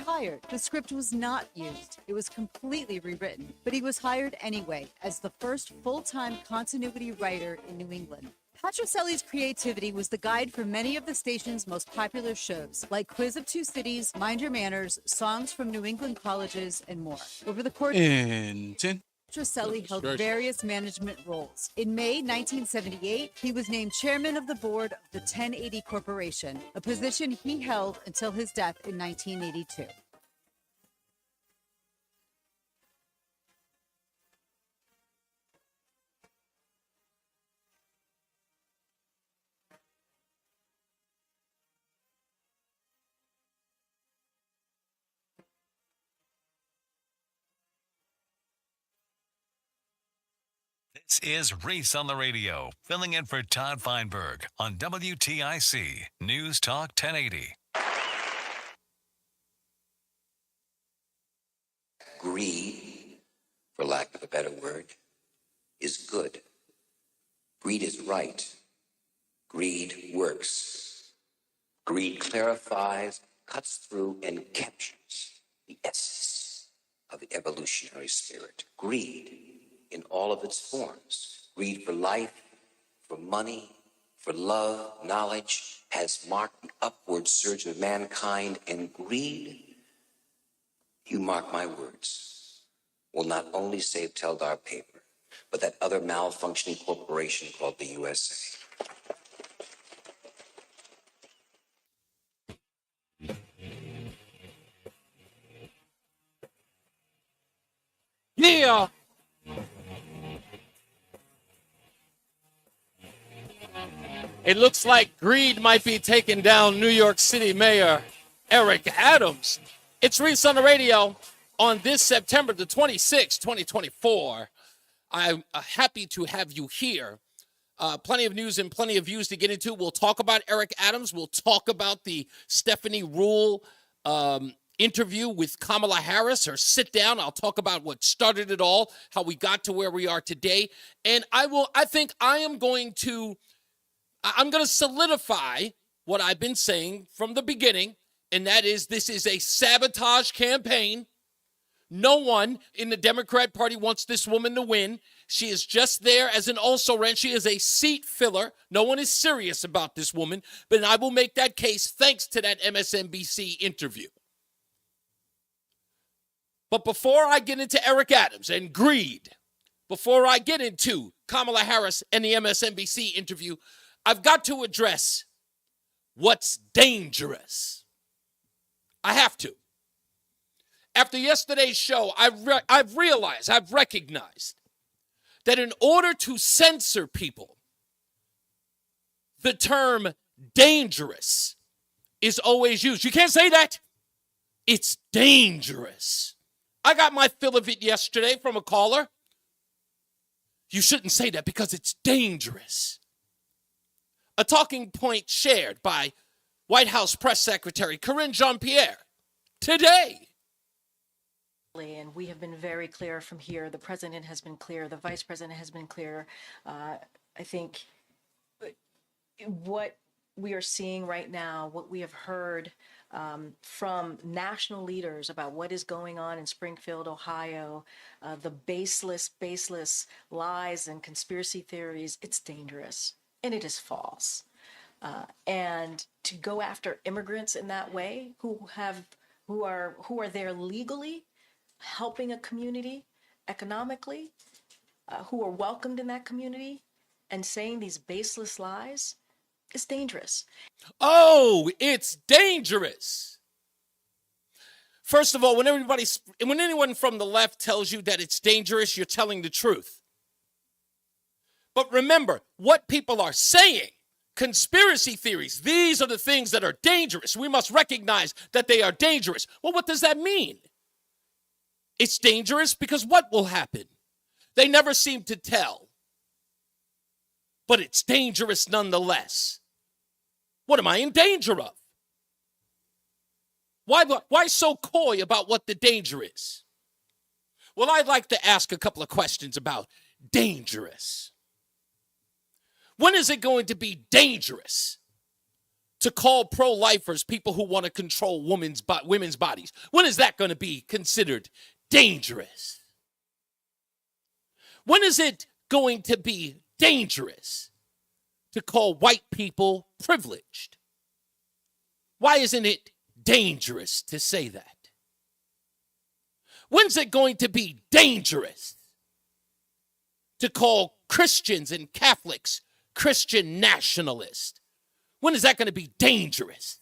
hired. The script was not used. It was completely rewritten, but he was hired anyway as the first full-time continuity writer in New England. Patricelli's creativity was the guide for many of the station's most popular shows, like Quiz of Two Cities, Mind Your Manners, Songs from New England Colleges, and more. Over the course And 10. Patricelli held various management roles. In May 1978, he was named chairman of the board of the 1080 Corporation, a position he held until his death in 1982. This is Reese on the Radio, filling in for Todd Feinberg on WTIC News Talk 1080. Greed, for lack of a better word, is good. Greed is right. Greed works. Greed clarifies, cuts through, and captures the essence of the evolutionary spirit. Greed in all of its forms. Greed for life, for money, for love, knowledge, has marked the upward surge of mankind, and greed, you mark my words, will not only save Teldar paper, but that other malfunctioning corporation called the USA. Yeah. It looks like greed might be taking down New York City Mayor Eric Adams. It's Reese on the Radio on this September the 26th, 2024. I'm happy to have you here. Plenty of news and plenty of views to get into. We'll talk about Eric Adams. We'll talk about the Stephanie Rule interview with Kamala Harris, her sit down. I'll talk about what started it all, how we got to where we are today. And I think I'm going to solidify what I've been saying from the beginning, and that is this is a sabotage campaign. No one in the Democrat Party wants this woman to win. She is just there as an also-ran. She is a seat filler. No one is serious about this woman, but I will make that case thanks to that MSNBC interview. But before I get into Eric Adams and greed, before I get into Kamala Harris and the MSNBC interview, I've got to address what's dangerous. I have to. After yesterday's show, I've recognized that in order to censor people, the term dangerous is always used. You can't say that. It's dangerous. I got my fill of it yesterday from a caller. You shouldn't say that because it's dangerous. A talking point shared by White House Press Secretary Karine Jean-Pierre today. And we have been very clear from here. The president has been clear. The vice president has been clear. I think what we are seeing right now, what we have heard from national leaders about what is going on in Springfield, Ohio, the baseless lies and conspiracy theories, it's dangerous and it is false. And to go after immigrants in that way who are there legally, helping a community economically, who are welcomed in that community, and saying these baseless lies is dangerous. Oh, it's dangerous. First of all, when anyone from the left tells you that it's dangerous, you're telling the truth. But remember, what people are saying, conspiracy theories, these are the things that are dangerous. We must recognize that they are dangerous. Well, what does that mean? It's dangerous because what will happen? They never seem to tell. But it's dangerous nonetheless. What am I in danger of? Why so coy about what the danger is? Well, I'd like to ask a couple of questions about dangerous. When is it going to be dangerous to call pro-lifers people who want to control women's bodies? When is that going to be considered dangerous? When is it going to be dangerous to call white people privileged? Why isn't it dangerous to say that? When's it going to be dangerous to call Christians and Catholics Christian nationalists? When is that going to be dangerous?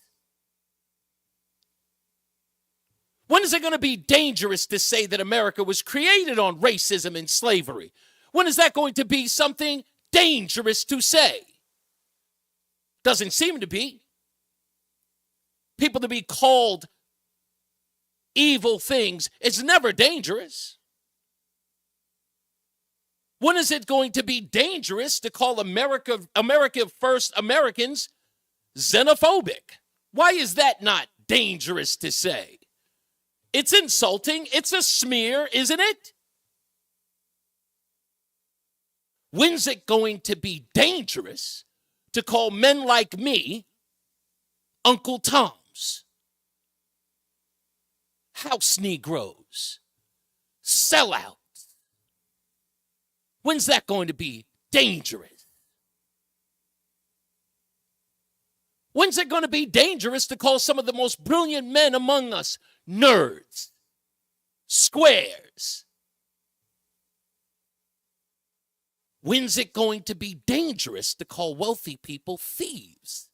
When is it going to be dangerous to say that America was created on racism and slavery? When is that going to be something dangerous to say? Doesn't seem to be. People to be called evil things is never dangerous. When is it going to be dangerous to call America First Americans xenophobic? Why is that not dangerous to say? It's insulting. It's a smear, isn't it? When's it going to be dangerous to call men like me Uncle Toms, house Negroes, sellouts? When's that going to be dangerous? When's it going to be dangerous to call some of the most brilliant men among us nerds, squares? When's it going to be dangerous to call wealthy people thieves?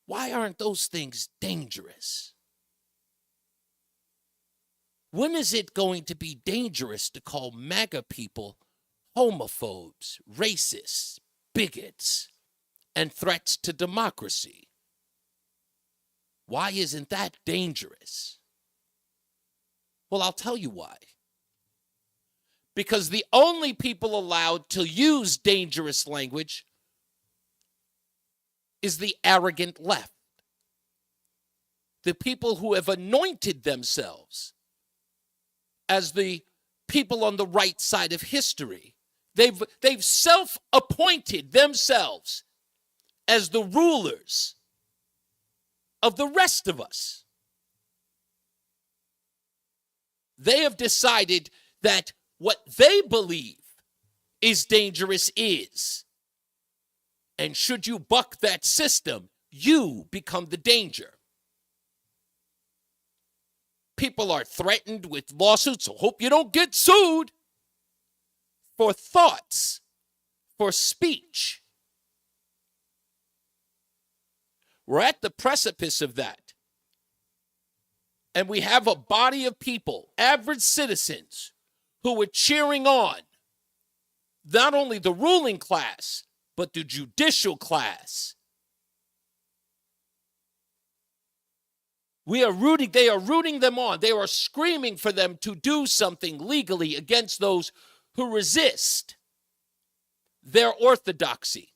Why aren't those things dangerous? When is it going to be dangerous to call MAGA people homophobes, racists, bigots, and threats to democracy? Why isn't that dangerous? Well, I'll tell you why. Because the only people allowed to use dangerous language is the arrogant left. The people who have anointed themselves as the people on the right side of history. They've self-appointed themselves as the rulers of the rest of us. They have decided that what they believe is dangerous is. And should you buck that system, you become the danger. People are threatened with lawsuits, so hope you don't get sued, for thoughts, for speech. We're at the precipice of that. And we have a body of people, average citizens, who are cheering on not only the ruling class, but the judicial class. They are rooting them on. They are screaming for them to do something legally against those who resist their orthodoxy.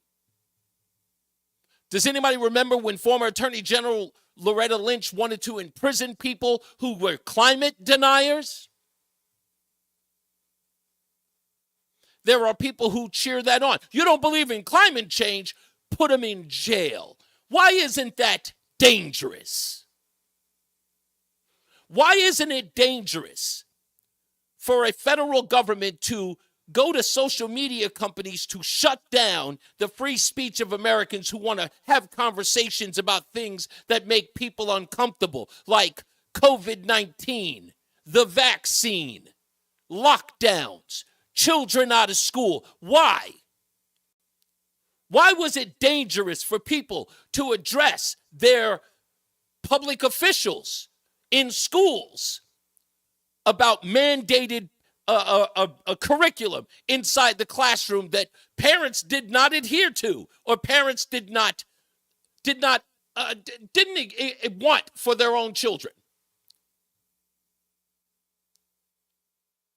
Does anybody remember when former Attorney General Loretta Lynch wanted to imprison people who were climate deniers? There are people who cheer that on. You don't believe in climate change? Put them in jail. Why isn't that dangerous? Why isn't it dangerous for a federal government to go to social media companies to shut down the free speech of Americans who want to have conversations about things that make people uncomfortable, like COVID-19, the vaccine, lockdowns, children out of school? Why? Why was it dangerous for people to address their public officials in schools about mandated a curriculum inside the classroom that parents did not adhere to, or parents didn't want for their own children?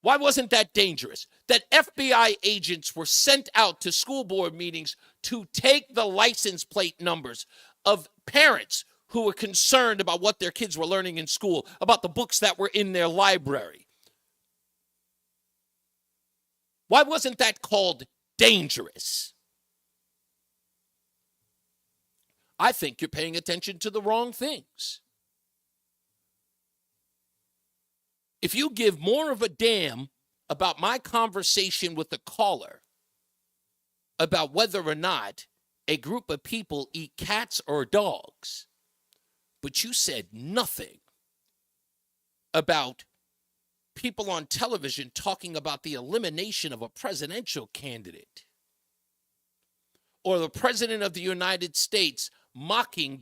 Why wasn't that dangerous? That FBI agents were sent out to school board meetings to take the license plate numbers of parents who were concerned about what their kids were learning in school, about the books that were in their library. Why wasn't that called dangerous? I think you're paying attention to the wrong things. If you give more of a damn about my conversation with the caller about whether or not a group of people eat cats or dogs, but you said nothing about people on television talking about the elimination of a presidential candidate or the president of the United States mocking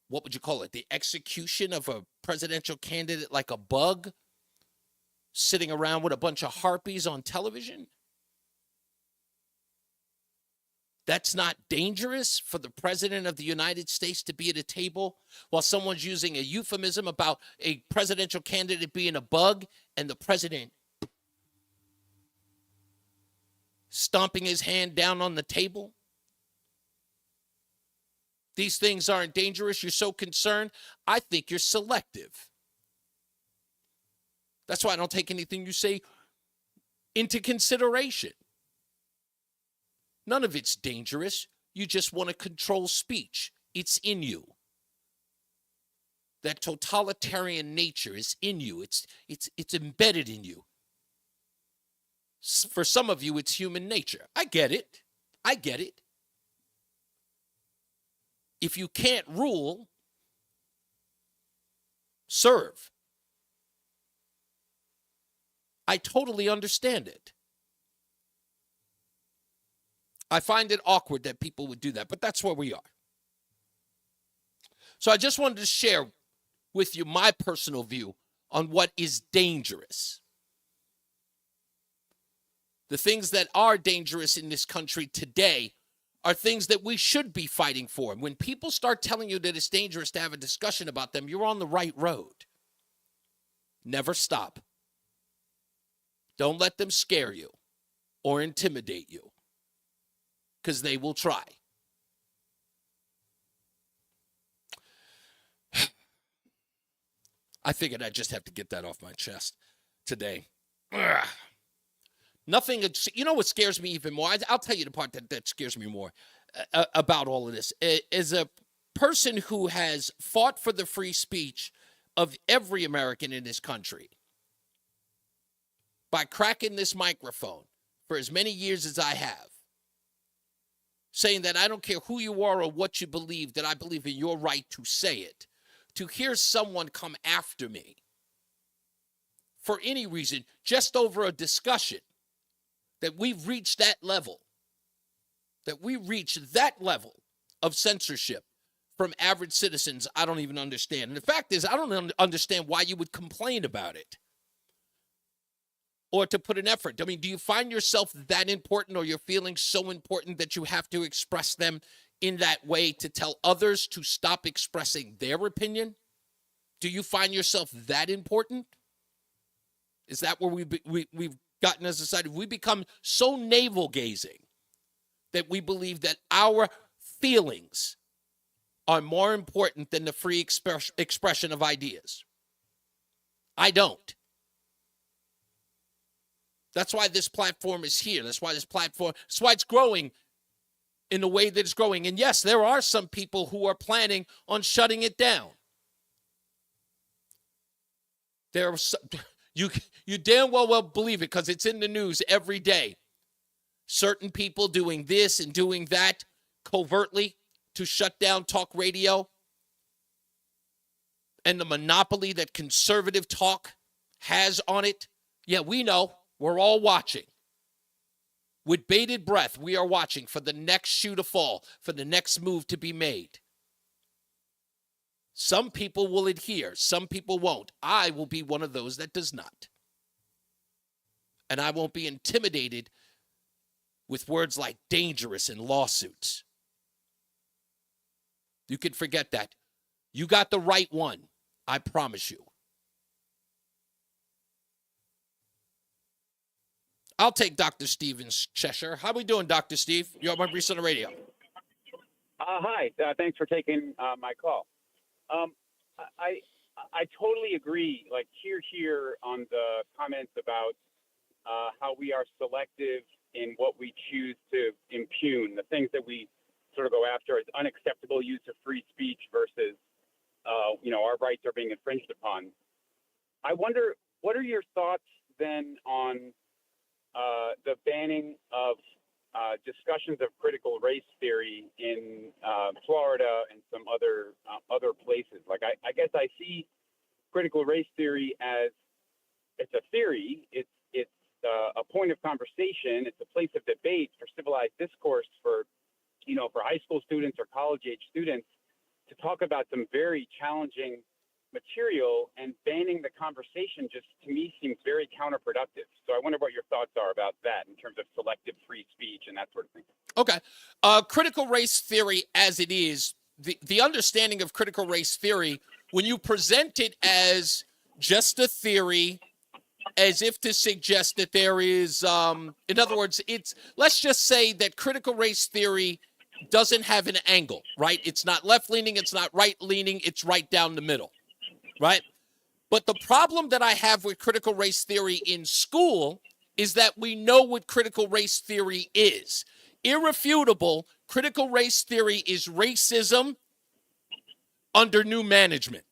what would you call it? The execution of a presidential candidate like a bug sitting around with a bunch of harpies on television? That's not dangerous for the president of the United States to be at a table while someone's using a euphemism about a presidential candidate being a bug and the president stomping his hand down on the table? These things aren't dangerous. You're so concerned. I think you're selective. That's why I don't take anything you say into consideration. None of it's dangerous. You just want to control speech. It's in you. That totalitarian nature is in you. It's embedded in you. For some of you, it's human nature. I get it. If you can't rule, serve. I totally understand it. I find it awkward that people would do that, but that's where we are. So I just wanted to share with you my personal view on what is dangerous. The things that are dangerous in this country today are things that we should be fighting for. And when people start telling you that it's dangerous to have a discussion about them, you're on the right road. Never stop. Don't let them scare you or intimidate you, because they will try. I figured I'd just have to get that off my chest today. Ugh. Nothing, you know what scares me even more? I'll tell you the part that scares me more about all of this. As a person who has fought for the free speech of every American in this country, by cracking this microphone for as many years as I have, saying that I don't care who you are or what you believe, that I believe in your right to say it, to hear someone come after me for any reason, just over a discussion, that we've reached that level of censorship from average citizens, I don't even understand. And the fact is, I don't understand why you would complain about it or to put an effort. I mean, do you find yourself that important, or your feelings so important that you have to express them in that way to tell others to stop expressing their opinion? Do you find yourself that important? Is that where we've gotten as a society? We become so navel-gazing that we believe that our feelings are more important than the free expression of ideas. I don't. That's why this platform is here. That's why it's growing in the way that it's growing. And yes, there are some people who are planning on shutting it down. There are some, you damn well believe it, because it's in the news every day. Certain people doing this and doing that covertly to shut down talk radio, and the monopoly that conservative talk has on it. Yeah, we know. We're all watching. With bated breath, we are watching for the next shoe to fall, for the next move to be made. Some people will adhere. Some people won't. I will be one of those that does not. And I won't be intimidated with words like dangerous and lawsuits. You can forget that. You got the right one. I promise you. I'll take Dr. Steve in Cheshire. How we doing, Dr. Steve? You're on Reese On The Radio. Hi. Thanks for taking my call. I totally agree. Like, here on the comments about how we are selective in what we choose to impugn, the things that we sort of go after as unacceptable use of free speech versus, our rights are being infringed upon. I wonder, what are your thoughts then on the banning of discussions of critical race theory in Florida and some other places? Like, I guess I see critical race theory as it's a theory. It's a point of conversation. It's a place of debate for civilized discourse for high school students or college age students to talk about some very challenging material, and banning the conversation just to me seems very counterproductive. So I wonder what your thoughts are about that in terms of selective free speech and that sort of thing. Okay. Critical race theory as it is, the understanding of critical race theory, when you present it as just a theory, as if to suggest that there is, in other words, let's just say that critical race theory doesn't have an angle, right? It's not left-leaning, it's not right-leaning, it's right down the middle, right? But the problem that I have with critical race theory in school is that we know what critical race theory is. Irrefutable, critical race theory is racism under new management.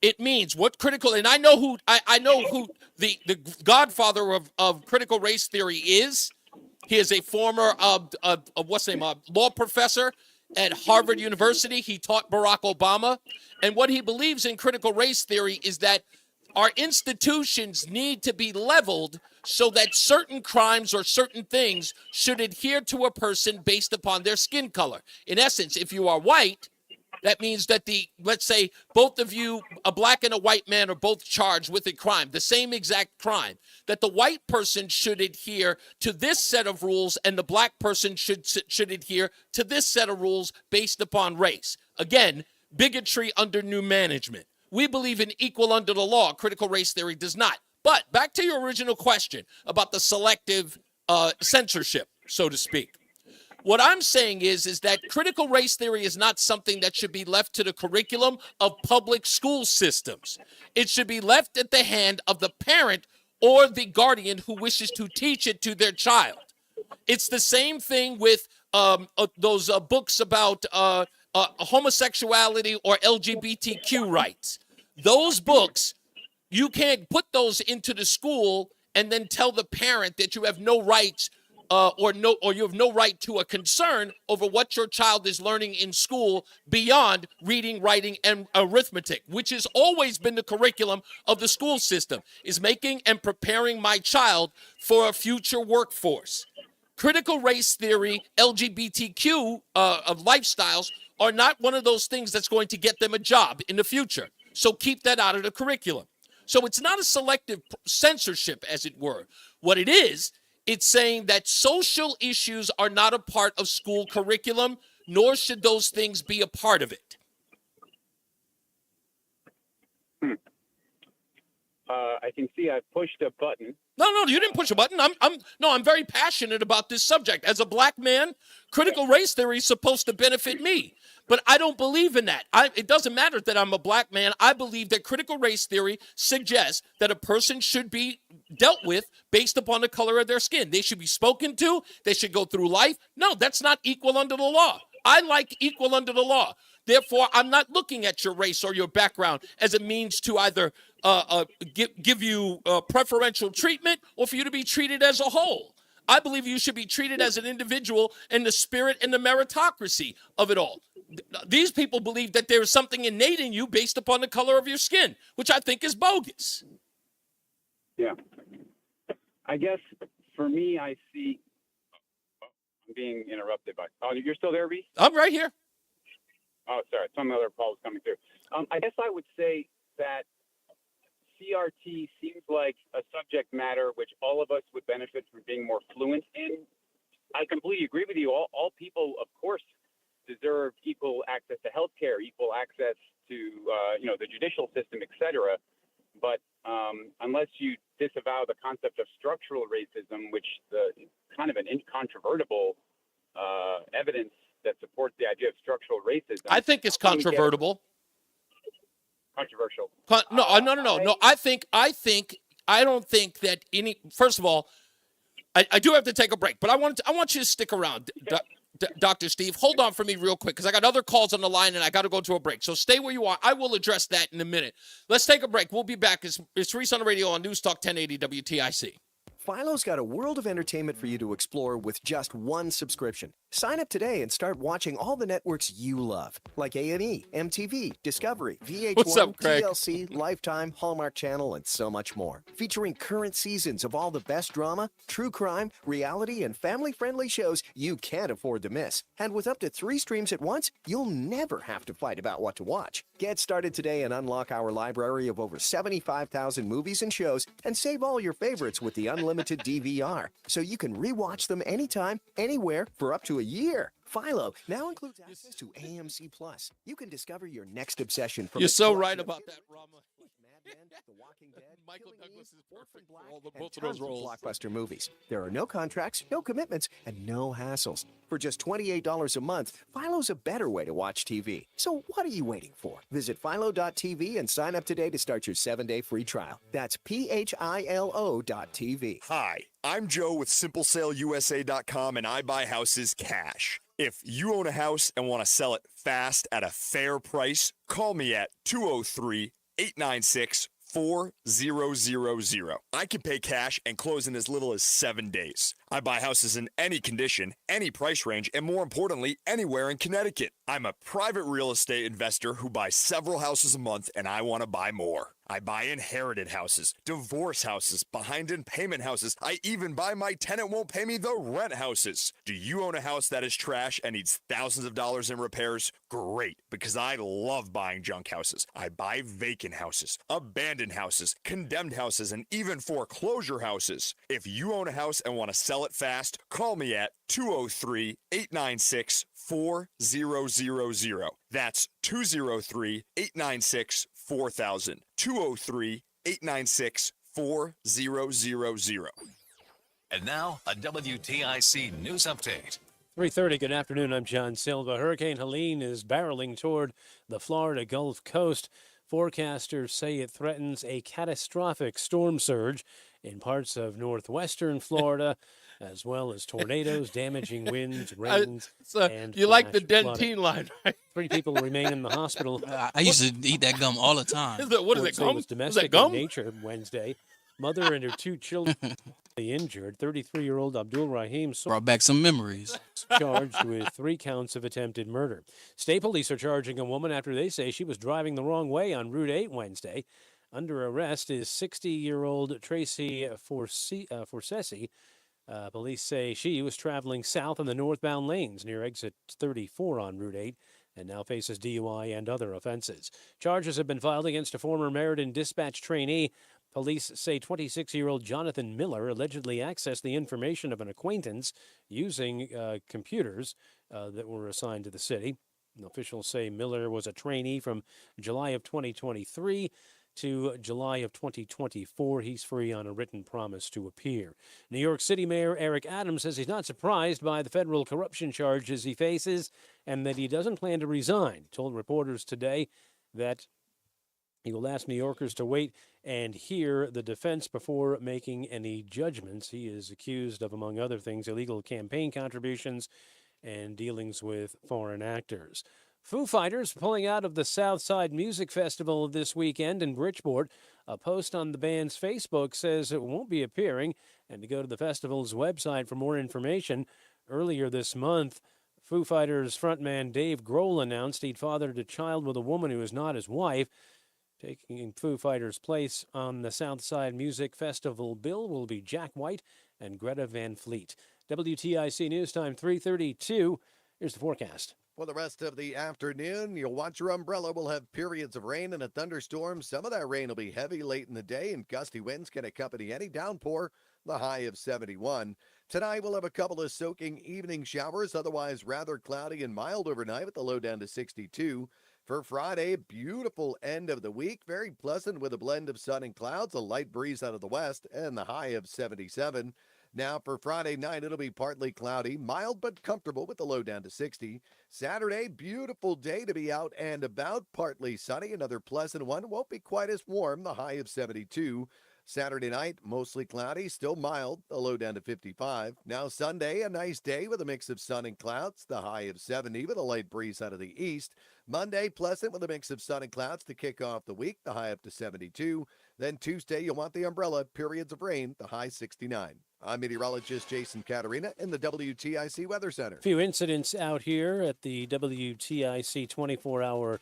It means what critical, and I know who the godfather of critical race theory is. He is a former law professor at Harvard University. He taught Barack Obama. And what he believes in critical race theory is that our institutions need to be leveled so that certain crimes or certain things should adhere to a person based upon their skin color. In essence, if you are white, that means that let's say both of you, a black and a white man, are both charged with a crime, the same exact crime, that the white person should adhere to this set of rules and the black person should adhere to this set of rules based upon race. Again, bigotry under new management. We believe in equal under the law. Critical race theory does not. But back to your original question about the selective censorship, so to speak. What I'm saying is that critical race theory is not something that should be left to the curriculum of public school systems. It should be left at the hand of the parent or the guardian who wishes to teach it to their child. It's the same thing with those books about homosexuality or LGBTQ rights. Those books, you can't put those into the school and then tell the parent that you have no rights or you have no right to a concern over what your child is learning in school beyond reading, writing, and arithmetic, which has always been the curriculum of the school system, is making and preparing my child for a future workforce. Critical race theory, LGBTQ lifestyles are not one of those things that's going to get them a job in the future. So keep that out of the curriculum. So it's not a selective censorship, as it were. What it is, it's saying that social issues are not a part of school curriculum, nor should those things be a part of it. I can see I've pushed a button. No, you didn't push a button. I'm very passionate about this subject. As a black man, critical race theory is supposed to benefit me, but I don't believe in that. It doesn't matter that I'm a black man. I believe that critical race theory suggests that a person should be dealt with based upon the color of their skin. They should be spoken to. They should go through life. No, that's not equal under the law. I like equal under the law. Therefore, I'm not looking at your race or your background as a means to either give you preferential treatment or for you to be treated as a whole. I believe you should be treated as an individual in the spirit and the meritocracy of it all. These people believe that there is something innate in you based upon the color of your skin, which I think is bogus. Yeah. I guess for me, I see. I'm being interrupted by. Oh, you're still there, Reese? I'm right here. Oh, sorry. Some other call was coming through. I guess I would say that CRT seems like a subject matter which all of us would benefit from being more fluent in. I completely agree with you. All people, of course, deserve equal access to healthcare, equal access to the judicial system, et cetera. But unless you disavow the concept of structural racism, which the kind of an incontrovertible evidence that supports the idea of structural racism. I think it's controvertible. Controversial. No. I don't think that any. First of all, I do have to take a break, but I want you to stick around. Dr. Steve, hold on for me real quick because I got other calls on the line and I got to go to a break. So stay where you are. I will address that in a minute. Let's take a break. We'll be back. It's Reese on the Radio on News Talk 1080 WTIC. Philo's got a world of entertainment for you to explore with just one subscription. Sign up today and start watching all the networks you love, like A&E, MTV, Discovery, VH1, What's up, Craig? TLC, Lifetime, Hallmark Channel, and so much more. Featuring current seasons of all the best drama, true crime, reality, and family-friendly shows you can't afford to miss. And with up to 3 streams at once, you'll never have to fight about what to watch. Get started today and unlock our library of over 75,000 movies and shows, and save all your favorites with the unlimited DVR, so you can rewatch them anytime, anywhere, for up to a year. Philo now includes access to AMC Plus. You can discover your next obsession from You're a so collection right of about hits that, Rama. like Mad Men, The Walking Dead, Michael Killing Douglas Eve, is Orphan perfect for Black, all the- and both of those tons roles. blockbuster movies. There are no contracts, no commitments, and no hassles. For just $28 a month, Philo's a better way to watch TV. So what are you waiting for? Visit philo.tv and sign up today to start your 7-day free trial. That's PHILO.tv. Hi, I'm Joe with SimpleSaleUSA.com, and I buy houses cash. If you own a house and want to sell it fast at a fair price, call me at 203-896-4000. I can pay cash and close in as little as 7 days. I buy houses in any condition, any price range, and more importantly, anywhere in Connecticut. I'm a private real estate investor who buys several houses a month, and I want to buy more. I buy inherited houses, divorce houses, behind in payment houses. I even buy my tenant won't pay me the rent houses. Do you own a house that is trash and needs thousands of dollars in repairs? Great, because I love buying junk houses. I buy vacant houses, abandoned houses, condemned houses, and even foreclosure houses. If you own a house and want to sell it fast, call me at 203-896-4000. That's 203-896-4000. 203-896-4000. And now, a WTIC news update. 3:30. Good afternoon. I'm John Silva. Hurricane Helene is barreling toward the Florida Gulf Coast. Forecasters say it threatens a catastrophic storm surge in parts of northwestern Florida, as well as tornadoes, damaging winds, rains, and you like the flash Dentine flooding. line, right? 3 people remain in the hospital. I used to eat that gum all the time. What is it, Reports say gum? was Is that domestic gum? in nature Wednesday. Mother and her 2 children injured. 33-year-old Abdul Rahim Brought back some memories. charged with 3 counts of attempted murder. State police are charging a woman after they say she was driving the wrong way on Route 8 Wednesday. Under arrest is 60-year-old Tracy Forsesi. Police say she was traveling south in the northbound lanes near exit 34 on Route 8 and now faces DUI and other offenses. Charges have been filed against a former Meriden dispatch trainee. Police say 26-year-old Jonathan Miller allegedly accessed the information of an acquaintance using computers that were assigned to the city. Officials say Miller was a trainee from July of 2023 to July of 2024. He's free on a written promise to appear. New York City Mayor Eric Adams says he's not surprised by the federal corruption charges he faces and that he doesn't plan to resign. He told reporters today that he will ask New Yorkers to wait and hear the defense before making any judgments. He is accused of, among other things, illegal campaign contributions and dealings with foreign actors. Foo Fighters pulling out of the Southside Music Festival this weekend in Bridgeport. A post on the band's Facebook says it won't be appearing, and to go to the festival's website for more information. Earlier this month, Foo Fighters frontman Dave Grohl announced he'd fathered a child with a woman who is not his wife. Taking Foo Fighters' place on the Southside Music Festival bill will be Jack White and Greta Van Fleet. WTIC News Time 3:32. Here's the forecast. For the rest of the afternoon, you'll watch your umbrella. We'll have periods of rain and a thunderstorm. Some of that rain will be heavy late in the day, and gusty winds can accompany any downpour, the high of 71. Tonight, we'll have a couple of soaking evening showers, otherwise rather cloudy and mild overnight with the low down to 62. For Friday, beautiful end of the week, very pleasant with a blend of sun and clouds, a light breeze out of the west, and the high of 77. Now for Friday night, it'll be partly cloudy, mild but comfortable with the low down to 60. Saturday, beautiful day to be out and about, partly sunny, another pleasant one. Won't be quite as warm, the high of 72. Saturday night, mostly cloudy, still mild, the low down to 55. Now Sunday, a nice day with a mix of sun and clouds, the high of 70 with a light breeze out of the east. Monday, pleasant with a mix of sun and clouds to kick off the week, the high up to 72. Then Tuesday, you'll want the umbrella, periods of rain, the high 69. I'm meteorologist Jason Caterina in the WTIC Weather Center. A few incidents out here at the WTIC 24-hour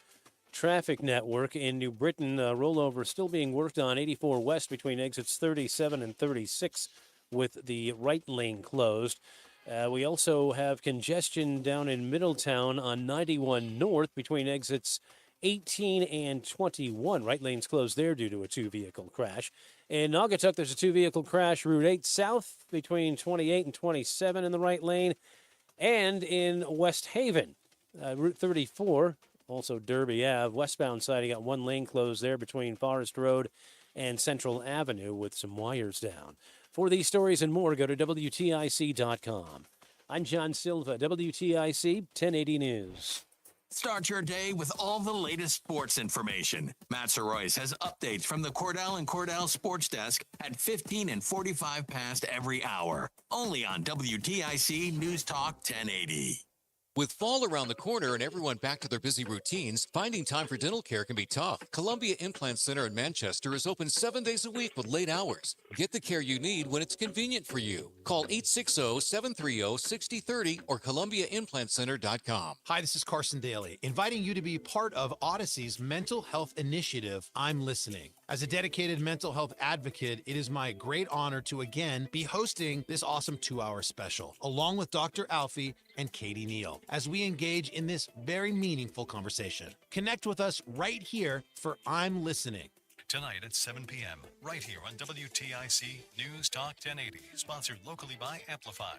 traffic network in New Britain. Rollover still being worked on 84 West between exits 37 and 36 with the right lane closed. We also have congestion down in Middletown on 91 North between exits 18 and 21. Right lane's closed there due to a two-vehicle crash. In Naugatuck, there's a two-vehicle crash, Route 8 South between 28 and 27 in the right lane. And in West Haven, Route 34, also Derby Ave, westbound side, you got one lane closed there between Forest Road and Central Avenue with some wires down. For these stories and more, go to WTIC.com. I'm John Silva, WTIC 1080 News. Start your day with all the latest sports information. Matt Soroyce has updates from the Cordell and Cordell Sports Desk at 15 and 45 past every hour. Only on WTIC News Talk 1080. With fall around the corner and everyone back to their busy routines, finding time for dental care can be tough. Columbia Implant Center in Manchester is open 7 days a week with late hours. Get the care you need when it's convenient for you. Call 860-730-6030 or ColumbiaImplantCenter.com. Hi, this is Carson Daly, inviting you to be part of Odyssey's mental health initiative, I'm Listening. As a dedicated mental health advocate, it is my great honor to again be hosting this awesome 2-hour special, along with Dr. Alfie and Katie Neal, as we engage in this very meaningful conversation. Connect with us right here for I'm Listening. Tonight at 7 p.m., right here on WTIC News Talk 1080, sponsored locally by Amplify.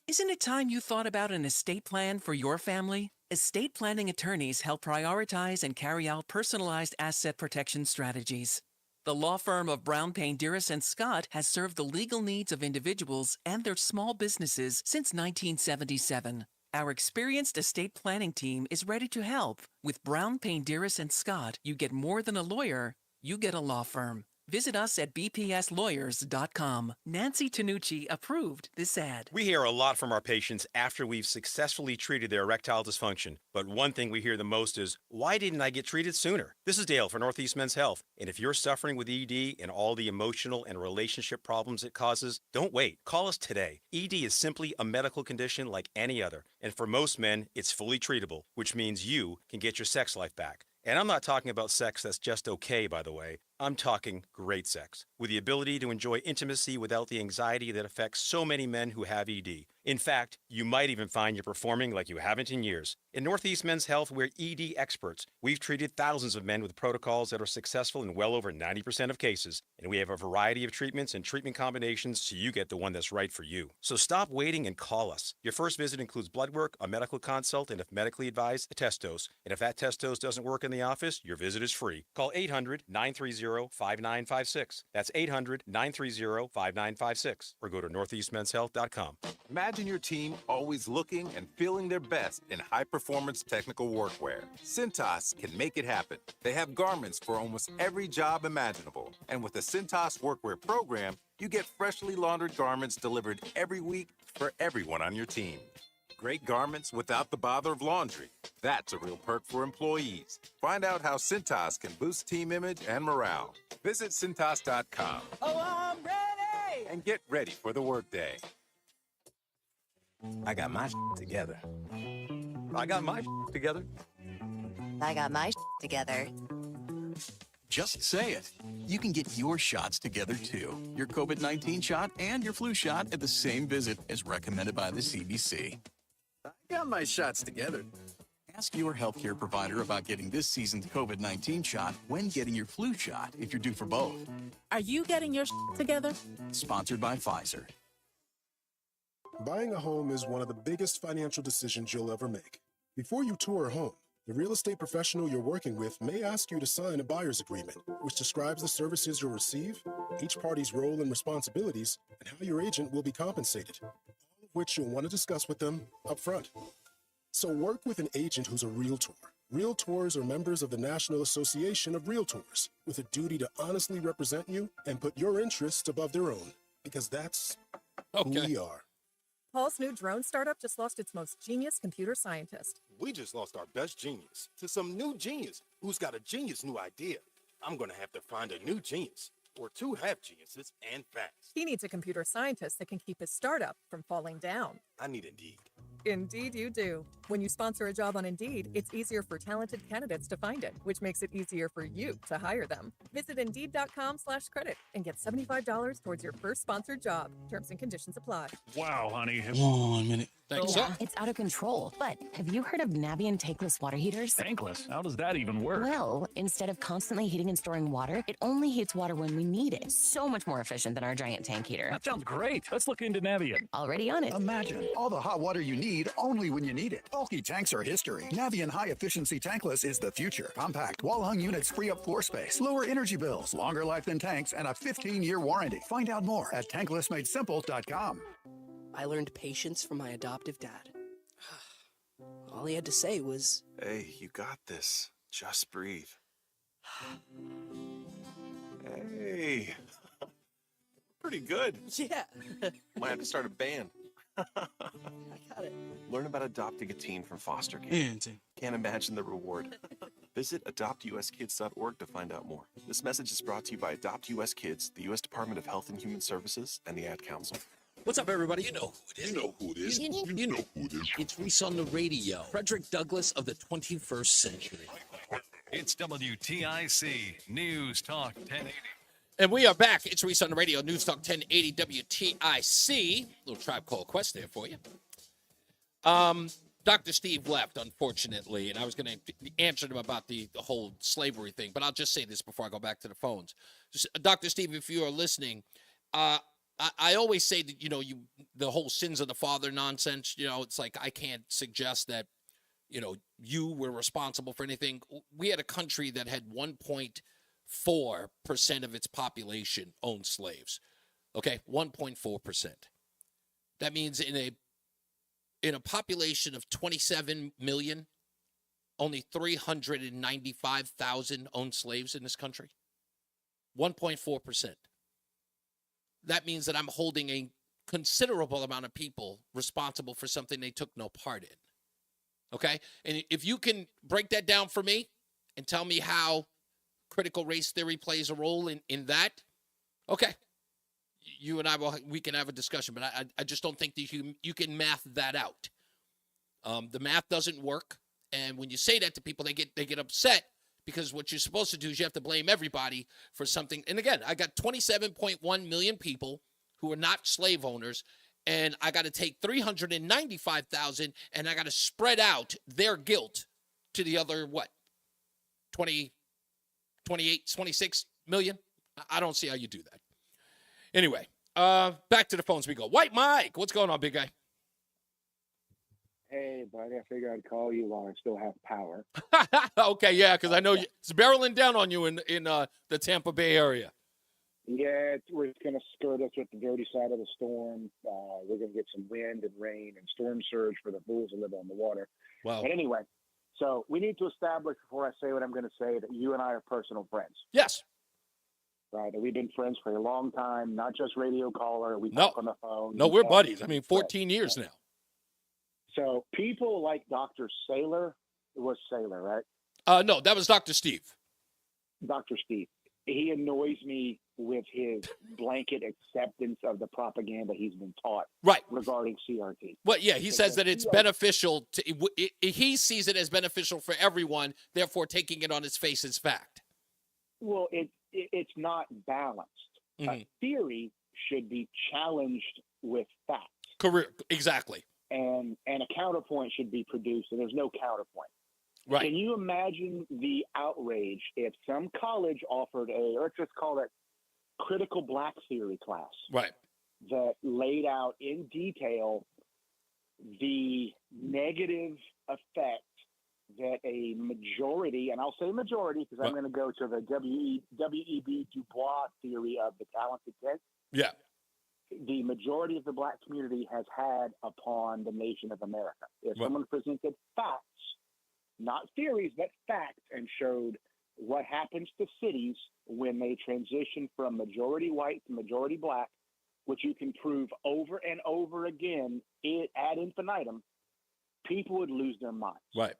Isn't it time you thought about an estate plan for your family? Estate planning attorneys help prioritize and carry out personalized asset protection strategies. The law firm of Brown, Payne, Dearest & Scott has served the legal needs of individuals and their small businesses since 1977. Our experienced estate planning team is ready to help. With Brown, Payne, Dearest & Scott, you get more than a lawyer, you get a law firm. Visit us at bpslawyers.com. Nancy Tanucci approved this ad. We hear a lot from our patients after we've successfully treated their erectile dysfunction. But one thing we hear the most is, why didn't I get treated sooner? This is Dale for Northeast Men's Health. And if you're suffering with ED and all the emotional and relationship problems it causes, don't wait. Call us today. ED is simply a medical condition like any other. And for most men, it's fully treatable, which means you can get your sex life back. And I'm not talking about sex that's just okay, by the way. I'm talking great sex, with the ability to enjoy intimacy without the anxiety that affects so many men who have ED. In fact, you might even find you're performing like you haven't in years. In Northeast Men's Health, we're ED experts. We've treated thousands of men with protocols that are successful in well over 90% of cases. And we have a variety of treatments and treatment combinations so you get the one that's right for you. So stop waiting and call us. Your first visit includes blood work, a medical consult, and if medically advised, a test dose. And if that test dose doesn't work in the office, your visit is free. Call 800-930-5956. That's 800-930-5956. Or go to northeastmenshealth.com. Imagine your team always looking and feeling their best in high-performance technical workwear. Cintas can make it happen. They have garments for almost every job imaginable. And with the Cintas Workwear program, you get freshly laundered garments delivered every week for everyone on your team. Great garments without the bother of laundry. That's a real perk for employees. Find out how Cintas can boost team image and morale. Visit Cintas.com. Oh, I'm ready! And get ready for the workday. I got my together. I got my together. I got my together. Just say it. You can get your shots together too. Your COVID-19 shot and your flu shot at the same visit as recommended by the CDC. I got my shots together. Ask your healthcare provider about getting this season's COVID-19 shot when getting your flu shot if you're due for both. Are you getting your together? Sponsored by Pfizer. Buying a home is one of the biggest financial decisions you'll ever make. Before you tour a home, the real estate professional you're working with may ask you to sign a buyer's agreement, which describes the services you'll receive, each party's role and responsibilities, and how your agent will be compensated, all of which you'll want to discuss with them up front. So work with an agent who's a realtor, Realtors are members of the National Association of Realtors with a duty to honestly represent you and put your interests above their own, because that's who we are. Paul's new drone startup just lost its most genius computer scientist. We just lost our best genius to some new genius who's got a genius new idea. I'm going to have to find a new genius, or two have geniuses, and fast. He needs a computer scientist that can keep his startup from falling down. I need Indeed. Indeed you do. When you sponsor a job on Indeed, it's easier for talented candidates to find it, which makes it easier for you to hire them. Visit Indeed.com/credit and get $75 towards your first sponsored job. Terms and conditions apply. Wow, honey. 1 minute. Thanks, Yeah, it's out of control. But have you heard of Navien tankless water heaters? Tankless? How does that even work? Well, instead of constantly heating and storing water, it only heats water when we need it. So much more efficient than our giant tank heater. That sounds great. Let's look into Navien. Already on it. Imagine all the hot water you need only when you need it. Bulky tanks are history. Navien high-efficiency tankless is the future. Compact, wall-hung units free up floor space, lower energy bills, longer life than tanks, and a 15-year warranty. Find out more at tanklessmadesimple.com. I learned patience from my adoptive dad. All he had to say was, "Hey, you got this. Just breathe." Hey, pretty good. Yeah. Might have to start a band. I got it. Learn about adopting a teen from foster care. Yeah, Can't imagine the reward. Visit adoptuskids.org to find out more. This message is brought to you by Adopt US Kids, the U.S. Department of Health and Human Services, and the Ad Council. What's up, everybody? You know who it is. You know who it is. You know who it is. It's Reese on the Radio. Frederick Douglass of the 21st century. It's WTIC News Talk 1080. And we are back. It's Reese on the Radio, News Talk 1080 WTIC. Little Tribe Called Quest there for you. Dr. Steve left, unfortunately, and I was going to answer him about the whole slavery thing, but I'll just say this before I go back to the phones. Dr. Steve, if you are listening, I always say that, the whole sins of the father nonsense, it's like I can't suggest that, you were responsible for anything. We had a country that had 1.4% of its population owned slaves. Okay, 1.4%. That means in a population of 27 million, only 395,000 owned slaves in this country. 1.4%. That means that I'm holding a considerable amount of people responsible for something they took no part in. Okay? And if you can break that down for me and tell me how critical race theory plays a role in that, okay. You and I, we can have a discussion, but I just don't think that you can math that out. The math doesn't work. And when you say that to people, they get upset. Because what you're supposed to do is you have to blame everybody for something. And again, I got 27.1 million people who are not slave owners, and I got to take 395,000, and I got to spread out their guilt to the other, 28, 26 million? I don't see how you do that. Anyway, back to the phones we go. White Mike, what's going on, big guy? Hey, buddy, I figured I'd call you while I still have power. Okay, yeah, because I know it's barreling down on you in the Tampa Bay area. Yeah, it's going to skirt us with the dirty side of the storm. We're going to get some wind and rain and storm surge for the fools who live on the water. Wow. But anyway, so we need to establish before I say what I'm going to say that you and I are personal friends. Yes. Right, and we've been friends for a long time, not just radio caller. We talk on the phone. No, we're buddies. I mean, 14 years now. So people like Dr. Saylor, it was Saylor, right? No, that was Dr. Steve. Dr. Steve. He annoys me with his blanket acceptance of the propaganda he's been taught regarding CRT. Well, yeah, he says that it's beneficial. He sees it as beneficial for everyone, therefore taking it on its face as fact. Well, it's not balanced. Mm-hmm. A theory should be challenged with facts. Exactly. And a counterpoint should be produced, and there's no counterpoint. Right. Can you imagine the outrage if some college offered let's just call it critical black theory class, right, that laid out in detail the negative effect that a majority, and I'll say majority because I'm going to go to the W.E.B. Du Bois theory of the talented 10. Yeah. The majority of the black community has had upon the nation of America. If someone presented facts not theories, but facts, and showed what happens to cities when they transition from majority white to majority black, which you can prove over and over again ad infinitum, people would lose their minds. Right.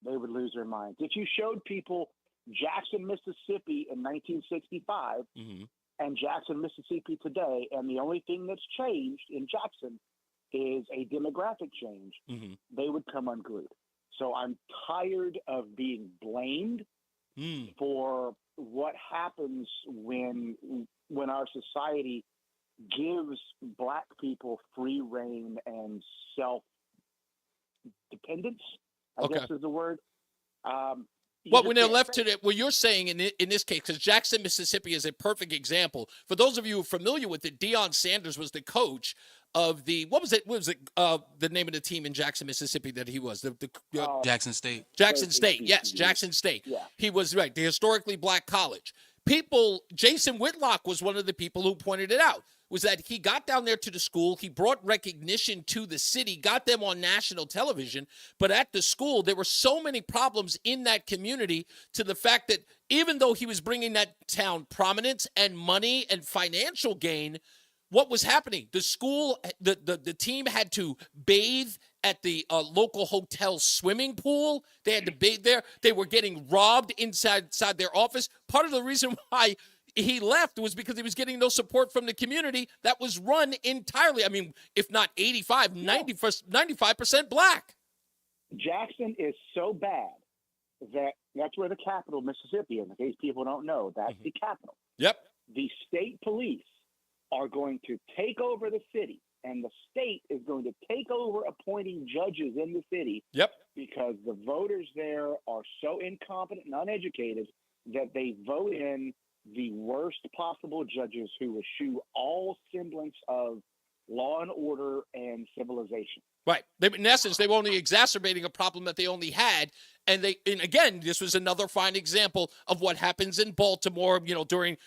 They would lose their minds. If you showed people Jackson, Mississippi in 1965 and Jackson, Mississippi today, and the only thing that's changed in Jackson is a demographic change, they would come unglued. So I'm tired of being blamed for what happens when our society gives black people free reign and self-dependence, I guess is the word. Well, when they're left to it, well, you're saying in this case, because Jackson, Mississippi is a perfect example. For those of you familiar with it, Deion Sanders was the coach of the, what was it, the name of the team in Jackson, Mississippi that he was? Jackson State. Jackson State, yes, Jackson State. Yeah. He was, right, the historically black college. Jason Whitlock was one of the people who pointed it out, was that he got down there to the school, he brought recognition to the city, got them on national television, but at the school, there were so many problems in that community to the fact that even though he was bringing that town prominence and money and financial gain, what was happening? The school, the team had to bathe at the local hotel swimming pool. They had to bathe there. They were getting robbed inside their office. Part of the reason why he left was because he was getting no support from the community that was run entirely, I mean, if not 85, 95% black. Jackson is so bad that that's where the capital, Mississippi, in case people don't know, that's the capital. Yep. The state police are going to take over the city, and the state is going to take over appointing judges in the city. Yep. Because the voters there are so incompetent and uneducated that they vote in the worst possible judges who eschew all semblance of law and order and civilization. Right. In essence, they were only exacerbating a problem that they only had. And again, this was another fine example of what happens in Baltimore, during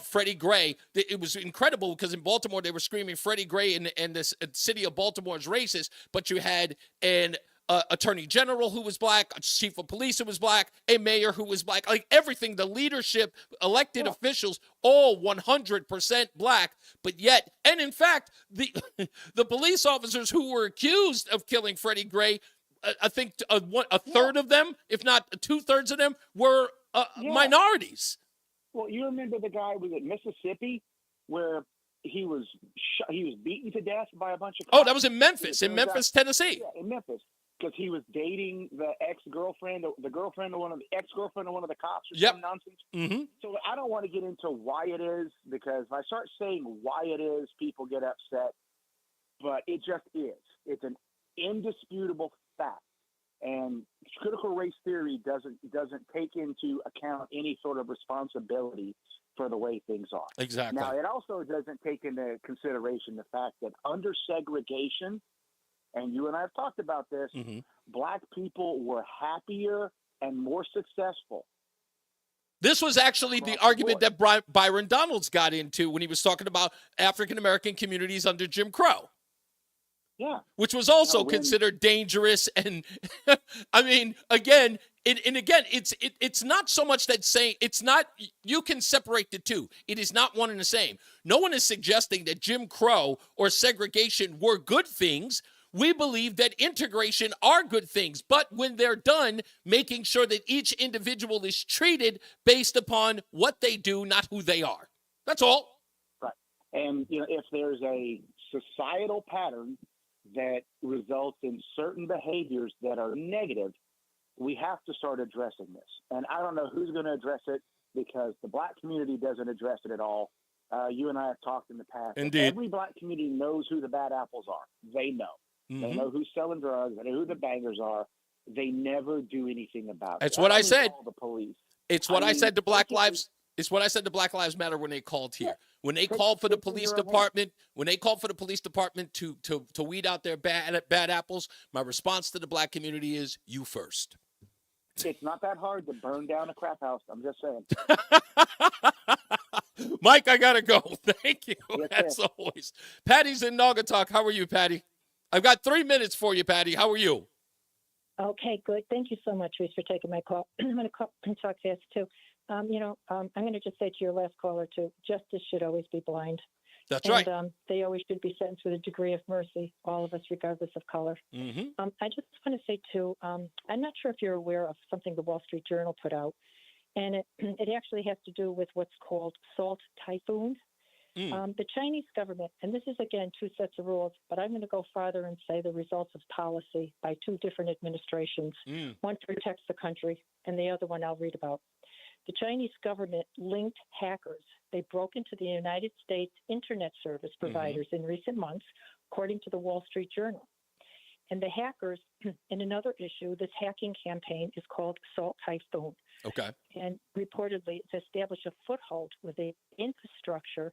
Freddie Gray. It was incredible because in Baltimore, they were screaming Freddie Gray and the city of Baltimore is racist, but you had an attorney general who was black, a chief of police who was black, a mayor who was black, like everything, the leadership, elected officials, all 100% black. But yet, and in fact, the police officers who were accused of killing Freddie Gray, I think a third of them, if not 2/3 of them, were minorities. Well, you remember the guy was at Mississippi where he was beaten to death by a bunch of cops? Oh, that was in Memphis, Tennessee. Yeah, in Memphis. Because he was dating the ex-girlfriend, the girlfriend of one of the ex-girlfriend of one of the cops or some nonsense. Mm-hmm. So I don't want to get into why it is, because if I start saying why it is, people get upset. But it just is. It's an indisputable fact. And critical race theory doesn't take into account any sort of responsibility for the way things are. Exactly. Now, it also doesn't take into consideration the fact that under segregation, and you and I have talked about this, black people were happier and more successful. This was actually the argument that Byron Donalds got into when he was talking about African-American communities under Jim Crow. Yeah. Which was also considered dangerous. And I mean, again, it's not so much that saying it's not, you can separate the two. It is not one and the same. No one is suggesting that Jim Crow or segregation were good things. We believe that integration are good things, but when they're done, making sure that each individual is treated based upon what they do, not who they are. That's all. Right. And, if there's a societal pattern that results in certain behaviors that are negative, we have to start addressing this. And I don't know who's going to address it, because the black community doesn't address it at all. You and I have talked in the past. Indeed. Every black community knows who the bad apples are. They know. They know who's selling drugs. They know who the bangers are. They never do anything about it. It's what I said. Call the police. It's what I said to Black Lives. It's what I said to Black Lives Matter when they called here. When they called for the police department, to weed out their bad apples, my response to the black community is, you first. It's not that hard to burn down a crap house. I'm just saying. Mike, I gotta go. Thank you, yes, as always. Patty's in Naugatuck. How are you, Patty? I've got 3 minutes for you, Patty. How are you? Okay, good. Thank you so much, Reese, for taking my call. I'm going to talk fast, too. I'm going to just say to your last caller, too, justice should always be blind. That's right. They always should be sentenced with a degree of mercy, all of us, regardless of color. Mm-hmm. I just want to say, too, I'm not sure if you're aware of something the Wall Street Journal put out, and it actually has to do with what's called salt typhoon. The Chinese government, and this is, again, two sets of rules, but I'm going to go farther and say the results of policy by two different administrations. One protects the country, and the other one I'll read about. The Chinese government linked hackers. They broke into the United States internet service providers in recent months, according to the Wall Street Journal. And the hackers, in another issue, this hacking campaign is called Salt Typhoon. Okay. And reportedly, it's established a foothold with the infrastructure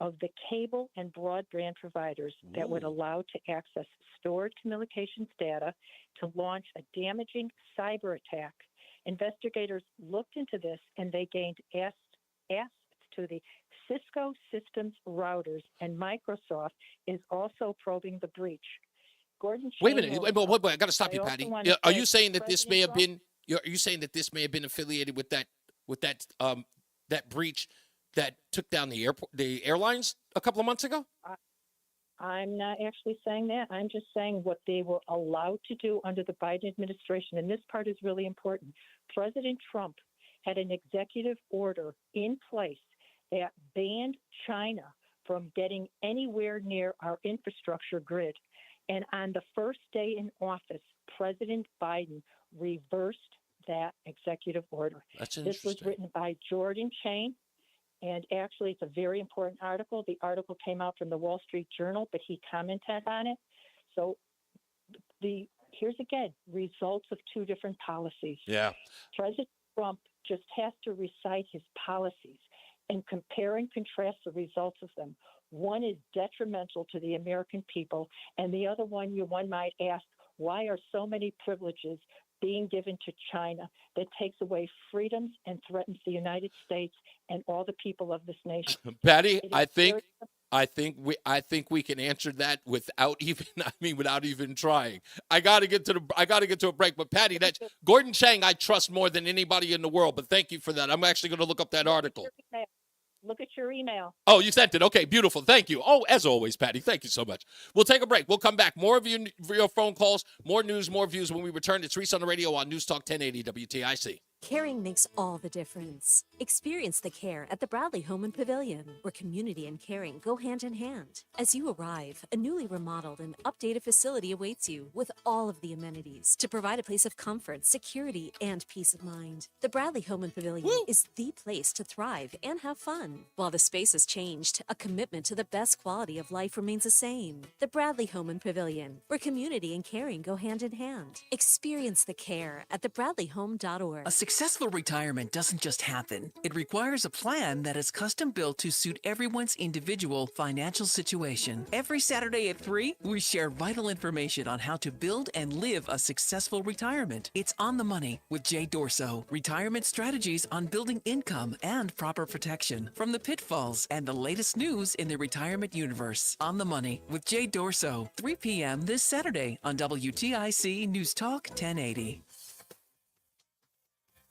of the cable and broadband providers that would allow to access stored communications data to launch a damaging cyber attack. Investigators looked into this, and they gained access to the Cisco systems routers, and Microsoft is also probing the breach. Gordon, wait a minute. Wait, I got to stop you, Patty. Are you saying that this may have been? Are you saying that this may have been affiliated with that breach that took down the airlines a couple of months ago? I'm not actually saying that. I'm just saying what they were allowed to do under the Biden administration. And this part is really important. President Trump had an executive order in place that banned China from getting anywhere near our infrastructure grid. And on the first day in office, President Biden reversed that executive order. That's interesting. This was written by Jordan Chain. And actually, it's a very important article. The article came out from the Wall Street Journal, but he commented on it. So here's again, results of two different policies. Yeah. President Trump just has to recite his policies and compare and contrast the results of them. One is detrimental to the American people, and the other one might ask, why are so many privileges being given to China that takes away freedoms and threatens the United States and all the people of this nation? Patty, I think we can answer that without even trying. I got to get to a break, but Patty, that's Gordon Chang I trust more than anybody in the world, but thank you for that. I'm actually going to look up that article. Look at your email. Oh, you sent it. Okay, beautiful. Thank you. Oh, as always, Patty, thank you so much. We'll take a break. We'll come back. More of your phone calls, more news, more views when we return. It's Reese on the Radio on NewsTalk 1080 WTIC. Caring makes all the difference. Experience the care at the Bradley Home and Pavilion, where community and caring go hand in hand. As you arrive, a newly remodeled and updated facility awaits you with all of the amenities to provide a place of comfort, security, and peace of mind. The Bradley Home and Pavilion is the place to thrive and have fun. While the space has changed, a commitment to the best quality of life remains the same. The Bradley Home and Pavilion, where community and caring go hand in hand. Experience the care at thebradleyhome.org. A successful retirement doesn't just happen. It requires a plan that is custom built to suit everyone's individual financial situation. Every Saturday at 3, we share vital information on how to build and live a successful retirement. It's On the Money with Jay Dorso. Retirement strategies on building income and proper protection from the pitfalls and the latest news in the retirement universe. On the Money with Jay Dorso, 3 p.m. this Saturday on WTIC News Talk 1080.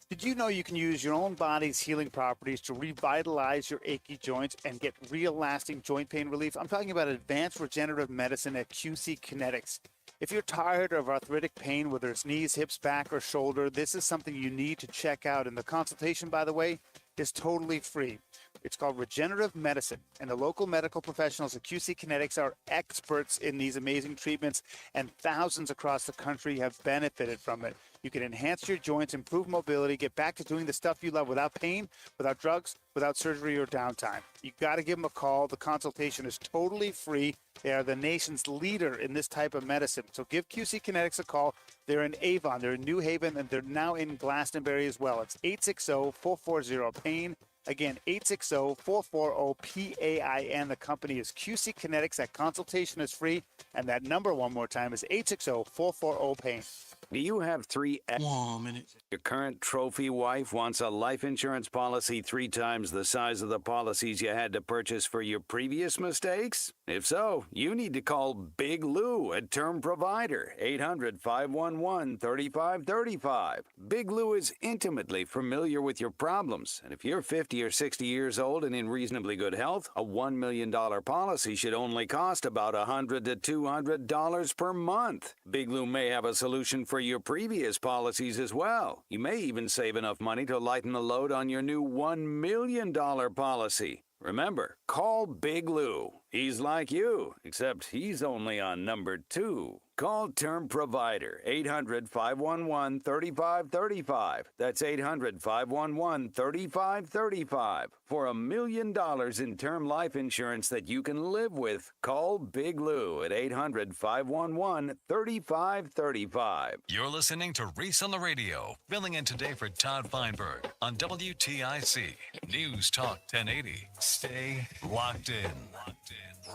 Did you know you can use your own body's healing properties to revitalize your achy joints and get real lasting joint pain relief? I'm talking about advanced regenerative medicine at QC Kinetics. If you're tired of arthritic pain, whether it's knees, hips, back, or shoulder, this is something you need to check out. And the consultation, by the way, is totally free. It's called regenerative medicine, and the local medical professionals at QC Kinetics are experts in these amazing treatments, and thousands across the country have benefited from it. You can enhance your joints, improve mobility, get back to doing the stuff you love without pain, without drugs, without surgery or downtime. You got to give them a call. The consultation is totally free. They are the nation's leader in this type of medicine. So give QC Kinetics a call. They're in Avon, they're in New Haven, and they're now in Glastonbury as well. It's 860-440-PAIN. Again, 860-440-PAIN. The company is QC Kinetics. That consultation is free. And that number, one more time, is 860-440-PAIN. Do you have three? One minute. Your current trophy wife wants a life insurance policy 3 times the size of the policies you had to purchase for your previous mistakes? If so, you need to call Big Lou, a term provider, 800-511-3535. Big Lou is intimately familiar with your problems, and if you're 50 or 60 years old and in reasonably good health, a $1 million policy should only cost about $100 to $200 per month. Big Lou may have a solution for your previous policies as well. You may even save enough money to lighten the load on your new $1 million policy. Remember, call Big Lou. He's like you, except he's only on number 2. Call Term Provider, 800-511-3535. That's 800-511-3535. For $1 million in term life insurance that you can live with, call Big Lou at 800-511-3535. You're listening to Reese on the Radio, filling in today for Todd Feinberg on WTIC News Talk 1080. Stay locked in.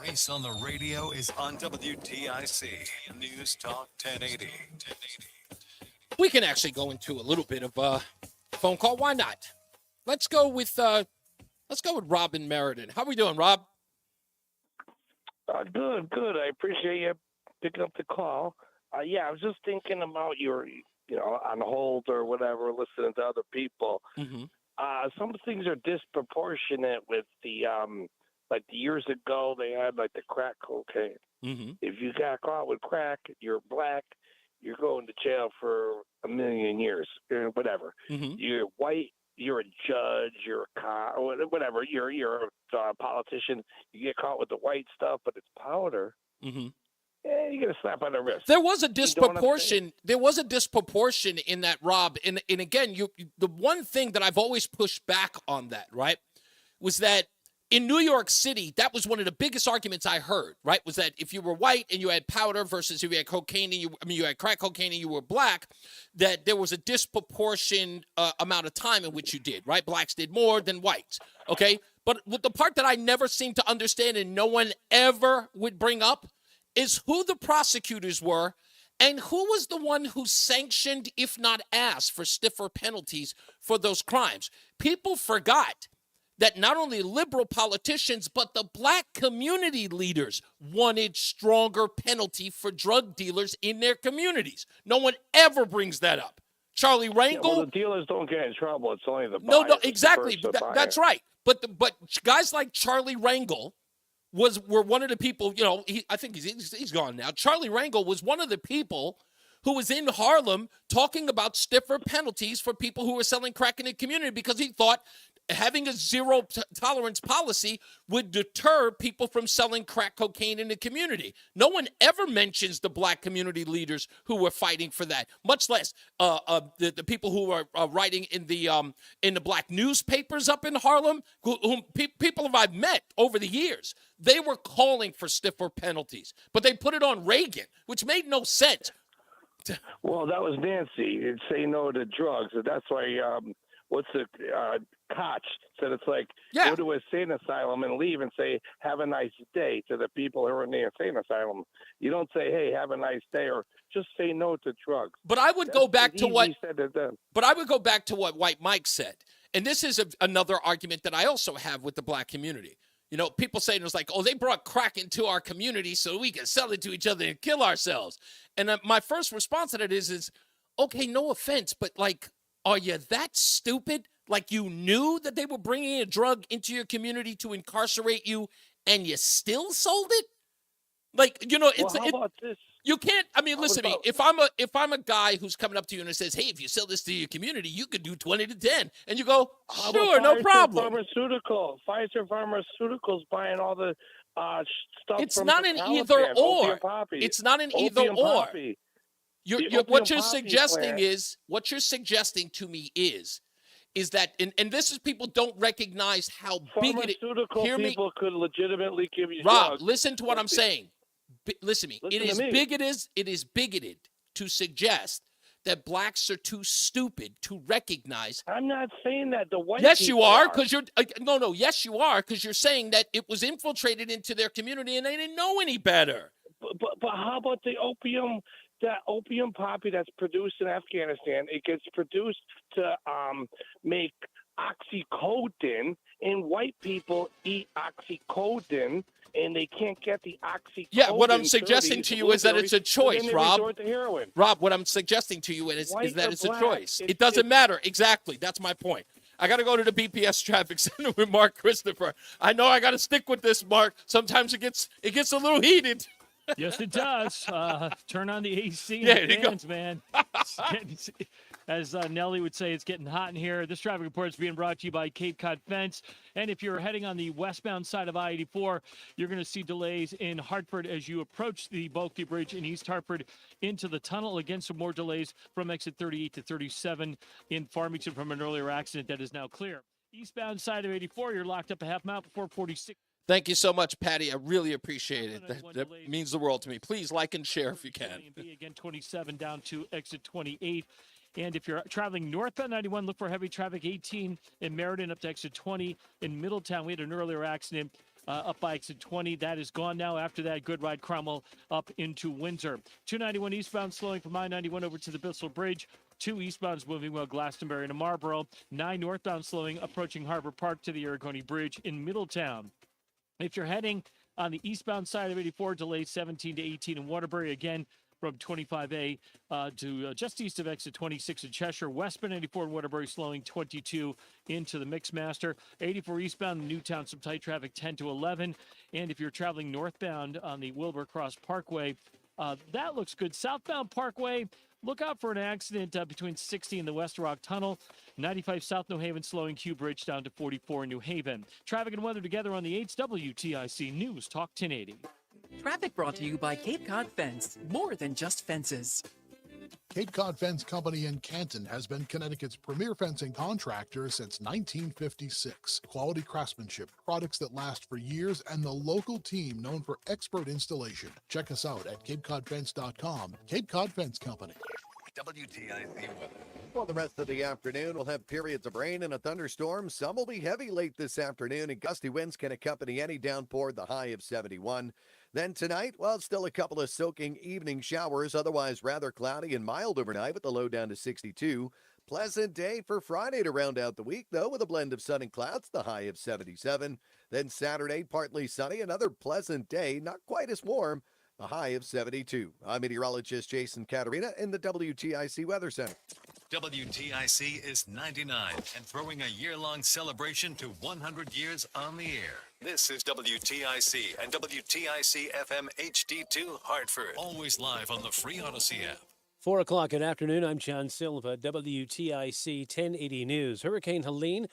Reese on the Radio is on WTIC News Talk 1080. We can actually go into a little bit of a phone call. Why not? Let's go with Rob in Meriden. How we doing, Rob? Good. I appreciate you picking up the call. I was just thinking about your, on hold or whatever, listening to other people. Mm-hmm. Some things are disproportionate with the, like years ago, they had like the crack cocaine. Mm-hmm. If you got caught with crack, you're black, you're going to jail for 1 million years, whatever. Mm-hmm. You're white, you're a judge, you're a cop, whatever. You're a politician. You get caught with the white stuff, but it's powder. Mm-hmm. You get a slap on the wrist. There was a disproportion. There was a disproportion in that, Rob. And again, the one thing that I've always pushed back on that, right, was that in New York City, that was one of the biggest arguments I heard, right, was that if you were white and you had powder versus if you had cocaine and you had crack cocaine and you were black, that there was a disproportionate amount of time in which you did, right? Blacks did more than whites, okay? But the part that I never seemed to understand and no one ever would bring up is who the prosecutors were and who was the one who sanctioned, if not asked, for stiffer penalties for those crimes. People forgot that not only liberal politicians, but the black community leaders wanted stronger penalty for drug dealers in their communities. No one ever brings that up. Charlie Rangel. Yeah, well, the dealers don't get in trouble. It's only the No, buyers, exactly. That's right. But guys like Charlie Rangel were one of the people. I think he's gone now. Charlie Rangel was one of the people who was in Harlem talking about stiffer penalties for people who were selling crack in the community because he thought having a zero tolerance policy would deter people from selling crack cocaine in the community. No one ever mentions the black community leaders who were fighting for that, much less the people who are writing in the black newspapers up in Harlem, whom people I've met over the years. They were calling for stiffer penalties, but they put it on Reagan, which made no sense. Well, that was Nancy. It'd say no to drugs. And that's why, Koch said it's like, go to a insane asylum and leave and say, have a nice day to the people who are in the insane asylum. You don't say, hey, have a nice day, or just say no to drugs. But I would go back to what But I would go back to what White Mike said. And this is another argument that I also have with the black community. People saying it was like, oh, they brought crack into our community so we can sell it to each other and kill ourselves. And my first response to that is, okay, no offense, but like, are you that stupid? Like you knew that they were bringing a drug into your community to incarcerate you and you still sold it? Like, how about this? You can't, listen to me. If I'm a guy who's coming up to you and says, hey, if you sell this to your community, you could do 20 to 10. And you go, sure, no problem. Pfizer Pharmaceuticals buying all the stuff. It's from not the an Taliban, either or. Poppy. It's not an either Opium or. Poppy. What you're suggesting to me is that, and this is people don't recognize how bigoted. Pharmaceutical people could legitimately give you Rob, drugs. listen to what I'm saying. Listen to me. It is bigoted to suggest that blacks are too stupid to recognize. I'm not saying that. The white yes, people you are, because you're no. Yes, you are, because you're saying that it was infiltrated into their community and they didn't know any better. But how about the opium that opium poppy that's produced in Afghanistan, it gets produced to make oxycodone, and white people eat oxycodone, and they can't get the oxycodone. Yeah, what I'm suggesting to you is that it's a choice, so then they Rob. resort to heroin. Rob, what I'm suggesting to you is White that or it's a black, choice. it's- It doesn't matter. Exactly. That's my point. I got to go to the BPS traffic center with Mark Christopher. I know I got to stick with this, Mark. Sometimes it gets a little heated. Yes, it does. Turn on the AC Yeah, and there the you go. fans, man. As Nelly would say, it's getting hot in here. This traffic report is being brought to you by Cape Cod Fence. And if you're heading on the westbound side of I-84, you're going to see delays in Hartford as you approach the Bulky Bridge in East Hartford into the tunnel. Again, some more delays from exit 38 to 37 in Farmington from an earlier accident that is now clear. Eastbound side of 84, you're locked up a half mile before 46. Thank you so much, Patty. I really appreciate it. That means the world to me. Please like and share if you can. Again, 27 down to exit 28. And if you're traveling northbound 91, look for heavy traffic 18 in Meriden up to exit 20. In Middletown, we had an earlier accident up by exit 20. That is gone now. After that, good ride Cromwell up into Windsor. 291 eastbound slowing from I-91 over to the Bissell Bridge. 2 eastbounds moving well Glastonbury to Marlboro. 9 northbound slowing approaching Harbor Park to the Aragoni Bridge in Middletown. If you're heading on the eastbound side of 84, delays 17 to 18 in Waterbury. Again, from 25A to just east of exit 26 in Cheshire. Westbound 84 in Waterbury slowing 22 into the Mixmaster. 84 eastbound in Newtown, some tight traffic 10 to 11. And if you're traveling northbound on the Wilbur Cross Parkway, that looks good. Southbound Parkway, look out for an accident between 60 and the West Rock Tunnel. 95 South New Haven slowing Q Bridge down to 44 in New Haven. Traffic and weather together on the 8's WTIC News Talk 1080. Traffic brought to you by Cape Cod Fence. More than just fences. Cape Cod Fence Company in Canton has been Connecticut's premier fencing contractor since 1956. Quality craftsmanship, products that last for years, and the local team known for expert installation. Check us out at capecodfence.com. Cape Cod Fence Company. WTIC weather. For the rest of the afternoon, we'll have periods of rain and a thunderstorm. Some will be heavy late this afternoon, and gusty winds can accompany any downpour, the high of 71. Then tonight, well, still a couple of soaking evening showers, otherwise rather cloudy and mild overnight with the low down to 62. Pleasant day for Friday to round out the week, though, with a blend of sun and clouds, the high of 77. Then Saturday, partly sunny, another pleasant day, not quite as warm, the high of 72. I'm meteorologist Jason Caterina in the WTIC Weather Center. WTIC is 99 and throwing a year-long celebration to 100 years on the air. This is WTIC and WTIC FM HD2 Hartford. Always live on the free Odyssey app. 4 o'clock in the afternoon. I'm John Silva, WTIC 1080 News. Hurricane Helene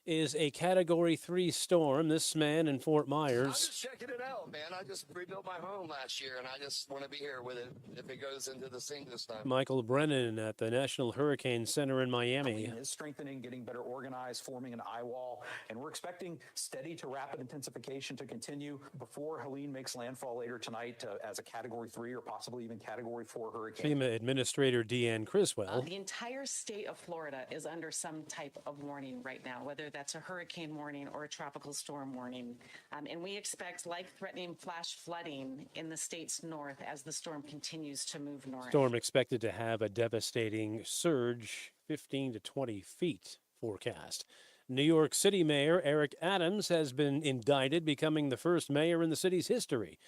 is a Category 3 storm. This man in Fort Myers. I'm just checking it out, man. I just rebuilt my home last year, and I just want to be here with it if it goes into the sink this time. Michael Brennan at the National Hurricane Center in Miami. It is strengthening, getting better organized, forming an eye wall, and we're expecting steady to rapid intensification to continue before Helene makes landfall later tonight as a Category 3 or possibly even Category 4 hurricane. FEMA Administrator Deanne Criswell. The entire state of Florida is under some type of warning right now, whether that's a hurricane warning or a tropical storm warning. And we expect life-threatening flash flooding in the state's north as the storm continues to move north. Storm expected to have a devastating surge, 15 to 20 feet forecast. New York City Mayor Eric Adams has been indicted, becoming the first mayor in the city's history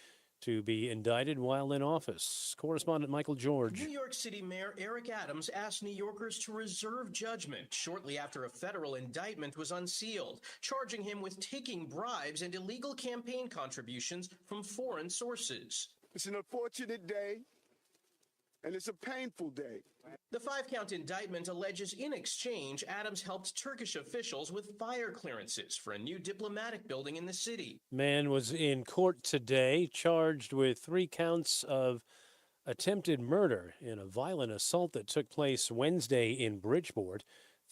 to be indicted while in office. Correspondent Michael George. New York City Mayor Eric Adams asked New Yorkers to reserve judgment shortly after a federal indictment was unsealed, charging him with taking bribes and illegal campaign contributions from foreign sources. It's an unfortunate day, and it's a painful day. The 5-count indictment alleges in exchange, Adams helped Turkish officials with fire clearances for a new diplomatic building in the city. Man was in court today, charged with 3 counts of attempted murder in a violent assault that took place Wednesday in Bridgeport.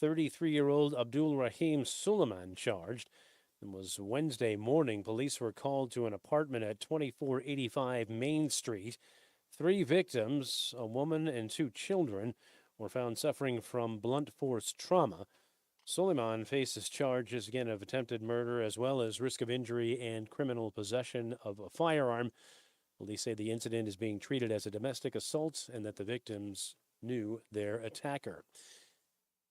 33-year-old Abdul Rahim Suleiman charged. It was Wednesday morning. Police were called to an apartment at 2485 Main Street. 3 victims, a woman and 2 children, were found suffering from blunt force trauma. Suleiman faces charges again of attempted murder as well as risk of injury and criminal possession of a firearm. Police say the incident is being treated as a domestic assault and that the victims knew their attacker.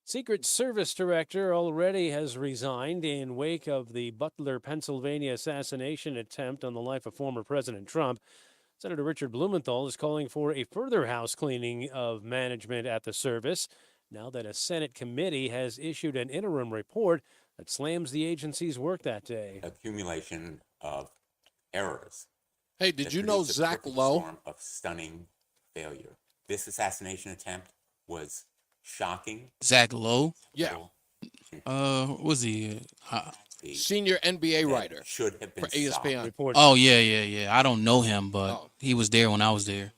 Secret Service Director already has resigned in wake of the Butler, Pennsylvania assassination attempt on the life of former President Trump. Senator Richard Blumenthal is calling for a further house cleaning of management at the service now that a Senate committee has issued an interim report that slams the agency's work that day. Accumulation of errors. Hey, did you know Zach Lowe? Storm of stunning failure. This assassination attempt was shocking. Zach Lowe? Yeah. Was he? Senior NBA writer. Should have been for ESPN. Oh, yeah. I don't know him, but he was there when I was there.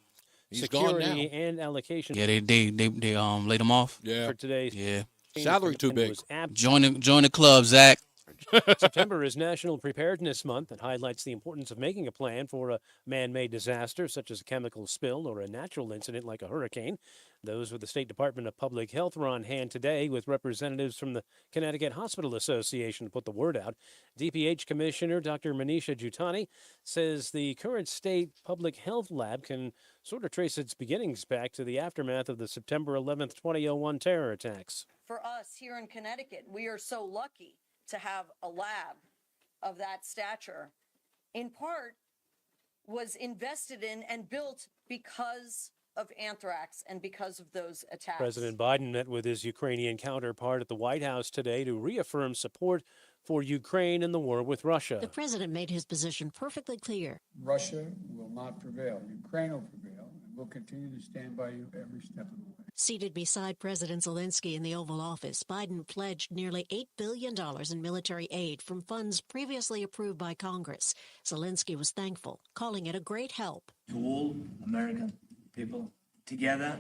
He's Security gone now. and allocation. Yeah, they laid him off. Yeah. For today's Yeah. Salary too big. Join the club, Zach. September is National Preparedness Month that highlights the importance of making a plan for a man-made disaster such as a chemical spill or a natural incident like a hurricane. Those with the State Department of Public Health were on hand today with representatives from the Connecticut Hospital Association to put the word out. DPH Commissioner Dr. Manisha Jutani says the current state public health lab can sort of trace its beginnings back to the aftermath of the September 11th, 2001 terror attacks. For us here in Connecticut, we are so lucky to have a lab of that stature, in part was invested in and built because of anthrax and because of those attacks. President Biden met with his Ukrainian counterpart at the White House today to reaffirm support for Ukraine in the war with Russia. The president made his position perfectly clear. Russia will not prevail. Ukraine will prevail, and we'll continue to stand by you every step of the way. Seated beside President Zelensky in the Oval Office, Biden pledged nearly $8 billion in military aid from funds previously approved by Congress. Zelensky was thankful, calling it a great help. To all American people, together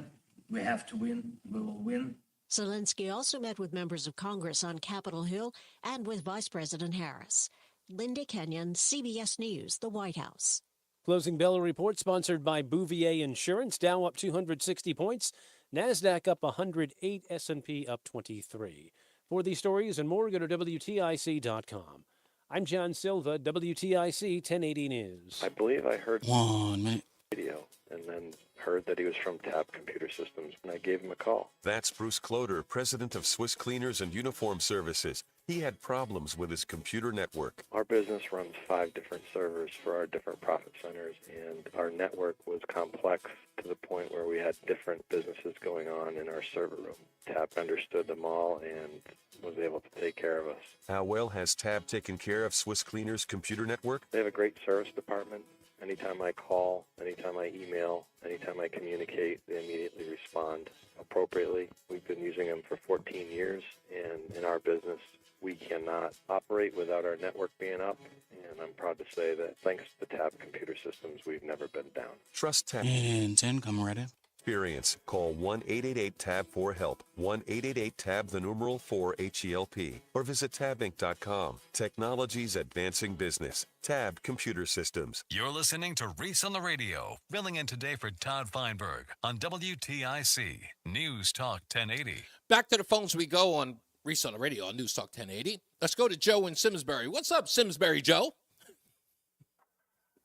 we have to win. We will win. Zelensky also met with members of Congress on Capitol Hill and with Vice President Harris. Linda Kenyon, CBS News, the White House. Closing bell report sponsored by Bouvier Insurance. Dow up 260 points. NASDAQ up 108. S&P up 23. For these stories and more, go to WTIC.com. I'm John Silva, WTIC 1080 News. I believe I heard 1 minute. radio and then heard that he was from TAP Computer Systems, and I gave him a call. That's Bruce Cloder, president of Swiss Cleaners and Uniform Services. He had problems with his computer network. Our business runs 5 different servers for our different profit centers, and our network was complex to the point where we had different businesses going on in our server room. TAP understood them all and was able to take care of us. How well has TAP taken care of Swiss Cleaners' computer network? They have a great service department. Anytime I call, anytime I email, anytime I communicate, they immediately respond appropriately. We've been using them for 14 years, and in our business, we cannot operate without our network being up, and I'm proud to say that thanks to TAP Computer Systems, we've never been down. Trust TAP. And 10 coming right in. Experience. Call 1-888-TAB-4-HELP, 1-888-TAB-4-HELP, or visit tabinc.com. Technology's advancing business. TAB Computer Systems. You're listening to Reese on the Radio, filling in today for Todd Feinberg on WTIC News Talk 1080. Back to the phones we go on Reese on the Radio on News Talk 1080. Let's go to Joe in Simsbury. What's up, Simsbury Joe?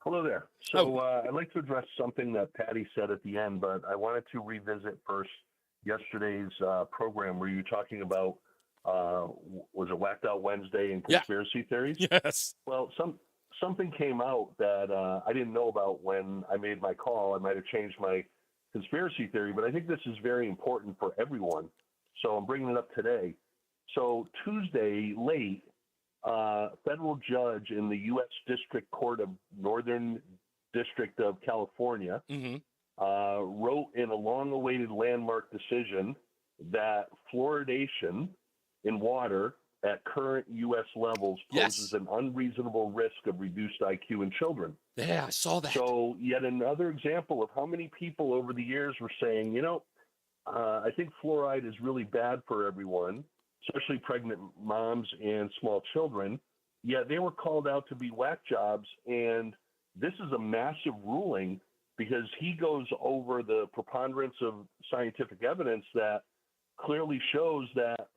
Hello there. So I'd like to address something that Patty said at the end, but I wanted to revisit first yesterday's program where you were talking about, was it Whacked Out Wednesday and conspiracy theories? Yes. Well, something came out that I didn't know about when I made my call. I might have changed my conspiracy theory, but I think this is very important for everyone. So I'm bringing it up today. So Tuesday late, federal judge in the U.S. District Court of Northern District of California wrote in a long-awaited landmark decision that fluoridation in water at current U.S. levels poses an unreasonable risk of reduced IQ in children. Yeah, I saw that. So yet another example of how many people over the years were saying, I think fluoride is really bad for everyone, especially pregnant moms and small children, yet they were called out to be whack jobs. And this is a massive ruling because he goes over the preponderance of scientific evidence that clearly shows that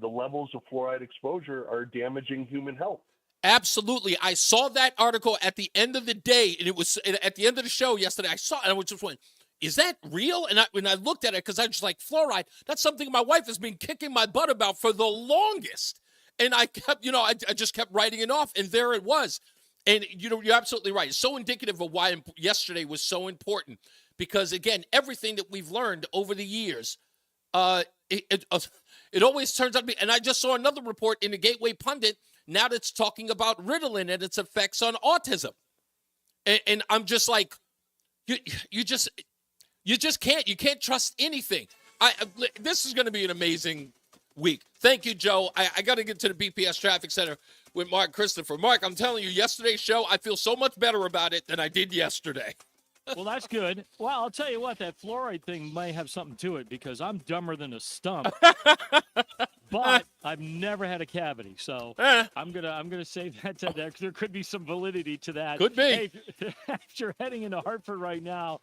the levels of fluoride exposure are damaging human health. Absolutely. I saw that article at the end of the day, and it was at the end of the show yesterday. I saw it, and I was just went, is that real? And when I looked at it, because I was like, fluoride, that's something my wife has been kicking my butt about for the longest. And I kept, I just kept writing it off, and there it was. And, you're absolutely right. It's so indicative of why yesterday was so important. Because, again, everything that we've learned over the years, it always turns out to be. And I just saw another report in the Gateway Pundit now that's talking about Ritalin and its effects on autism. And I'm just like, you just can't. You can't trust anything. This is going to be an amazing week. Thank you, Joe. I got to get to the BPS Traffic Center with Mark Christopher. Mark, I'm telling you, yesterday's show, I feel so much better about it than I did yesterday. Well, that's good. Well, I'll tell you what, that fluoride thing may have something to it because I'm dumber than a stump. But I've never had a cavity, so I'm gonna save that to that. There could be some validity to that. Could be. Hey, if you're heading into Hartford right now,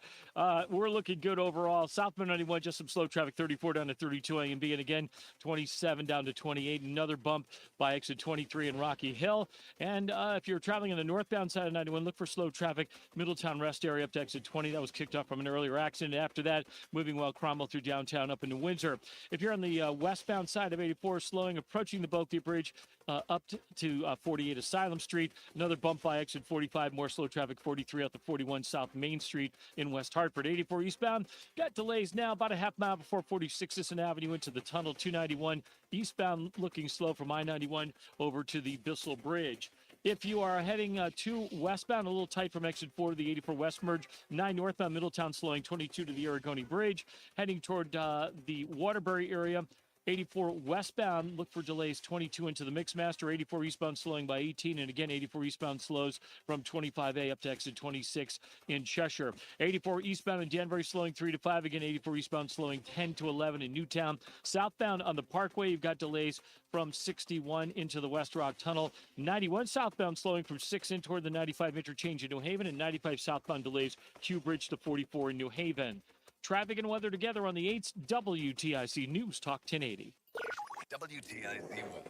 we're looking good overall. Southbound 91, just some slow traffic, 34 down to 32 A and B, and again 27 down to 28. Another bump by exit 23 in Rocky Hill. And if you're traveling on the northbound side of 91, look for slow traffic, Middletown rest area up to exit 20. That was kicked off from an earlier accident. After that, moving well Cromwell through downtown up into Windsor. If you're on the westbound side of 84, slowing, approaching the Bulky Bridge up to 48 Asylum Street. Another bump by exit 45, more slow traffic, 43 out to 41 South Main Street in West Hartford. 84 eastbound, got delays now about a half mile before 46 Sisson Avenue into the tunnel. 291 eastbound looking slow from I-91 over to the Bissell Bridge. If you are heading to westbound, a little tight from exit 4 to the 84 West Merge. 9 northbound, Middletown slowing 22 to the Aragoni Bridge. Heading toward the Waterbury area. 84 westbound, look for delays 22 into the Mixmaster. 84 eastbound slowing by 18, and again 84 eastbound slows from 25A up to exit 26 in Cheshire. 84 eastbound in Danbury slowing 3 to 5, again 84 eastbound slowing 10 to 11 in Newtown. Southbound on the Parkway, you've got delays from 61 into the West Rock Tunnel. 91 southbound slowing from 6 in toward the 95 interchange in New Haven, and 95 southbound delays Q Bridge to 44 in New Haven. Traffic and weather together on the 8th WTIC News Talk 1080. WTIC weather.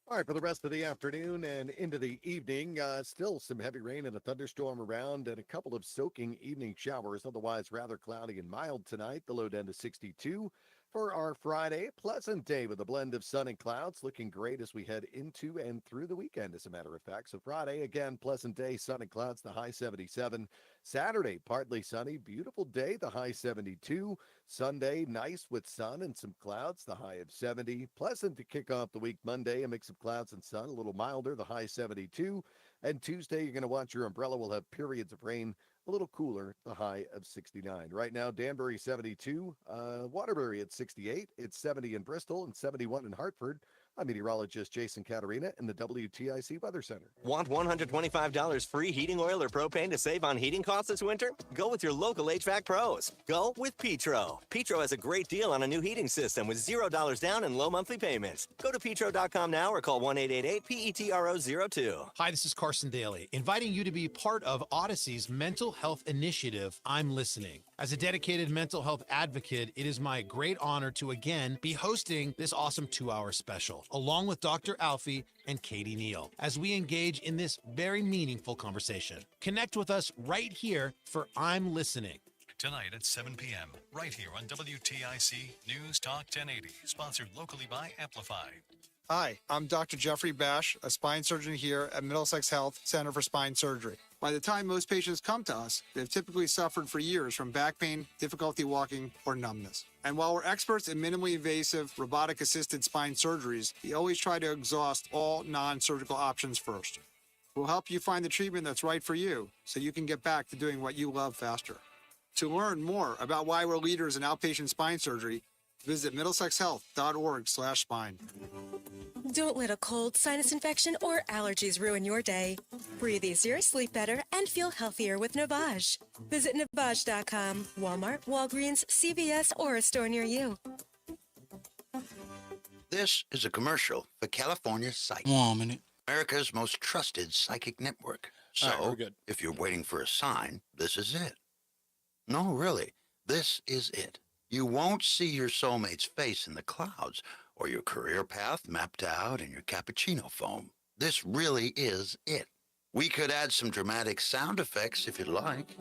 All right, for the rest of the afternoon and into the evening, still some heavy rain and a thunderstorm around and a couple of soaking evening showers. Otherwise, rather cloudy and mild tonight. The low down to 62. For our Friday, pleasant day with a blend of sun and clouds, looking great as we head into and through the weekend, as a matter of fact. So Friday, again, pleasant day, sun and clouds, the high 77. Saturday, partly sunny, beautiful day, the high 72. Sunday, nice with sun and some clouds, the high of 70. Pleasant to kick off the week. Monday, a mix of clouds and sun, a little milder, the high 72. And Tuesday, you're going to want your umbrella. We'll have periods of rain, a little cooler, the high of 69. Right now, Danbury 72, Waterbury at 68, it's 70 in Bristol and 71 in Hartford. I'm meteorologist Jason Caterina in the WTIC Weather Center. Want $125 free heating oil or propane to save on heating costs this winter? Go with your local HVAC pros. Go with Petro. Petro has a great deal on a new heating system with $0 down and low monthly payments. Go to petro.com now or call 1-888-PETRO02. Hi, this is Carson Daly, inviting you to be part of Odyssey's mental health initiative, I'm Listening. As a dedicated mental health advocate, it is my great honor to again be hosting this awesome 2-hour special, along with Dr. Alfie and Katie Neal, as we engage in this very meaningful conversation. Connect with us right here for I'm Listening. Tonight at 7 p.m., right here on WTIC News Talk 1080, sponsored locally by Amplify. Hi, I'm Dr. Jeffrey Bash, a spine surgeon here at Middlesex Health Center for Spine Surgery. By the time most patients come to us, they've typically suffered for years from back pain, difficulty walking, or numbness. And while we're experts in minimally invasive, robotic-assisted spine surgeries, we always try to exhaust all non-surgical options first. We'll help you find the treatment that's right for you, so you can get back to doing what you love faster. To learn more about why we're leaders in outpatient spine surgery, visit middlesexhealth.org/spine. Don't let a cold, sinus infection, or allergies ruin your day. Breathe easier, sleep better, and feel healthier with Navage. Visit Navage.com, Walmart, Walgreens, CVS, or a store near you. This is a commercial for California Psych. 1 minute. America's most trusted psychic network. So, All right, we're good. if you're waiting for a sign, this is it. No, really, this is it. You won't see your soulmate's face in the clouds or your career path mapped out in your cappuccino foam. This really is it. We could add some dramatic sound effects if you'd like.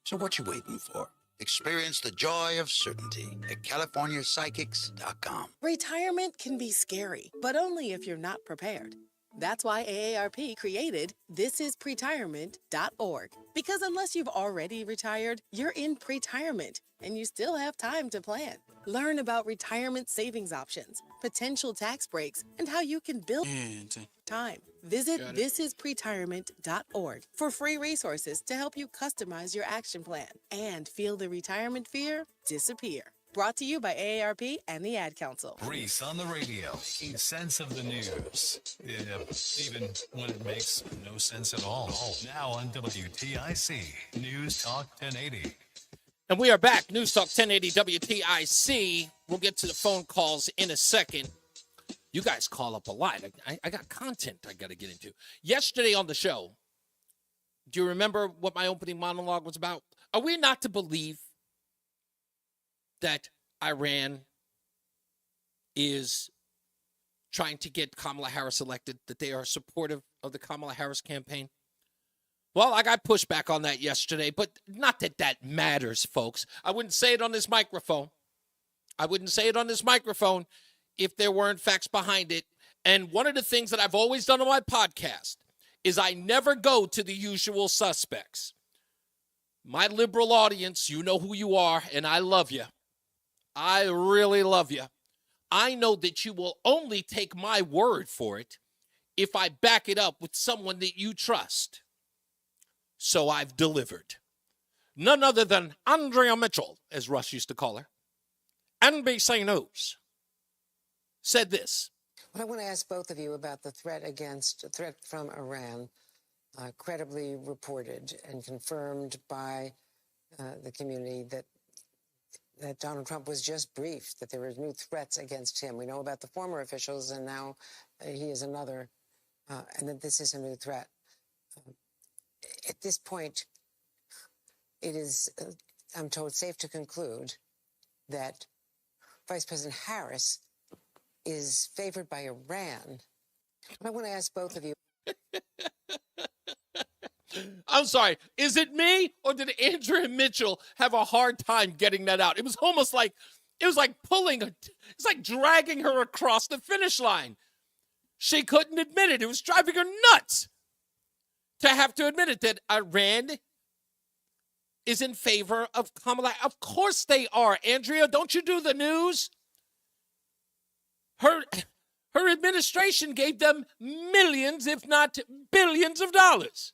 So what you waiting for? Experience the joy of certainty at CaliforniaPsychics.com. Retirement can be scary, but only if you're not prepared. That's why AARP created thisispretirement.org. Because unless you've already retired, you're in pretirement, and you still have time to plan. Learn about retirement savings options, potential tax breaks, and how you can build time. Visit thisispretirement.org for free resources to help you customize your action plan and feel the retirement fear disappear. Brought to you by AARP and the Ad Council. Reese on the radio, making sense of the news, even when it makes no sense at all. Now on WTIC, News Talk 1080. And we are back. News Talk 1080 WTIC. We'll get to the phone calls in a second. You guys call up a lot. I got content I got to get into. Yesterday on the show, do you remember what my opening monologue was about? Are we not to believe that Iran is trying to get Kamala Harris elected, that they are supportive of the Kamala Harris campaign? Well, I got pushback on that yesterday, but not that that matters, folks. I wouldn't say it on this microphone. If there weren't facts behind it. And one of the things that I've always done on my podcast is I never go to the usual suspects. My liberal audience, you know who you are, and I love you. I really love you. I know that you will only take my word for it if I back it up with someone that you trust. So I've delivered. None other than Andrea Mitchell, as Russ used to call her, NBC News, said this. I want to ask both of you about the threat from Iran, credibly reported and confirmed by the community that Donald Trump was just briefed that there were new threats against him. We know about the former officials, and now he is another, and that this is a new threat. At this point, it is, I'm told, safe to conclude that Vice President Harris is favored by Iran. I want to ask both of you. I'm sorry. Is it me or did Andrea Mitchell have a hard time getting that out? It was almost like, it's like dragging her across the finish line. She couldn't admit it. It was driving her nuts to have to admit it, that Iran is in favor of Kamala. Of course they are. Andrea, don't you do the news? Her administration gave them millions, if not billions of dollars.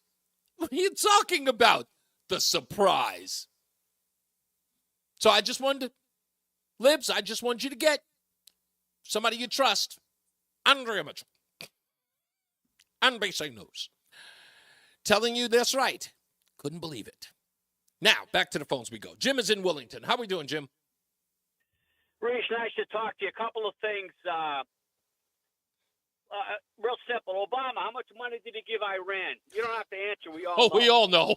What are you talking about? The surprise. So I just wanted you to get somebody you trust. Andrea Mitchell. NBC News. Telling you that's right. Couldn't believe it. Now, back to the phones we go. Jim is in Wellington. How are we doing, Jim? Reese, nice to talk to you. A couple of things. Real simple. Obama, how much money did he give Iran? You don't have to answer. We all know. We all know.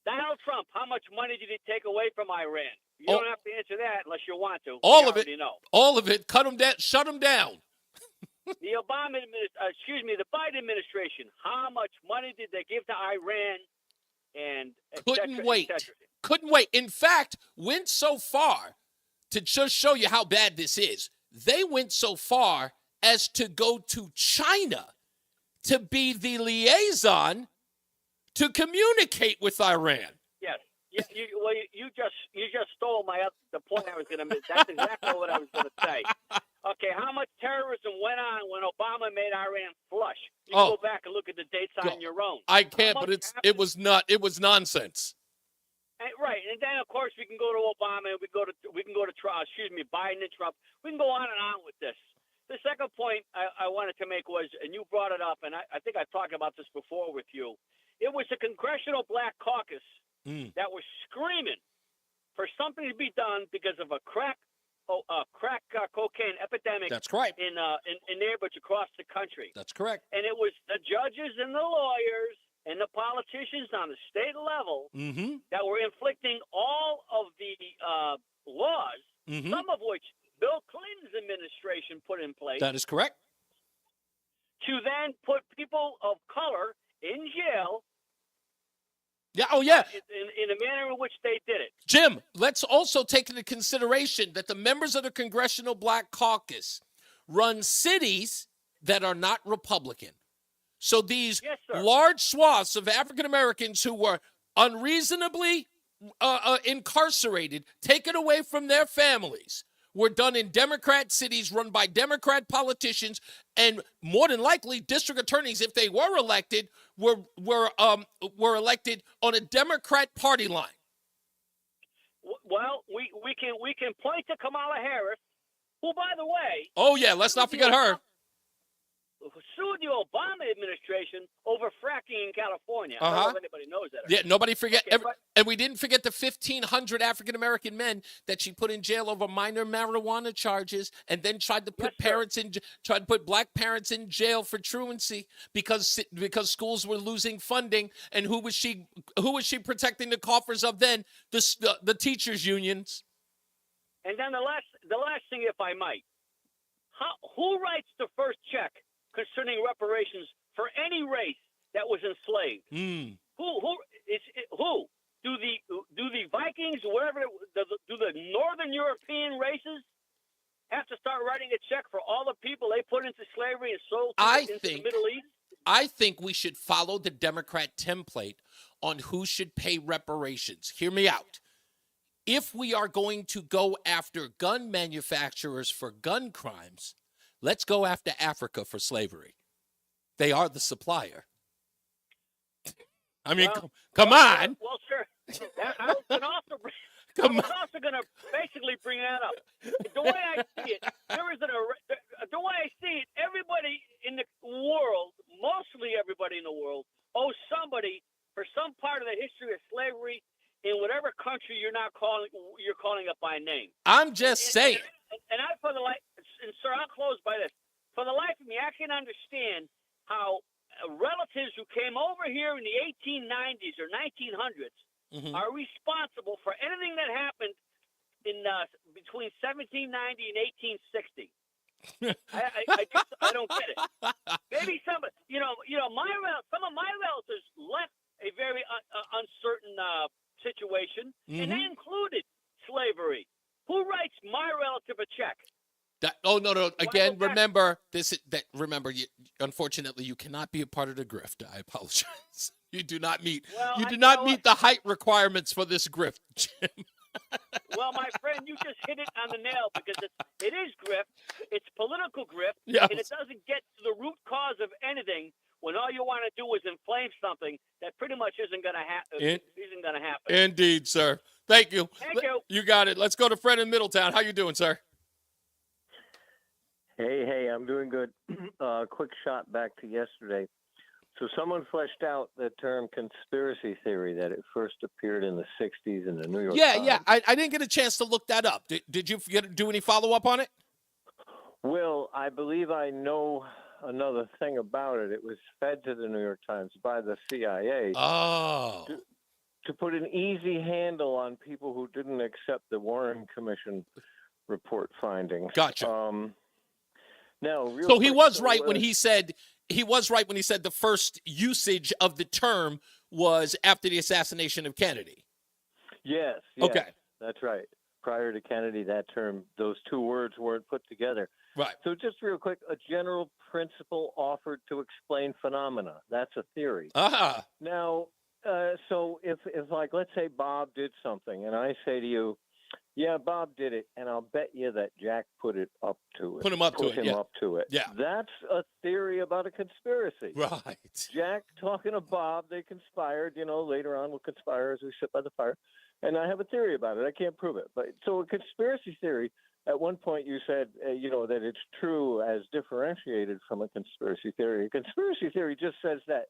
Donald Trump, how much money did he take away from Iran? You don't have to answer that unless you want to. All of it. Know. All of it. Cut him down. Shut him down. The the Biden administration, how much money did they give to Iran? And couldn't wait. Couldn't wait. In fact, went so far to just show you how bad this is. They went so far as to go to China to be the liaison to communicate with Iran. Yes. You just stole the point I was going to make. That's exactly what I was going to say. Okay, how much terrorism went on when Obama made Iran flush? You can go back and look at the dates on your own. I can't, but it was nonsense. Right, and then of course we can go to Obama and we can go to Trump. Biden and Trump. We can go on and on with this. The second point I wanted to make was, and you brought it up, and I think I've talked about this before with you. It was the Congressional Black Caucus that was screaming for something to be done because of a crack cocaine epidemic. That's right. In neighborhoods across the country. That's correct. And it was the judges and the lawyers and the politicians on the state level that were inflicting all of the laws, some of which Bill Clinton's administration put in place. That is correct. to then put people of color in jail. Yeah. Oh, yeah. In the manner in which they did it. Jim, let's also take into consideration that the members of the Congressional Black Caucus run cities that are not Republican. So these large swaths of African Americans who were unreasonably incarcerated, taken away from their families, were done in Democrat cities run by Democrat politicians, and more than likely district attorneys, if they were elected, were elected on a Democrat party line. Well, we can point to Kamala Harris, who, by the way, oh yeah, let's not forget her. Sued the Obama administration over fracking in California. I don't know if anybody knows that. Yeah, nobody forget. And we didn't forget the 1,500 African-American men that she put in jail over minor marijuana charges, and then tried to put black parents in jail for truancy because schools were losing funding. And who was she protecting the coffers of then? The teachers' unions. And then the last thing, if I might, who writes the first check concerning reparations for any race that was enslaved? Who do the Vikings, wherever do the Northern European races have to start writing a check for all the people they put into slavery and sold into the Middle East? I think we should follow the Democrat template on who should pay reparations. Hear me out. If we are going to go after gun manufacturers for gun crimes, let's go after Africa for slavery. They are the supplier. I mean, come on. Well, sure. I was also going to basically bring that up. The way I see it, the way I see it, everybody in the world, mostly everybody in the world, owes somebody for some part of the history of slavery in whatever country you're calling up by name. I'm just saying. And sir, I'll close by this. For the life of me, I can understand how relatives who came over here in the 1890s or 1900s are responsible for anything that happened in between 1790 and 1860. I don't get it. Maybe some of my relatives left a very uncertain situation, and they included slavery. Who writes my relative a check? No. Again, remember this. Remember, unfortunately, you cannot be a part of the grift. I apologize. You do not meet. The height requirements for this grift, Jim. Well, my friend, you just hit it on the nail because it is grift. It's political grift, yes. And it doesn't get to the root cause of anything. When all you want to do is inflame something that pretty much isn't going to happen. Indeed, sir. Thank you. Thank you. You got it. Let's go to Fred in Middletown. How you doing, sir? Hey, I'm doing good. Quick shot back to yesterday. So someone fleshed out the term conspiracy theory that it first appeared in the 60s in the New York Times. Yeah. I didn't get a chance to look that up. Did you do any follow-up on it? Well, I believe I know another thing about it. It was fed to the New York Times by the CIA. Oh. To put an easy handle on people who didn't accept the Warren Commission report findings. Gotcha. So he was right when he said the first usage of the term was after the assassination of Kennedy. Yes. Okay. That's right. Prior to Kennedy, those two words weren't put together. Right. So just real quick, a general principle offered to explain phenomena. That's a theory. Now, so if like, let's say Bob did something, and I say to you, yeah, Bob did it, and I'll bet you that Jack put him up to it. Yeah. That's a theory about a conspiracy. Right. Jack talking to Bob, they conspired. Later on we'll conspire as we sit by the fire. And I have a theory about it. I can't prove it. But so a conspiracy theory, at one point you said, that it's true as differentiated from a conspiracy theory. A conspiracy theory just says that,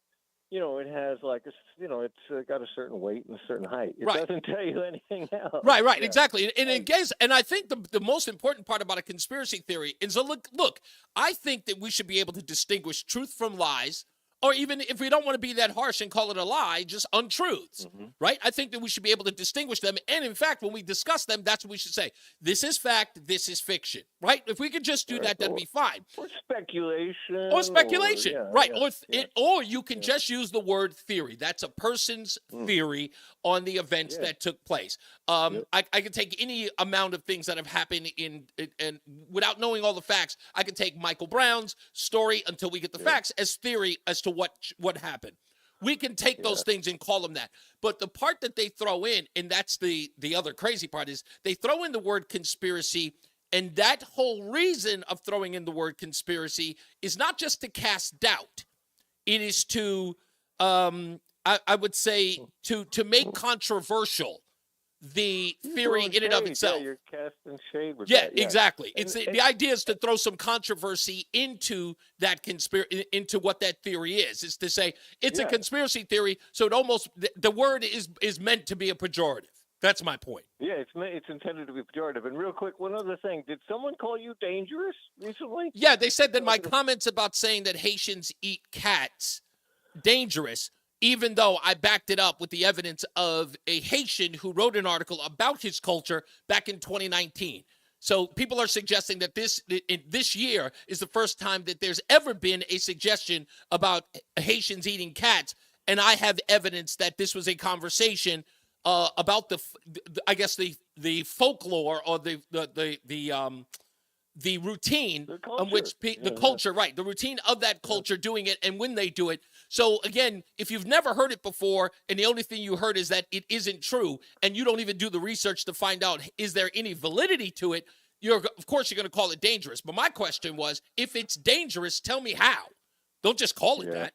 it has it's got a certain weight and a certain height. It doesn't tell you anything else. Right, yeah. Exactly. And I think the most important part about a conspiracy theory is, look, I think that we should be able to distinguish truth from lies or even if we don't want to be that harsh and call it a lie, just untruths, right? I think that we should be able to distinguish them. And in fact, when we discuss them, that's what we should say. This is fact, this is fiction, right? If we could just do that, that'd be fine. Or speculation. Right. Or you can just use the word theory. That's a person's theory on the events that took place. I can take any amount of things that have happened and without knowing all the facts, I can take Michael Brown's story until we get the facts as theory as to what happened. We can take those things and call them that. But the part that they throw in, and that's the other crazy part, is they throw in the word conspiracy. And that whole reason of throwing in the word conspiracy is not just to cast doubt. It is to, I would say, to make controversial the theory in and of itself. Yeah, you're casting shade with Yeah, that. exactly. The idea is to throw some controversy into that into what that theory is. Is to say it's a conspiracy theory, so it almost the word is meant to be a pejorative. That's my point. Yeah, it's intended to be pejorative. And real quick, one other thing. Did someone call you dangerous recently? Yeah, they said that my comments about saying that Haitians eat cats dangerous, even though I backed it up with the evidence of a Haitian who wrote an article about his culture back in 2019. So people are suggesting that this year is the first time that there's ever been a suggestion about Haitians eating cats. And I have evidence that this was a conversation about the folklore or the routine on which the culture, right? The routine of that culture doing it and when they do it. So again, if you've never heard it before and the only thing you heard is that it isn't true and you don't even do the research to find out is there any validity to it, of course you're going to call it dangerous. But my question was, if it's dangerous, tell me how. Don't just call it that.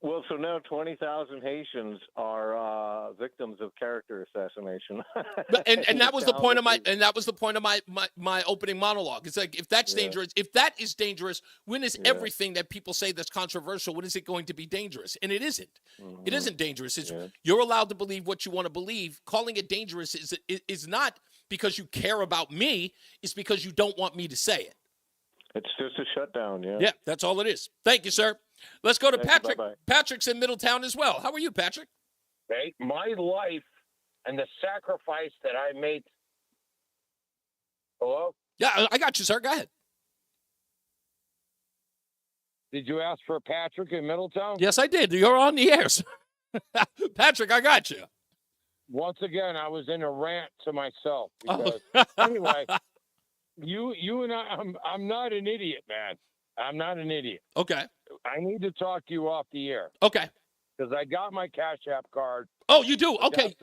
Well, so now 20,000 Haitians are victims of character assassination. and that was the point of my opening monologue. It's like if that's dangerous, if that is dangerous, when is everything that people say that's controversial? When is it going to be dangerous? And it isn't. It isn't dangerous. You're allowed to believe what you want to believe. Calling it dangerous is not because you care about me. It's because you don't want me to say it. It's just a shutdown. Yeah, that's all it is. Thank you, sir. Let's go to Patrick. Bye-bye. Patrick's in Middletown as well. How are you, Patrick? Okay. My life and the sacrifice that I made. Hello? Yeah, I got you, sir. Go ahead. Did you ask for Patrick in Middletown? Yes, I did. You're on the air, sir. Patrick, I got you. Once again, I was in a rant to myself. Because, anyway, you and I'm not an idiot, man. I'm not an idiot. Okay. I need to talk to you off the air. Okay. Because I got my Cash App card. Oh, you do? Okay.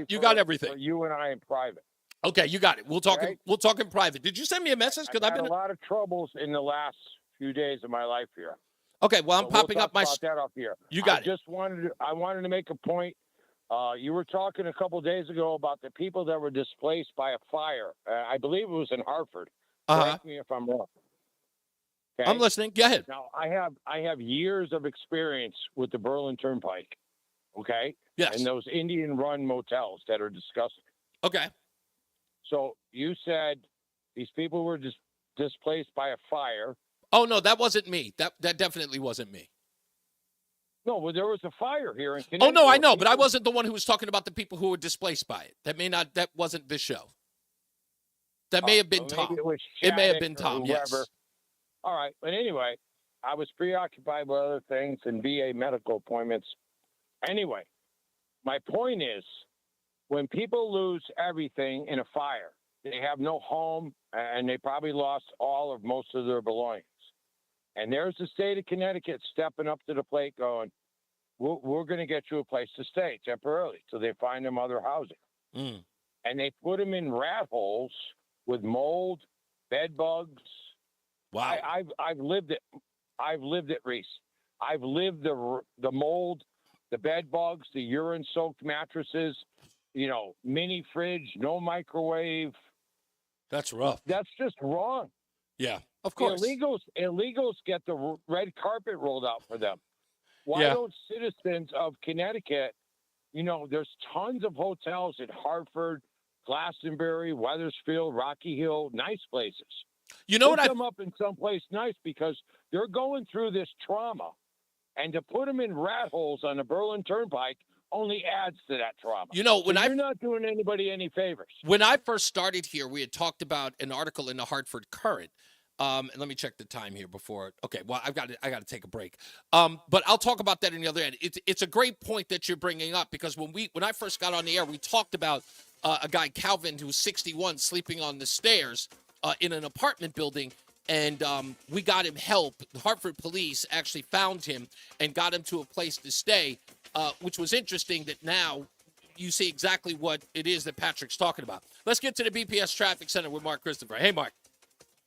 You got everything. For you and I in private. Okay, you got it. We'll talk. Okay? We'll talk in private. Did you send me a message? Because I've been a lot of troubles in the last few days of my life here. Okay. Well, I'm popping up my. About that up here. You got it. I wanted to make a point. You were talking a couple days ago about the people that were displaced by a fire. I believe it was in Hartford. Correct me if I'm wrong. Okay? I'm listening. Go ahead. Now, I have years of experience with the Berlin Turnpike, okay? Yes. And those Indian-run motels that are disgusting. Okay. So you said these people were displaced by a fire. Oh, no, that wasn't me. That definitely wasn't me. No, well, there was a fire here in Connecticut. Oh, no, I know, but I wasn't the one who was talking about the people who were displaced by it. That wasn't this show. That may have been Tom. It may have been Tom, yes. All right. But anyway, I was preoccupied with other things and VA medical appointments. Anyway, my point is when people lose everything in a fire, they have no home and they probably lost all of most of their belongings. And there's the state of Connecticut stepping up to the plate going, we're going to get you a place to stay temporarily till they find them other housing. And they put them in rat holes with mold, bed bugs. Wow. I've lived it. I've lived it, Reese. I've lived the mold, the bed bugs, the urine-soaked mattresses, mini fridge, no microwave. That's rough. That's just wrong. Yeah, of course. Illegals get the red carpet rolled out for them. Why don't citizens of Connecticut, there's tons of hotels in Hartford, Glastonbury, Wethersfield, Rocky Hill, nice places. You know Put them up in someplace nice because they're going through this trauma. And to put them in rat holes on the Berlin Turnpike only adds to that trauma. You know, you're not doing anybody any favors. When I first started here, we had talked about an article in the Hartford Courant. And let me check the time here before. Okay, well, I got to take a break. But I'll talk about that in the other end. It's a great point that you're bringing up, because when I first got on the air, we talked about a guy, Calvin, who's 61, sleeping on the stairs in an apartment building. And we got him help. The Hartford police actually found him and got him to a place to stay, which was interesting that now you see exactly what it is that Patrick's talking about. Let's get to the BPS Traffic Center with Mark Christopher. Hey, Mark.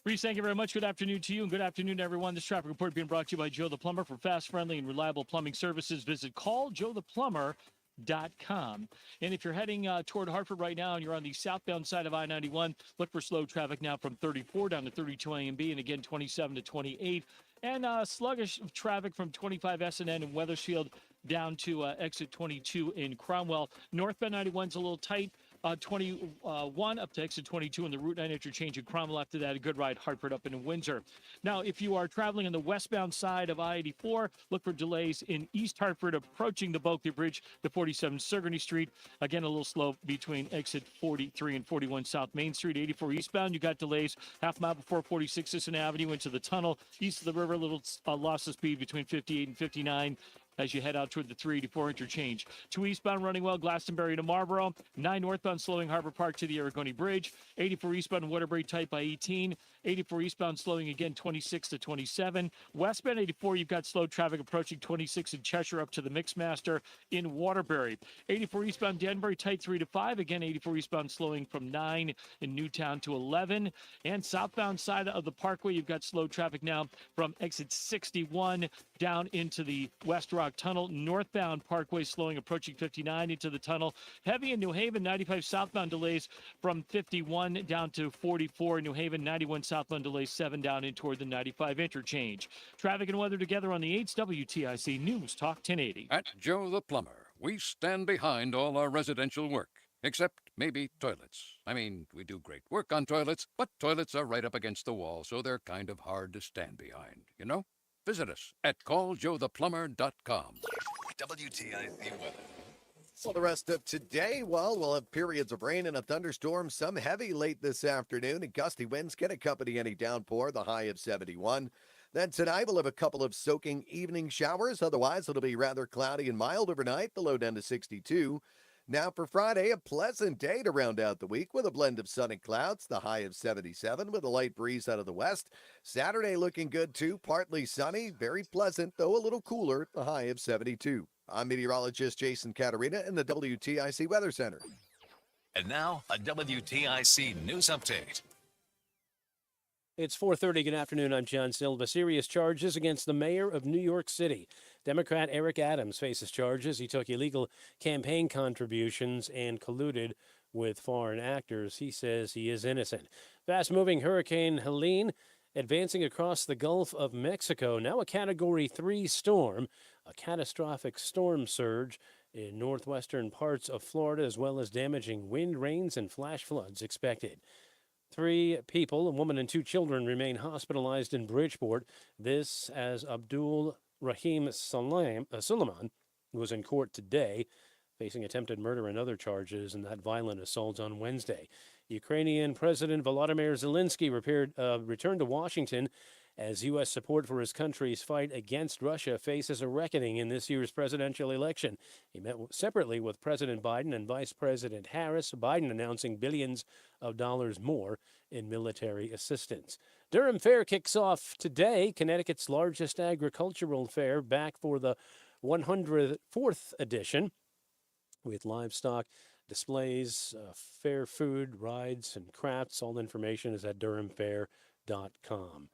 Reese, thank you very much. Good afternoon to you, and good afternoon to everyone. This traffic report being brought to you by Joe the Plumber. For fast, friendly, and reliable plumbing services, visit calljoetheplumber.com. And if you're heading toward Hartford right now and you're on the southbound side of I-91, look for slow traffic now from 34 down to 32 A and B, and again 27 to 28. And sluggish traffic from 25 S&N and Weathersfield down to exit 22 in Cromwell. Northbound 91's a little tight. 21 up to exit 22 in the Route 9 interchange in Cromwell. After that, a good ride Hartford up into Windsor. Now, if you are traveling on the westbound side of I-84, look for delays in East Hartford approaching the Bulkley Bridge to 47 Sigourney Street. Again, a little slow between exit 43 and 41 South Main Street. 84 eastbound, you got delays half mile before 46 Sisson Avenue into the tunnel. East of the river, a little loss of speed between 58 and 59. As you head out toward the 384 interchange. 2 eastbound running well, Glastonbury to Marlboro. 9 northbound slowing Harbor Park to the Aragoni Bridge. 84 eastbound Waterbury tight by 18. 84 eastbound slowing again 26 to 27. Westbound 84, you've got slow traffic approaching 26 in Cheshire up to the Mixmaster in Waterbury. 84 eastbound Danbury tight 3 to 5. Again, 84 eastbound slowing from 9 in Newtown to 11. And southbound side of the Parkway, you've got slow traffic now from exit 61 down into the West Rock Tunnel. Northbound Parkway slowing approaching 59 into the tunnel. Heavy in New Haven, 95 southbound delays from 51 down to 44 in New Haven. 91 southbound delays 7 down in toward the 95 interchange. Traffic and weather together on the 8's WTIC News Talk 1080. At Joe the Plumber, we stand behind all our residential work, except maybe toilets. I mean, we do great work on toilets, but toilets are right up against the wall, so they're kind of hard to stand behind, you know? Visit us at calljoetheplumber.com. WTIC weather. For the rest of today, well, we'll have periods of rain and a thunderstorm, some heavy late this afternoon, and gusty winds can accompany any downpour, the high of 71. Then tonight, we'll have a couple of soaking evening showers. Otherwise, it'll be rather cloudy and mild overnight, the low down to 62. Now for Friday, a pleasant day to round out the week with a blend of sun and clouds, the high of 77 with a light breeze out of the west. Saturday looking good too, partly sunny, very pleasant, though a little cooler, the high of 72. I'm meteorologist Jason Caterina in the WTIC Weather Center. And now, a WTIC news update. It's 4:30. Good afternoon. I'm John Silva. Serious charges against the mayor of New York City. Democrat Eric Adams faces charges. He took illegal campaign contributions and colluded with foreign actors. He says he is innocent. Fast-moving Hurricane Helene advancing across the Gulf of Mexico. Now a Category 3 storm. A catastrophic storm surge in northwestern parts of Florida, as well as damaging wind, rains, and flash floods expected. 3 people, a woman and 2 children, remain hospitalized in Bridgeport. This as Abdul Rahim Suleiman was in court today, facing attempted murder and other charges in that violent assault on Wednesday. Ukrainian President Volodymyr Zelensky returned to Washington as U.S. support for his country's fight against Russia faces a reckoning in this year's presidential election. He met separately with President Biden and Vice President Harris, Biden announcing billions of dollars more in military assistance. Durham Fair kicks off today, Connecticut's largest agricultural fair, back for the 104th edition, with livestock displays, fair food, rides, and crafts. All information is at durhamfair.com.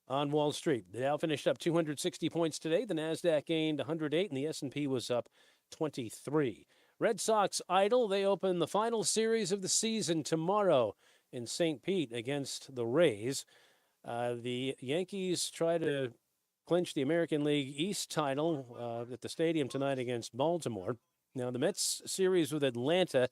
On Wall Street, the Dow finished up 260 points today. The Nasdaq gained 108, and the S&P was up 23. Red Sox idle. They open the final series of the season tomorrow in St. Pete against the Rays. The Yankees try to clinch the American League East title at the stadium tonight against Baltimore. Now, the Mets series with Atlanta,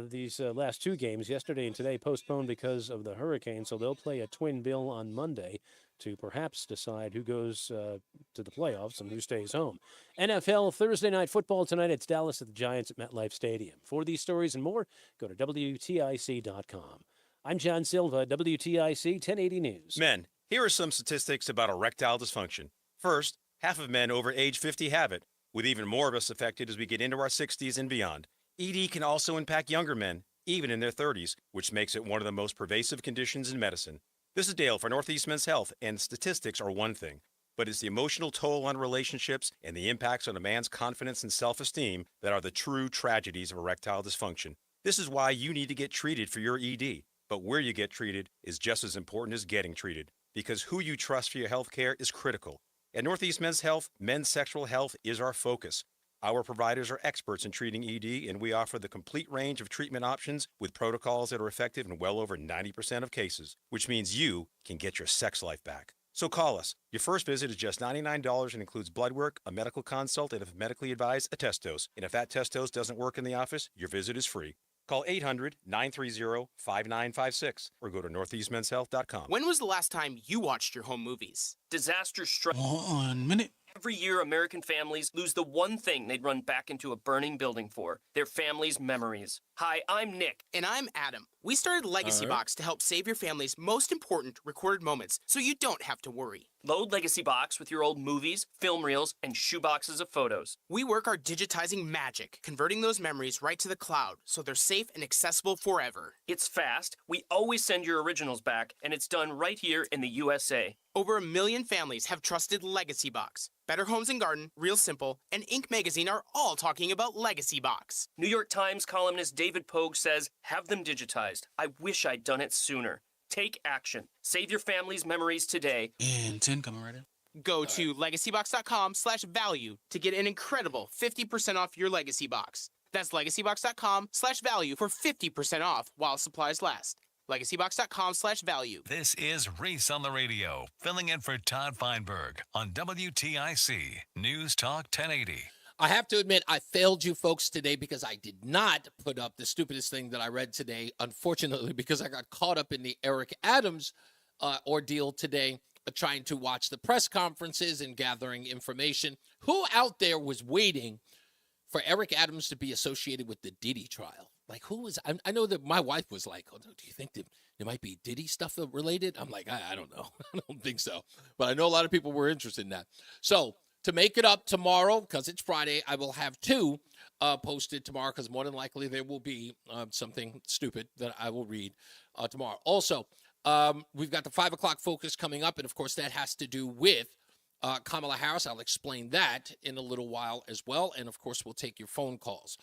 these last 2 games, yesterday and today, postponed because of the hurricane, so they'll play a twin bill on Monday to perhaps decide who goes to the playoffs and who stays home. NFL Thursday Night Football tonight. It's Dallas at the Giants at MetLife Stadium. For these stories and more, go to WTIC.com. I'm John Silva, WTIC 1080 News. Men, here are some statistics about erectile dysfunction. First, half of men over age 50 have it, with even more of us affected as we get into our 60s and beyond. ED can also impact younger men, even in their 30s, which makes it one of the most pervasive conditions in medicine. This is Dale for Northeast Men's Health, and statistics are one thing, but it's the emotional toll on relationships and the impacts on a man's confidence and self-esteem that are the true tragedies of erectile dysfunction. This is why you need to get treated for your ED, but where you get treated is just as important as getting treated, because who you trust for your health care is critical. At Northeast Men's Health, men's sexual health is our focus. Our providers are experts in treating ED, and we offer the complete range of treatment options with protocols that are effective in well over 90% of cases, which means you can get your sex life back. So call us. Your first visit is just $99 and includes blood work, a medical consult, and if medically advised, a test dose. And if that test dose doesn't work in the office, your visit is free. Call 800-930-5956 or go to northeastmenshealth.com. When was the last time you watched your home movies? Disaster strike. 1 minute. Every year, American families lose the one thing they'd run back into a burning building for, their family's memories. Hi, I'm Nick. And I'm Adam. We started Legacy Box to help save your family's most important recorded moments so you don't have to worry. Load Legacy Box with your old movies, film reels, and shoeboxes of photos. We work our digitizing magic, converting those memories right to the cloud so they're safe and accessible forever. It's fast. We always send your originals back, and it's done right here in the USA. Over 1 million families have trusted Legacy Box. Better Homes and Garden, Real Simple, and Inc. magazine are all talking about Legacy Box. New York Times columnist David Pogue says, have them digitized. I wish I'd done it sooner. Take action. Save your family's memories today. And 10 coming right in. Go to legacybox.com/value to get an incredible 50% off your Legacy Box. That's legacybox.com/value for 50% off while supplies last. legacybox.com/value. This is Reese on the Radio, filling in for Todd Feinberg on WTIC News Talk 1080. I have to admit, I failed you folks today because I did not put up the stupidest thing that I read today, unfortunately, because I got caught up in the Eric Adams ordeal today, trying to watch the press conferences and gathering information. Who out there was waiting for Eric Adams to be associated with the Diddy trial? Like, who was? I know that my wife was like, oh, do you think that there might be Diddy stuff related? I'm like, I don't know. I don't think so. But I know a lot of people were interested in that. So to make it up tomorrow, because it's Friday, I will have 2 posted tomorrow, because more than likely there will be something stupid that I will read tomorrow. Also, we've got the 5 o'clock focus coming up, and of course that has to do with Kamala Harris. I'll explain that in a little while as well, and of course we'll take your phone calls.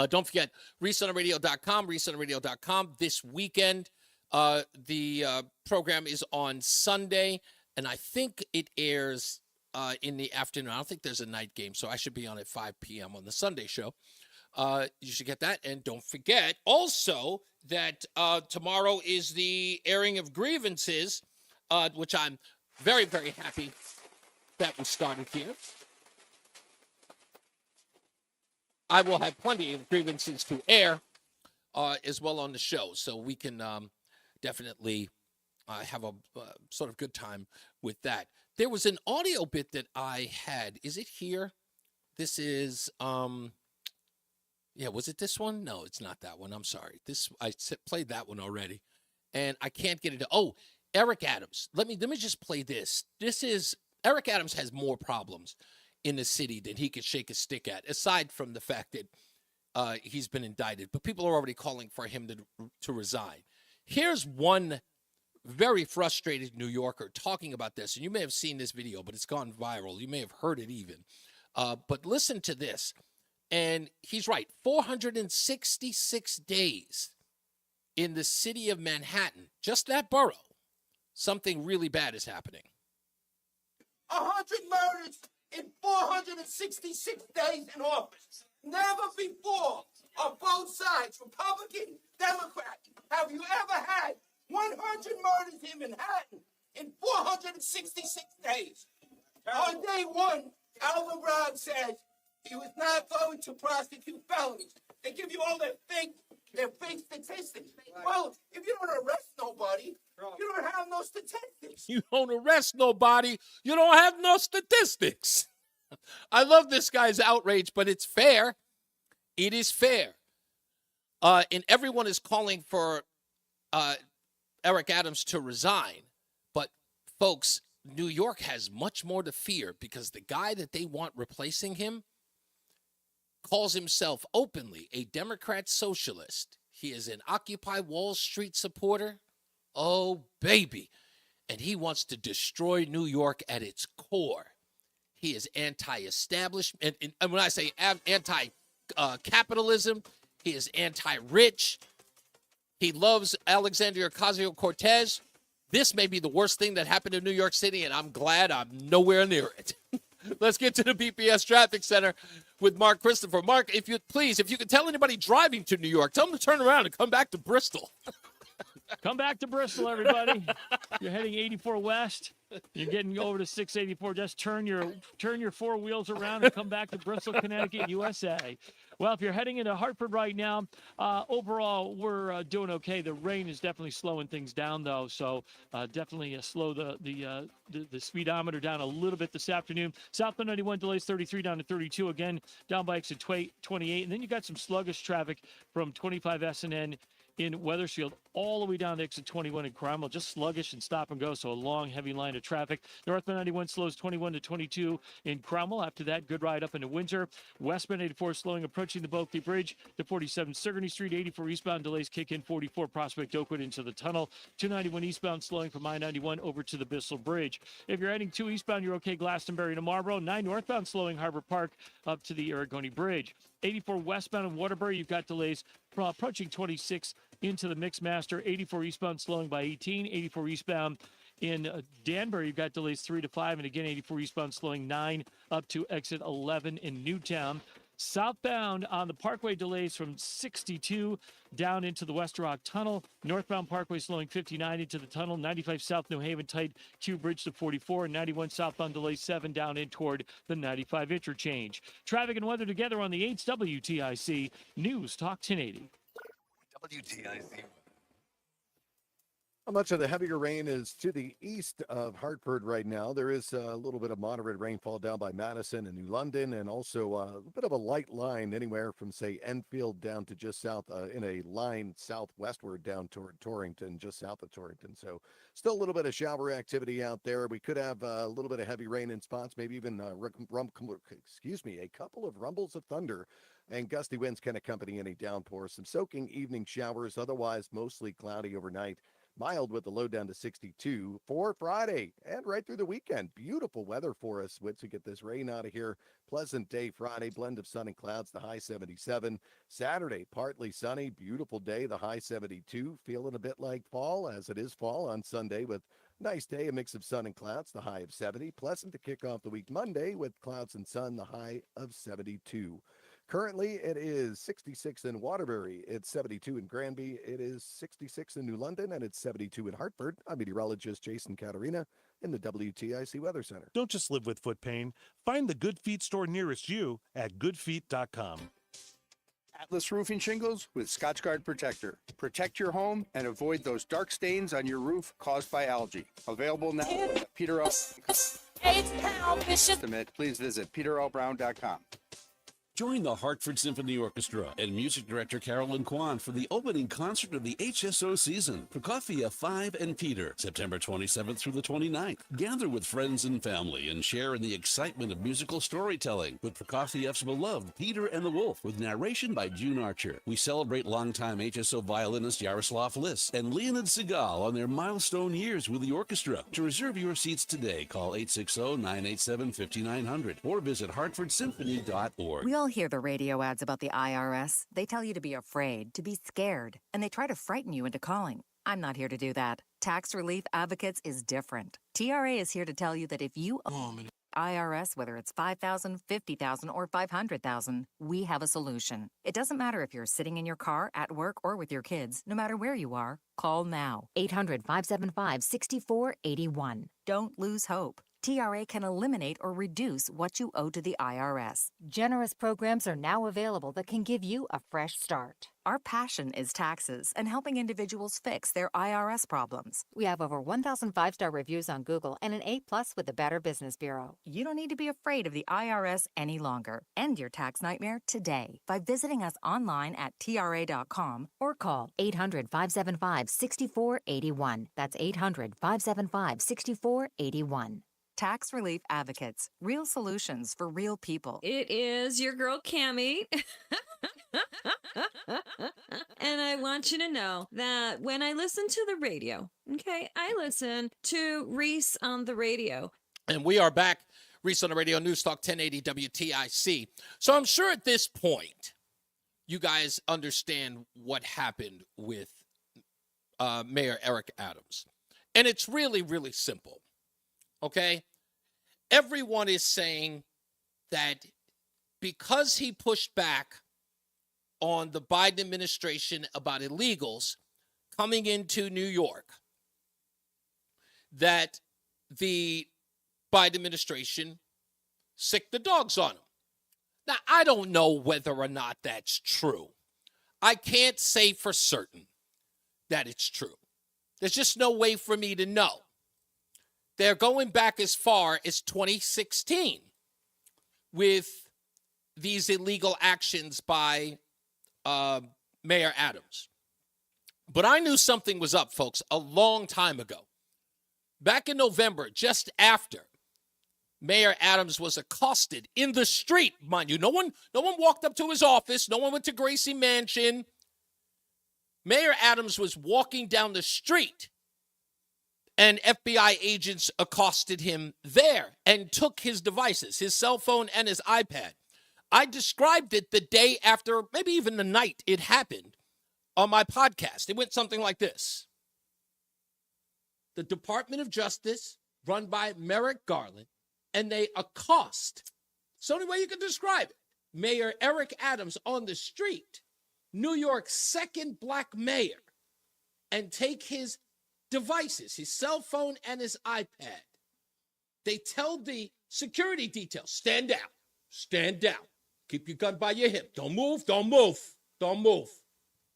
Don't forget, ReeseOnTheRadio.com, ReeseOnTheRadio.com. This weekend, the program is on Sunday, and I think it airs in the afternoon. I don't think there's a night game, so I should be on at 5 p.m. on the Sunday show. You should get that. And don't forget also that tomorrow is the airing of grievances, which I'm very, very happy that was started here. I will have plenty of grievances to air as well on the show, so we can definitely have a sort of good time with that. There was an audio bit that I had. Is it here? This is, was it this one? No, it's not that one. I'm sorry. I played that one already, and I can't get it. Oh, Eric Adams. Let me just play this. Eric Adams has more problems in the city than he could shake a stick at, aside from the fact that he's been indicted. But people are already calling for him to resign. Here's one very frustrated New Yorker talking about this. And you may have seen this video, but it's gone viral. You may have heard it even. But listen to this. And he's right. 466 days in the city of Manhattan, just that borough, something really bad is happening. 100 murders in 466 days in office. Never before on both sides, Republican, Democrat, have you ever had 100 murders in Manhattan in 466 days. On day one, Alvin Brown says he was not going to prosecute felonies. They give you all their fake statistics. Well, if you don't arrest nobody, You don't have no statistics. You don't arrest nobody. You don't have no statistics. I love this guy's outrage, but it's fair. It is fair. And everyone is calling for Eric Adams to resign. But, folks, New York has much more to fear because the guy that they want replacing him calls himself openly a Democrat socialist. He is an Occupy Wall Street supporter. Oh, baby. And he wants to destroy New York at its core. He is anti-establishment. And when I say anti-capitalism, he is anti-rich. He loves Alexandria Ocasio-Cortez. This may be the worst thing that happened in New York City, and I'm glad I'm nowhere near it. Let's get to the BPS Traffic Center with Mark Christopher. Mark, if you could tell anybody driving to New York, tell them to turn around and come back to Bristol. Come back to Bristol, everybody. You're heading 84 west. You're getting over to 684. Just turn your four wheels around and come back to Bristol, Connecticut, USA. Well, if you're heading into Hartford right now, overall we're doing okay. The rain is definitely slowing things down, though, so definitely slow the speedometer down a little bit this afternoon. Southbound 91 delays 33 down to 32 again, down by exit 28, and then you got some sluggish traffic from 25 S&N in Wethersfield all the way down to exit 21 in Cromwell, just sluggish and stop and go, so a long, heavy line of traffic. Northbound 91 slows 21 to 22 in Cromwell. After that, good ride up into Windsor. Westbound 84 slowing, approaching the Bulkley Bridge to 47 Sigourney Street. 84 eastbound delays kick in 44 Prospect Oakwood into the tunnel. 291 eastbound slowing from I-91 over to the Bissell Bridge. If you're heading 2 eastbound, you're okay Glastonbury to Marlboro. 9 northbound slowing Harbor Park up to the Aragoni Bridge. 84 westbound in Waterbury, you've got delays from approaching 26 into the Mixmaster. 84 eastbound slowing by 18. 84 eastbound in Danbury, you've got delays 3 to 5. And again, 84 eastbound slowing 9 up to exit 11 in Newtown. Southbound on the Parkway, delays from 62 down into the West Rock Tunnel. Northbound Parkway slowing 59 into the tunnel. 95 South New Haven tight Q Bridge to 44. And 91 southbound delays 7 down in toward the 95 interchange. Traffic and weather together on the 8th WTIC News Talk 1080. WTIC. How much of the heavier rain is to the east of Hartford right now? There is a little bit of moderate rainfall down by Madison and New London, and also a bit of a light line anywhere from, say, Enfield down to just south in a line southwestward down toward Torrington, just south of Torrington. So still a little bit of shower activity out there. We could have a little bit of heavy rain in spots, maybe even a couple of rumbles of thunder. And gusty winds can accompany any downpours. Some soaking evening showers, otherwise mostly cloudy overnight. Mild with the low down to 62 for Friday and right through the weekend. Beautiful weather for us once we get this rain out of here. Pleasant day Friday, blend of sun and clouds, the high 77. Saturday, partly sunny, beautiful day, the high 72. Feeling a bit like fall, as it is fall on Sunday with nice day, a mix of sun and clouds, the high of 70. Pleasant to kick off the week Monday with clouds and sun, the high of 72. Currently, it is 66 in Waterbury. It's 72 in Granby. It is 66 in New London, and it's 72 in Hartford. I'm meteorologist Jason Caterina in the WTIC Weather Center. Don't just live with foot pain. Find the Good Feet store nearest you at goodfeet.com. Atlas Roofing Shingles with Scotchgard Protector. Protect your home and avoid those dark stains on your roof caused by algae. Available now at Peter L. Please visit peterlbrown.com. Join the Hartford Symphony Orchestra and music director Carolyn Kwan for the opening concert of the HSO season, Prokofiev 5 and Peter, September 27th through the 29th. Gather with friends and family and share in the excitement of musical storytelling with Prokofiev's beloved Peter and the Wolf, with narration by June Archer. We celebrate longtime HSO violinist Yaroslav Lis and Leonid Segal on their milestone years with the orchestra. To reserve your seats today, call 860-987-5900 or visit hartfordsymphony.org. We all hear the radio ads about the IRS. They tell you to be afraid, to be scared, and they try to frighten you into calling. I'm not here to do that. Tax Relief Advocates is different. TRA is here to tell you that if you owe IRS, whether it's $5,000, $50,000, or $500,000, we have a solution. It doesn't matter if you're sitting in your car, at work, or with your kids. No matter where you are, call now. 800-575-6481. Don't lose hope. TRA can eliminate or reduce what you owe to the IRS. Generous programs are now available that can give you a fresh start. Our passion is taxes and helping individuals fix their IRS problems. We have over 1,000 five-star reviews on Google and an A+ with the Better Business Bureau. You don't need to be afraid of the IRS any longer. End your tax nightmare today by visiting us online at TRA.com or call 800-575-6481. That's 800-575-6481. Tax Relief Advocates. Real solutions for real people. It is your girl, Cammie. And I want you to know that when I listen to the radio, okay, I listen to Reese on the Radio. And we are back, Reese on the Radio, NewsTalk 1080 WTIC. So I'm sure at this point, you guys understand what happened with Mayor Eric Adams. And it's really, really simple, okay? Everyone is saying that because he pushed back on the Biden administration about illegals coming into New York, that the Biden administration sicked the dogs on him. Now, I don't know whether or not that's true. I can't say for certain that it's true. There's just no way for me to know. They're going back as far as 2016 with these illegal actions by Mayor Adams. But I knew something was up, folks, a long time ago. Back in November, just after Mayor Adams was accosted in the street, mind you. No one walked up to his office. No one went to Gracie Mansion. Mayor Adams was walking down the street, and FBI agents accosted him there and took his devices, his cell phone and his iPad. I described it the day after, maybe even the night it happened, on my podcast. It went something like this. The Department of Justice, run by Merrick Garland, and they accost, it's the only way you can describe it, Mayor Eric Adams on the street, New York's second black mayor, and take his devices, his cell phone and his iPad. They tell the security detail, stand down, stand down. Keep your gun by your hip. Don't move, don't move, don't move.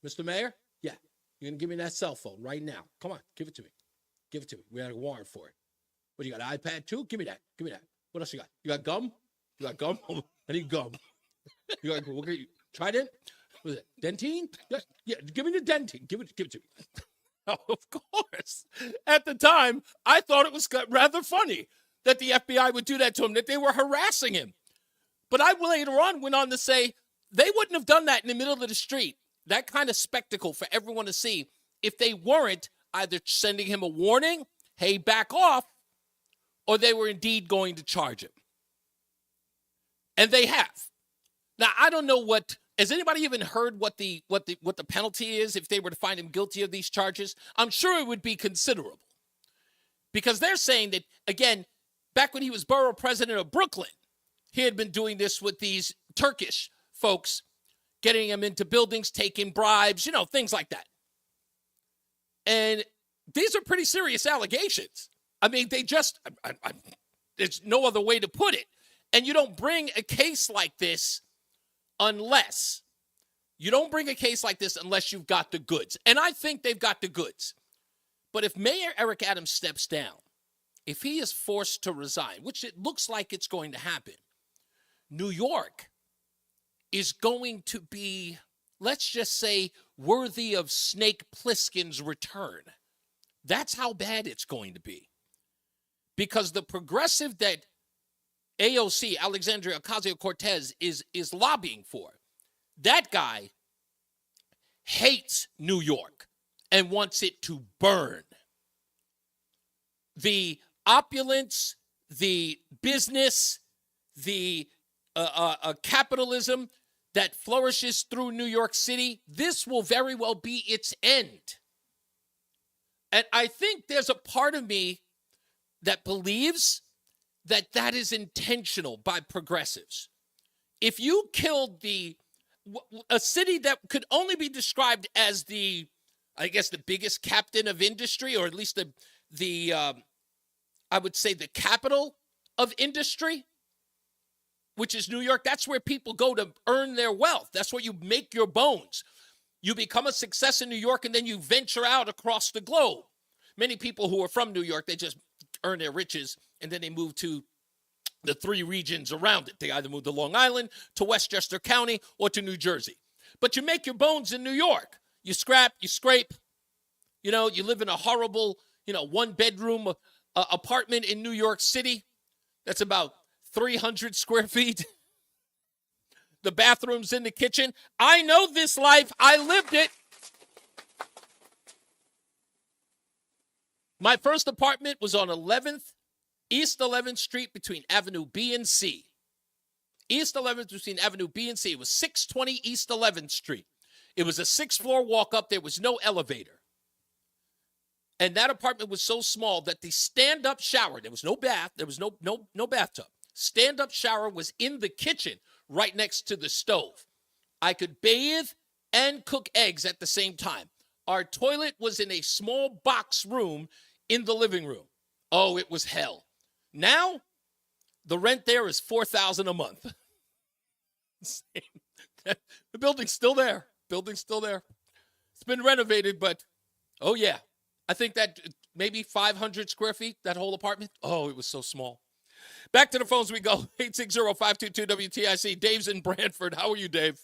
Mr. Mayor, yeah, you're going to give me that cell phone right now. Come on, give it to me. Give it to me. We had a warrant for it. What, you got an iPad too? Give me that. Give me that. What else you got? You got gum? You got gum? I need gum. You got, we'll get you. Trident? What is it? Dentine? Yeah, give me the Dentine. Give it to me. Oh, of course. At the time, I thought it was rather funny that the FBI would do that to him, that they were harassing him. But I later on went on to say they wouldn't have done that in the middle of the street, that kind of spectacle for everyone to see, if they weren't either sending him a warning, hey, back off, or they were indeed going to charge him. And they have. Now, I don't know has anybody even heard what the penalty is if they were to find him guilty of these charges? I'm sure it would be considerable. Because they're saying that, again, back when he was borough president of Brooklyn, he had been doing this with these Turkish folks, getting them into buildings, taking bribes, things like that. And these are pretty serious allegations. I mean, they just, there's no other way to put it. And you don't bring a case like this unless you've got the goods. And I think they've got the goods. But if Mayor Eric Adams steps down, if he is forced to resign, which it looks like it's going to happen, New York is going to be, let's just say, worthy of Snake Plissken's return. That's how bad it's going to be. Because the progressive that AOC, Alexandria Ocasio-Cortez, is lobbying for, that guy hates New York and wants it to burn. The opulence, the business, the capitalism that flourishes through New York City, this will very well be its end. And I think there's a part of me that believes that that is intentional by progressives. If you killed a city that could only be described as the biggest captain of industry, or at least the I would say, the capital of industry, which is New York. That's where people go to earn their wealth. That's where you make your bones. You become a success in New York, and then you venture out across the globe. Many people who are from New York, they just earn their riches, and then they move to the 3 regions around it. They either move to Long Island, to Westchester County, or to New Jersey. But you make your bones in New York. You scrap, you scrape. You know, you live in a horrible, 1-bedroom apartment in New York City. That's about 300 square feet. The bathroom's in the kitchen. I know this life. I lived it. My first apartment was on East 11th Street between Avenue B and C. East 11th between Avenue B and C. It was 620 East 11th Street. It was a 6-floor walk up. There was no elevator. And that apartment was so small that the stand-up shower, there was no bath, there was no bathtub. Stand-up shower was in the kitchen right next to the stove. I could bathe and cook eggs at the same time. Our toilet was in a small box room in the living room. Oh, it was hell. Now, the rent there is $4,000 a month. The building's still there. Building's still there. It's been renovated, but, oh, yeah. I think that maybe 500 square feet, that whole apartment. Oh, it was so small. Back to the phones we go. 860-522-WTIC. Dave's in Brantford. How are you, Dave?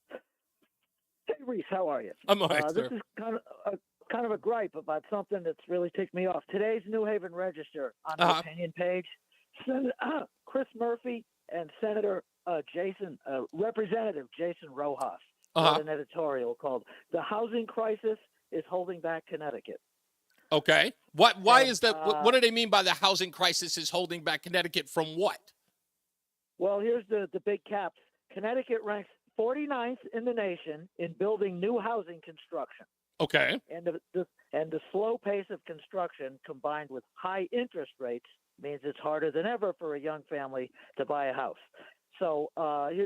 Hey, Reese, how are you? I'm all right, This sir. is kind of a gripe about something that's really ticked me off. Today's New Haven Register on the opinion page, Chris Murphy and Representative Jason Rojas wrote an editorial called "The Housing Crisis is Holding Back Connecticut." Okay. Why is that? What do they mean by the housing crisis is holding back Connecticut from what? Well, here's the big caps. Connecticut ranks 49th in the nation in building new housing construction. Okay. And the slow pace of construction combined with high interest rates means it's harder than ever for a young family to buy a house. So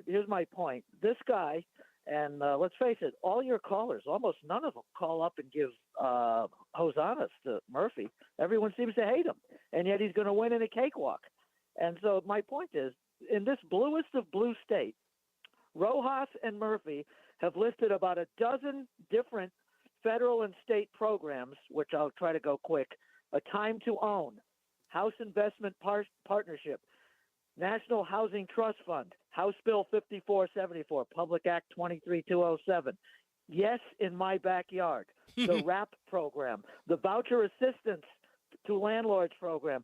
here's my point. This guy, and let's face it, all your callers, almost none of them call up and give hosannas to Murphy. Everyone seems to hate him, and yet he's going to win in a cakewalk. And so my point is, in this bluest of blue state, Rojas and Murphy have listed about a dozen different federal and state programs, which I'll try to go quick: a time to own, House Investment Partnership, National Housing Trust Fund, House Bill 5474, Public Act 23207, Yes in My Backyard, the RAP program, the Voucher Assistance to Landlords program.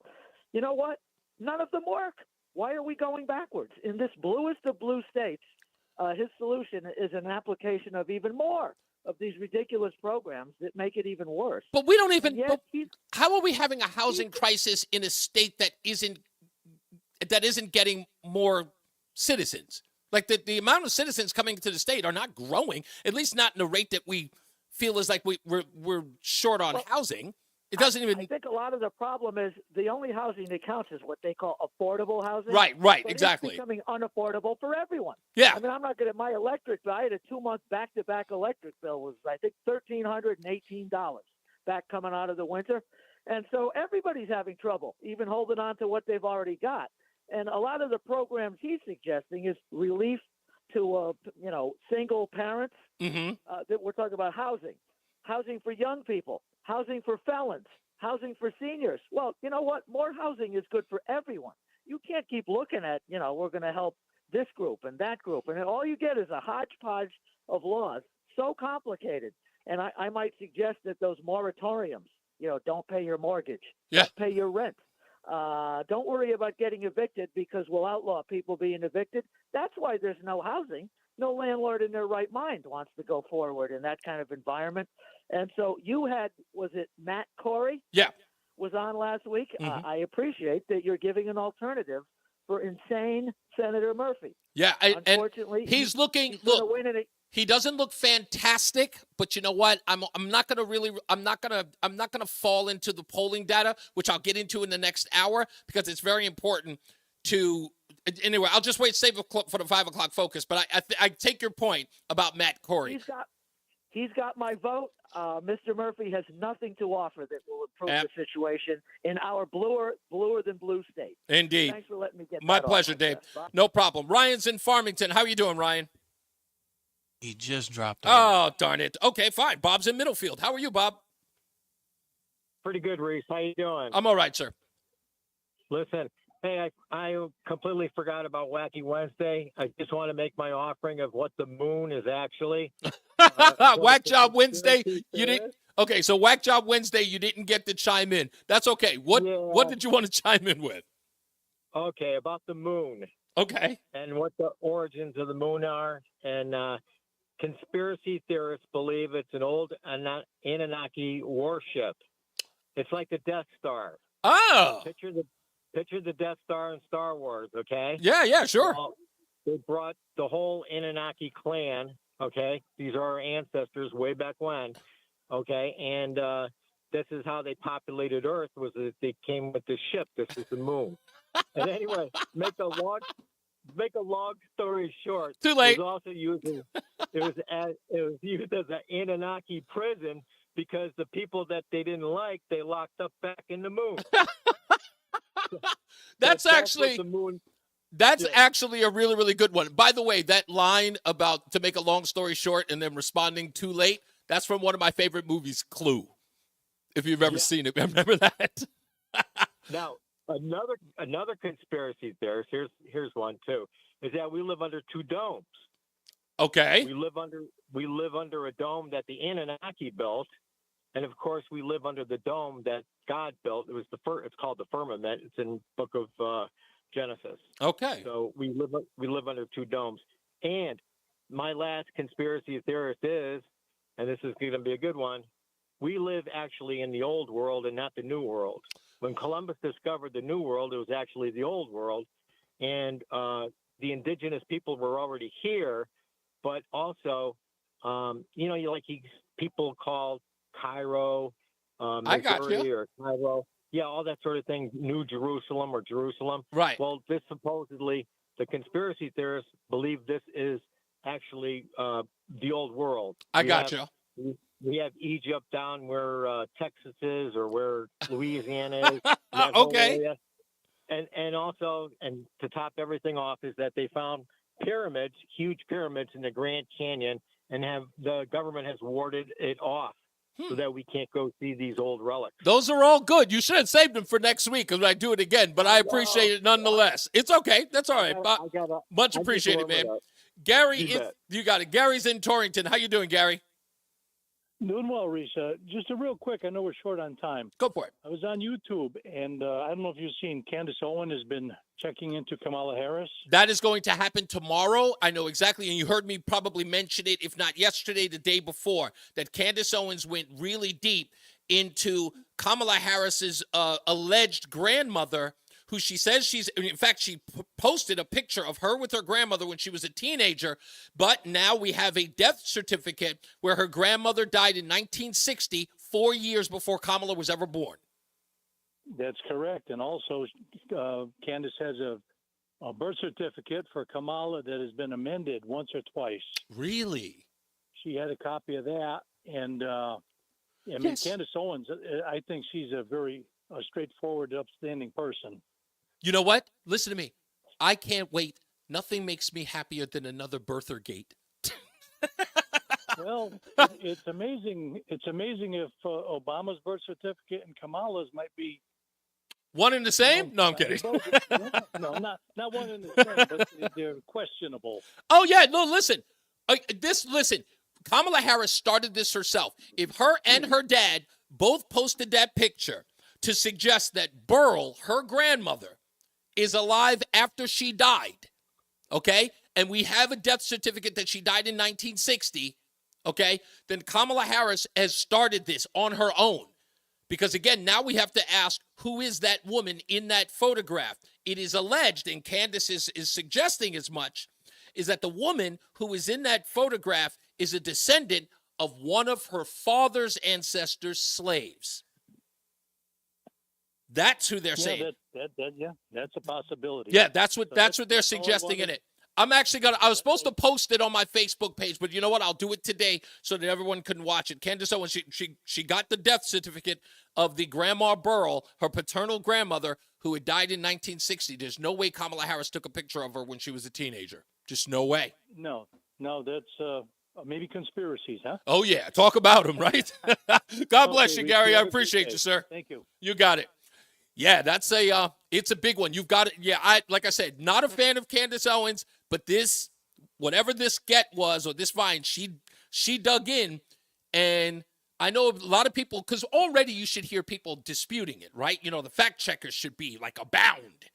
You know what? None of them work. Why are we going backwards? In this bluest of blue states, his solution is an application of even more of these ridiculous programs that make it even worse. But we don't even. How are we having a housing crisis in a state that isn't getting more citizens? Like the amount of citizens coming to the state are not growing, at least not in the rate that we feel is like we're short on housing. It doesn't even. I think a lot of the problem is the only housing that counts is what they call affordable housing. Right, but exactly. It's becoming unaffordable for everyone. Yeah. I mean, I'm not going to. My electric bill, I had a 2-month back-to-back electric bill was, I think, $1,318 back coming out of the winter. And so everybody's having trouble, even holding on to what they've already got. And a lot of the programs he's suggesting is relief to, single parents. That we're talking about housing for young people, housing for felons, housing for seniors. Well, you know what? More housing is good for everyone. You can't keep looking at, we're going to help this group and that group. And all you get is a hodgepodge of laws, so complicated. And I might suggest that those moratoriums, don't pay your mortgage, don't pay your rent. Don't worry about getting evicted because we'll outlaw people being evicted. That's why there's no housing. No landlord in their right mind wants to go forward in that kind of environment. And so you had, was it Matt Corey? Yeah. Was on last week. I appreciate that you're giving an alternative for insane Senator Murphy. Yeah. Unfortunately, and he's looking, gonna win in he doesn't look fantastic, but you know what? I'm not gonna fall into the polling data, which I'll get into in the next hour because it's very important to. Anyway, I'll just save a clip for the 5 o'clock focus. But I take your point about Matt Corey. he's got my vote. Mr. Murphy has nothing to offer that will improve the situation in our bluer than blue state. Indeed. Thanks for letting me get My that off pleasure, my Dave. chest. Bye. No problem. Ryan's in Farmington. How are you doing, Ryan? He just dropped Oh, darn it. Okay, fine. Bob's in Middlefield. How are you, Bob? Pretty good, Reese. How you doing? I'm all right, sir. Listen, hey, I completely forgot about Wacky Wednesday. I just want to make my offering of what the moon is actually. Whack Job Wednesday. You didn't. Okay, so Whack Job Wednesday, you didn't get to chime in. That's okay. What did you want to chime in with? Okay, about the moon. Okay. And what the origins of the moon are. And conspiracy theorists believe it's an old Anunnaki warship. It's like the Death Star. Oh. Picture the Death Star in Star Wars, okay? Yeah, sure. Well, they brought the whole Anunnaki clan, okay? These are our ancestors way back when, okay? And this is how they populated Earth, was that they came with the ship. This is the moon. And anyway, make a long story short. Too late. It was also used as an Anunnaki prison because the people that they didn't like, they locked up back in the moon. That's actually a really, really good one. By the way, that line about to make a long story short and then responding too late, that's from one of my favorite movies, Clue. If you've ever seen it, remember that? Now, another conspiracy theorist, here's one too, is that we live under two domes. Okay. We live under a dome that the Anunnaki built, and of course we live under the dome that God built. It's called the firmament. It's in Book of Genesis. Okay. So we live under two domes. And my last conspiracy theorist is, and this is going to be a good one, we live actually in the old world and not the new world. When Columbus discovered the new world, it was actually the old world, and the indigenous people were already here, but also, people called Cairo, Missouri or Cairo. Yeah, all that sort of thing, New Jerusalem or Jerusalem. Right. Well, this supposedly, the conspiracy theorists believe this is actually the old world. I got you. We have Egypt down where Texas is or where Louisiana is. Okay. And also, and to top everything off, is that they found pyramids, huge pyramids in the Grand Canyon, and the government has warded it off so that we can't go see these old relics. Those are all good. You should have saved them for next week because I do it again, but I appreciate it nonetheless. It's okay. That's all right. Much appreciated, man. Gary, you got it. Gary's in Torrington. How you doing, Gary? Doing well, Reese. Just a real quick, I know we're short on time. Go for it. I was on YouTube, and I don't know if you've seen Candace Owen has been checking into Kamala Harris. That is going to happen tomorrow. I know exactly, and you heard me probably mention it, if not yesterday, the day before, that Candace Owens went really deep into Kamala Harris's alleged grandmother, who she says in fact, she posted a picture of her with her grandmother when she was a teenager, but now we have a death certificate where her grandmother died in 1960, 4 years before Kamala was ever born. That's correct. And also, Candace has a birth certificate for Kamala that has been amended once or twice. Really? She had a copy of that. And, Candace Owens, I think she's a very straightforward, upstanding person. You know what? Listen to me. I can't wait. Nothing makes me happier than another birthergate. Well, it's amazing. It's amazing if Obama's birth certificate and Kamala's might be one and the same. No, I'm kidding. No, not one and the same, but they're questionable. Oh yeah, no. Listen. Kamala Harris started this herself. If her and her dad both posted that picture to suggest that Burl, her grandmother, is alive after she died, okay, and we have a death certificate that she died in 1960, okay, then Kamala Harris has started this on her own. Because, again, now we have to ask, who is that woman in that photograph? It is alleged, and Candace is suggesting as much, is that the woman who is in that photograph is a descendant of one of her father's ancestors' slaves. That's who they're saying. That's a possibility. Yeah, that's what they're suggesting in it. I'm actually going to, I was supposed to post it on my Facebook page, but you know what? I'll do it today so that everyone can watch it. Candace Owens, she got the death certificate of the Grandma Burrell, her paternal grandmother, who had died in 1960. There's no way Kamala Harris took a picture of her when she was a teenager. Just no way. No, that's maybe conspiracies, huh? Oh, yeah. Talk about them, right? God bless you, Reese, Gary. you I have a good appreciate day. you, sir. Thank you. You got it. Yeah, that's it's a big one. You've got it. Yeah, like I said, not a fan of Candace Owens, but this, whatever this get was, or this find, she dug in, and I know a lot of people, because already you should hear people disputing it, right? You know, the fact checkers should be like abound.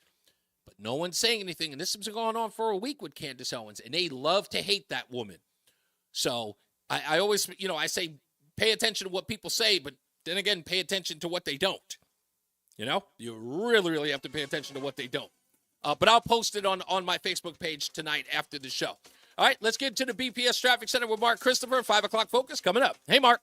But no one's saying anything, and this has been going on for a week with Candace Owens, and they love to hate that woman. So I always, I say pay attention to what people say, but then again, pay attention to what they don't. You really, really have to pay attention to what they don't. But I'll post it on my Facebook page tonight after the show. All right, let's get to the BPS Traffic Center with Mark Christopher. 5 o'clock focus coming up. Hey, Mark.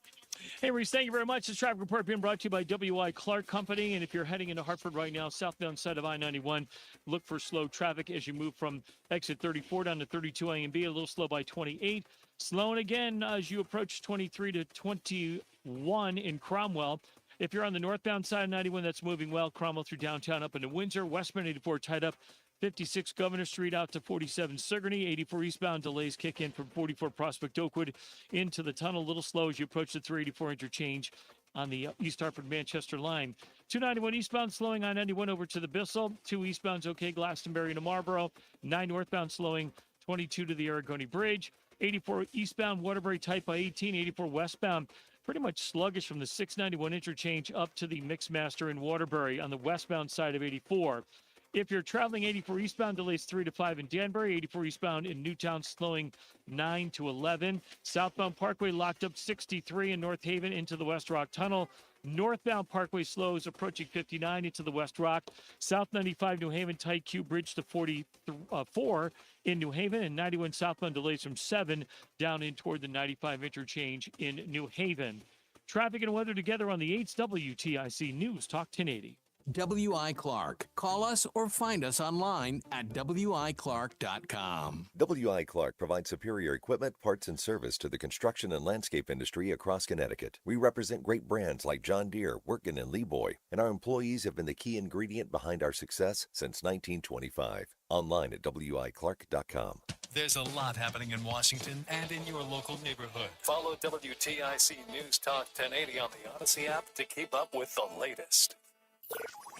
Hey, Reese, thank you very much. This traffic report being brought to you by W.I. Clark Company. And if you're heading into Hartford right now, southbound side of I-91, look for slow traffic as you move from exit 34 down to 32A and B. A little slow by 28. Slowing again as you approach 23 to 21 in Cromwell. If you're on the northbound side of 91, that's moving well. Cromwell through downtown up into Windsor. Westbound 84 tied up. 56 Governor Street out to 47 Sigourney. 84 eastbound delays kick in from 44 Prospect Oakwood into the tunnel. A little slow as you approach the 384 interchange on the East Hartford-Manchester line. 291 eastbound slowing on 91 over to the Bissell. 2 eastbound's okay, Glastonbury to Marlboro. 9 northbound slowing 22 to the Aragoni Bridge. 84 eastbound Waterbury tight by 18. 84 westbound pretty much sluggish from the 691 interchange up to the Mixmaster in Waterbury on the westbound side of 84. If you're traveling 84 eastbound, delays 3 to 5 in Danbury. 84 eastbound in Newtown, slowing 9 to 11. Southbound Parkway locked up 63 in North Haven into the West Rock Tunnel. Northbound Parkway slows approaching 59 into the West Rock. South 95 New Haven tight Q Bridge to 44 in New Haven, and 91 southbound delays from 7 down in toward the 95 interchange in New Haven. Traffic and weather together on the 8's WTIC News Talk 1080. W.I. Clark. Call us or find us online at wiclark.com. W.I. Clark provides superior equipment, parts, and service to the construction and landscape industry across Connecticut. We represent great brands like John Deere, Wirtgen, and Leeboy, and our employees have been the key ingredient behind our success since 1925. Online at wiclark.com. There's a lot happening in Washington and in your local neighborhood. Follow WTIC News Talk 1080 on the Odyssey app to keep up with the latest.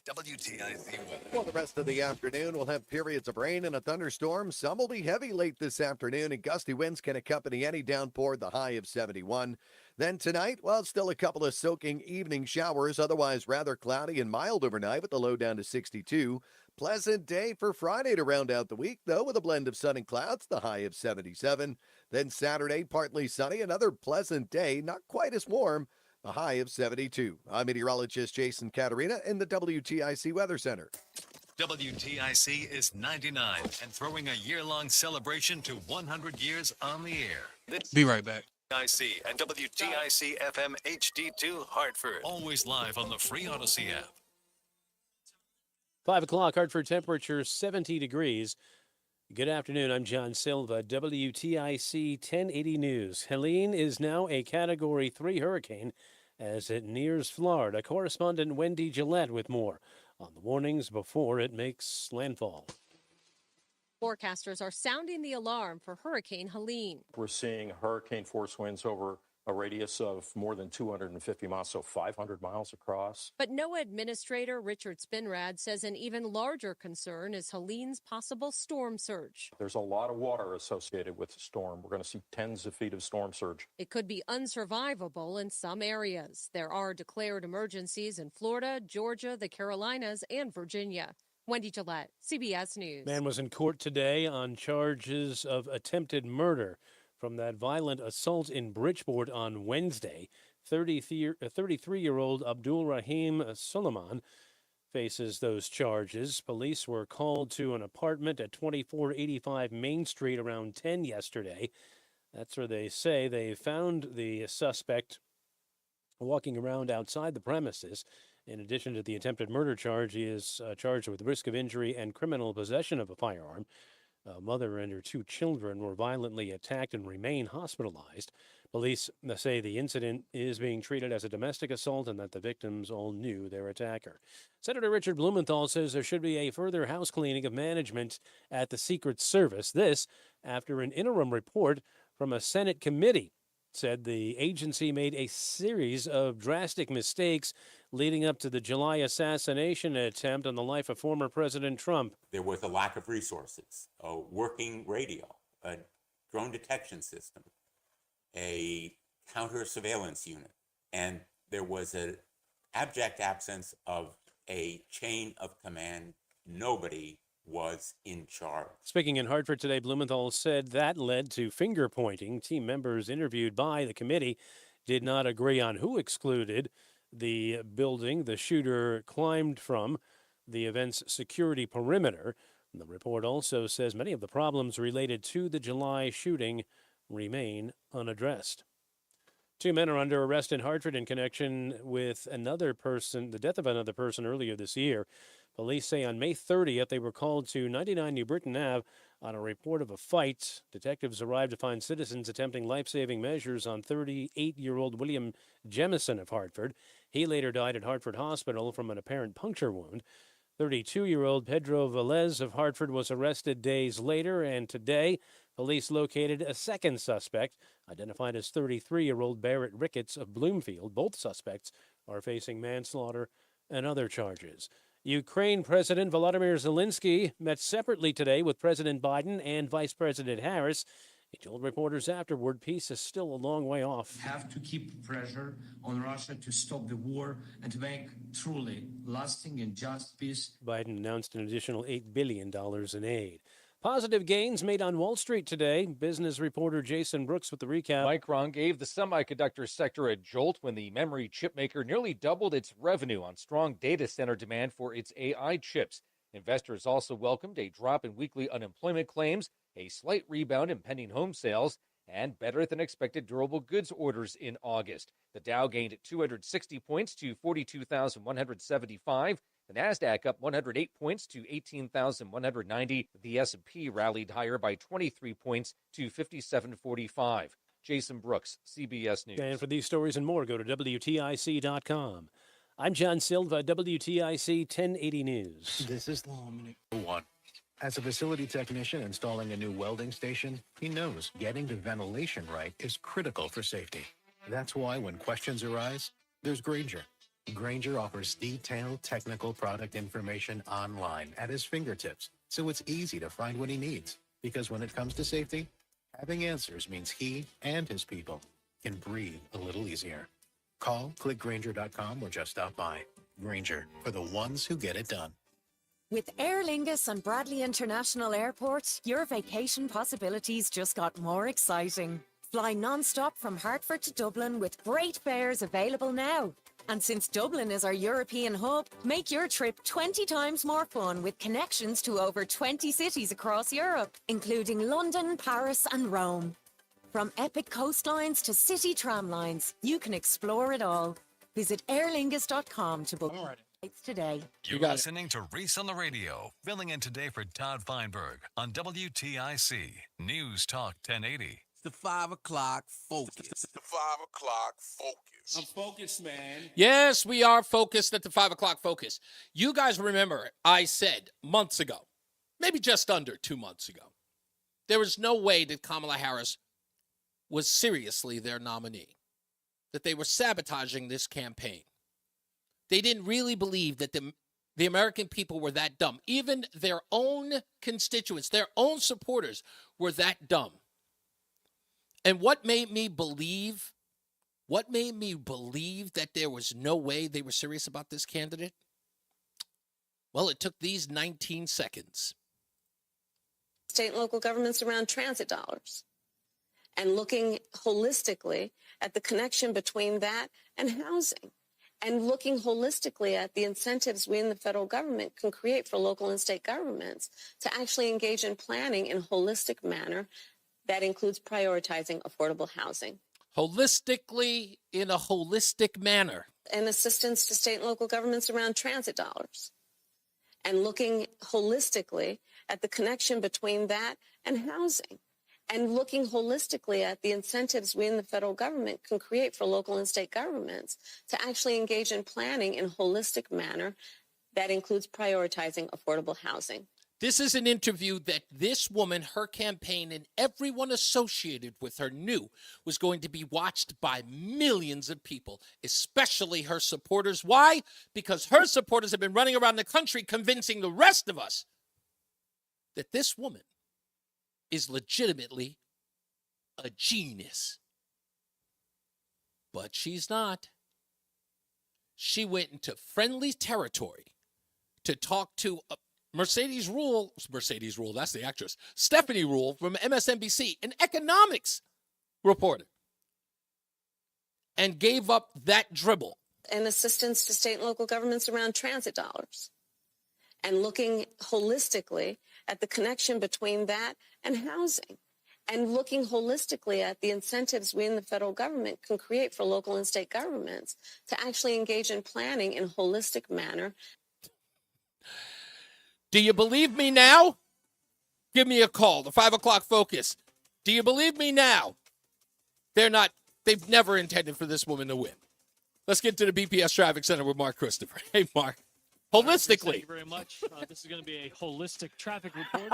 WTIC weather. For the rest of the afternoon, we'll have periods of rain and a thunderstorm. Some will be heavy late this afternoon, and gusty winds can accompany any downpour, the high of 71. Then tonight, well, still a couple of soaking evening showers, otherwise rather cloudy and mild overnight with the low down to 62. Pleasant day for Friday to round out the week, though, with a blend of sun and clouds, the high of 77. Then Saturday, partly sunny, another pleasant day, not quite as warm, a high of 72. I'm meteorologist Jason Caterina in the WTIC Weather Center. WTIC is 99 and throwing a year-long celebration to 100 years on the air. Be right back. WTIC and WTIC FM HD2 Hartford. Always live on the free Odyssey app. 5 o'clock, Hartford temperature 70 degrees. Good afternoon. I'm John Silva, WTIC 1080 News. Helene is now a Category 3 hurricane as it nears Florida. Correspondent Wendy Gillette with more on the warnings before it makes landfall. Forecasters are sounding the alarm for Hurricane Helene. We're seeing hurricane force winds over a radius of more than 250 miles, so 500 miles across. But NOAA Administrator Richard Spinrad says an even larger concern is Helene's possible storm surge. There's a lot of water associated with the storm. We're going to see tens of feet of storm surge. It could be unsurvivable in some areas. There are declared emergencies in Florida, Georgia, the Carolinas, and Virginia. Wendy Gillette, CBS News. Man was in court today on charges of attempted murder from that violent assault in Bridgeport on Wednesday. 33-year-old Abdul Rahim Suleiman faces those charges. Police were called to an apartment at 2485 Main Street around 10 yesterday. That's where they say they found the suspect walking around outside the premises. In addition to the attempted murder charge, he is charged with risk of injury and criminal possession of a firearm. A mother and her 2 children were violently attacked and remain hospitalized. Police say the incident is being treated as a domestic assault and that the victims all knew their attacker. Senator Richard Blumenthal says there should be a further house cleaning of management at the Secret Service. This after an interim report from a Senate committee said the agency made a series of drastic mistakes leading up to the July assassination attempt on the life of former President Trump. There was a lack of resources, a working radio, a drone detection system, a counter surveillance unit, and there was an abject absence of a chain of command. Nobody was in charge. Speaking in Hartford today, Blumenthal said that led to finger pointing. Team members interviewed by the committee did not agree on who excluded the building the shooter climbed from the event's security perimeter. The report also says many of the problems related to the July shooting remain unaddressed. 2 men are under arrest in Hartford in connection with the death of another person earlier this year. Police say on May 30th, they were called to 99 New Britain Ave on a report of a fight. Detectives arrived to find citizens attempting life-saving measures on 38-year-old William Jemison of Hartford. He later died at Hartford Hospital from an apparent puncture wound. 32-year-old Pedro Velez of Hartford was arrested days later, and today, police located a second suspect, identified as 33-year-old Barrett Ricketts of Bloomfield. Both suspects are facing manslaughter and other charges. Ukraine President Volodymyr Zelensky met separately today with President Biden and Vice President Harris. He told reporters afterward peace is still a long way off. Have to keep pressure on Russia to stop the war and to make truly lasting and just peace. Biden announced an additional $8 billion in aid. Positive gains made on Wall Street today. Business reporter Jason Brooks with the recap. Micron gave the semiconductor sector a jolt when the memory chip maker nearly doubled its revenue on strong data center demand for its AI chips. Investors also welcomed a drop in weekly unemployment claims, a slight rebound in pending home sales, and better than expected durable goods orders in August. The Dow gained 260 points to 42,175. The Nasdaq up 108 points to 18,190. The S&P rallied higher by 23 points to 5745. Jason Brooks, CBS News. And for these stories and more, go to WTIC.com. I'm John Silva, WTIC 1080 News. This is one. As a facility technician installing a new welding station, he knows getting the ventilation right is critical for safety. That's why when questions arise, there's Grainger. Grainger offers detailed technical product information online at his fingertips, so it's easy to find what he needs. Because when it comes to safety, having answers means he and his people can breathe a little easier. Call, click Grainger.com, or just stop by. Grainger, for the ones who get it done. With Aer Lingus and Bradley International Airport, your vacation possibilities just got more exciting. Fly non-stop from Hartford to Dublin with great fares available now. And since Dublin is our European hub, make your trip 20 times more fun with connections to over 20 cities across Europe, including London, Paris, and Rome. From epic coastlines to city tramlines, you can explore it all. Visit airlingus.com to book flights today. You're listening to Reese on the Radio, filling in today for Todd Feinberg on WTIC News Talk 1080. The 5 o'clock focus. The 5 o'clock focus. I'm focused, man. Yes, we are focused at the 5 o'clock focus. You guys remember I said months ago, maybe just under 2 months ago, there was no way that Kamala Harris was seriously their nominee, that they were sabotaging this campaign. They didn't really believe that the American people were that dumb. Even their own constituents, their own supporters were that dumb. And what made me believe that there was no way they were serious about this candidate? Well, it took these 19 seconds. State and local governments around transit dollars and looking holistically at the connection between that and housing and looking holistically at the incentives we in the federal government can create for local and state governments to actually engage in planning in a holistic manner that includes prioritizing affordable housing. Holistically, in a holistic manner. And assistance to state and local governments around transit dollars and looking holistically at the connection between that and housing, and looking holistically at the incentives we in the federal government can create for local and state governments to actually engage in planning in a holistic manner that includes prioritizing affordable housing. This is an interview that this woman, her campaign, and everyone associated with her knew was going to be watched by millions of people, especially her supporters. Why? Because her supporters have been running around the country convincing the rest of us that this woman is legitimately a genius. But she's not. She went into friendly territory to talk to Mercedes Rule, that's the actress, Stephanie Rule from MSNBC, an economics reporter, and gave up that dribble. And assistance to state and local governments around transit dollars, and looking holistically at the connection between that and housing, and looking holistically at the incentives we in the federal government can create for local and state governments to actually engage in planning in a holistic manner. Do you believe me now? Give me a call, the 5 o'clock focus. Do you believe me now? They've never intended for this woman to win. Let's get to the BPS Traffic Center with Mark Christopher. Hey, Mark. Holistically. Thank you very much. This is going to be a holistic traffic report.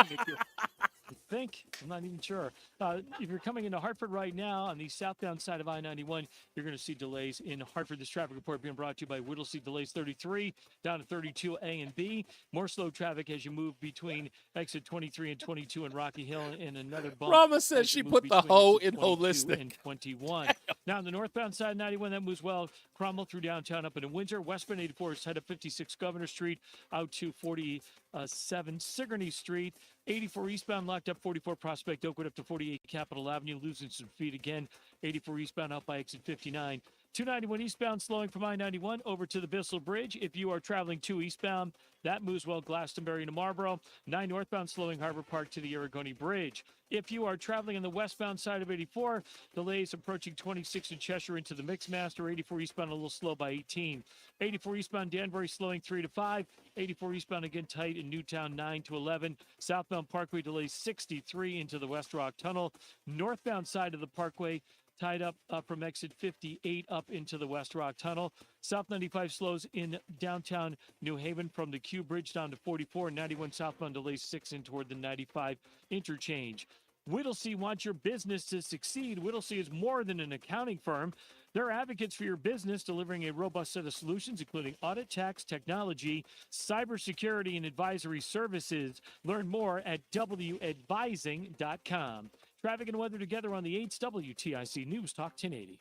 I'm not even sure. If you're coming into Hartford right now on the southbound side of I-91, you're going to see delays in Hartford. This traffic report being brought to you by Whittlesey. Delays 33 down to 32 A and B. More slow traffic as you move between exit 23 and 22 in Rocky Hill, and another bump. Rama says she put the hoe in holistic. And 21. Now on the northbound side of 91, that moves well. Cromwell through downtown up into Windsor. Westbound 84 is head of 56 Governor Street out to 47 Sigourney Street. 84 eastbound locked up 44 Prospect Oakwood up to 48 Capitol Avenue, losing some speed again. 84 eastbound out by exit 59. 291 eastbound slowing from I-91 over to the Bissell Bridge. If you are traveling 2 eastbound, that moves well Glastonbury to Marlboro. 9 northbound slowing Harbor Park to the Aragoni Bridge. If you are traveling on the westbound side of 84, delays approaching 26 in Cheshire into the Mixmaster. 84 eastbound a little slow by 18. 84 eastbound Danbury slowing 3 to 5. 84 eastbound again tight in Newtown 9 to 11. Southbound Parkway delays 63 into the West Rock Tunnel. Northbound side of the Parkway tied up from exit 58 up into the West Rock Tunnel. South 95 slows in downtown New Haven from the Q Bridge down to 44. 91 southbound delays 6 in toward the 95 interchange. Whittlesey wants your business to succeed. Whittlesey is more than an accounting firm. They're advocates for your business, delivering a robust set of solutions, including audit, tax, technology, cybersecurity, and advisory services. Learn more at wadvising.com. Traffic and weather together on the 8th WTIC News Talk 1080.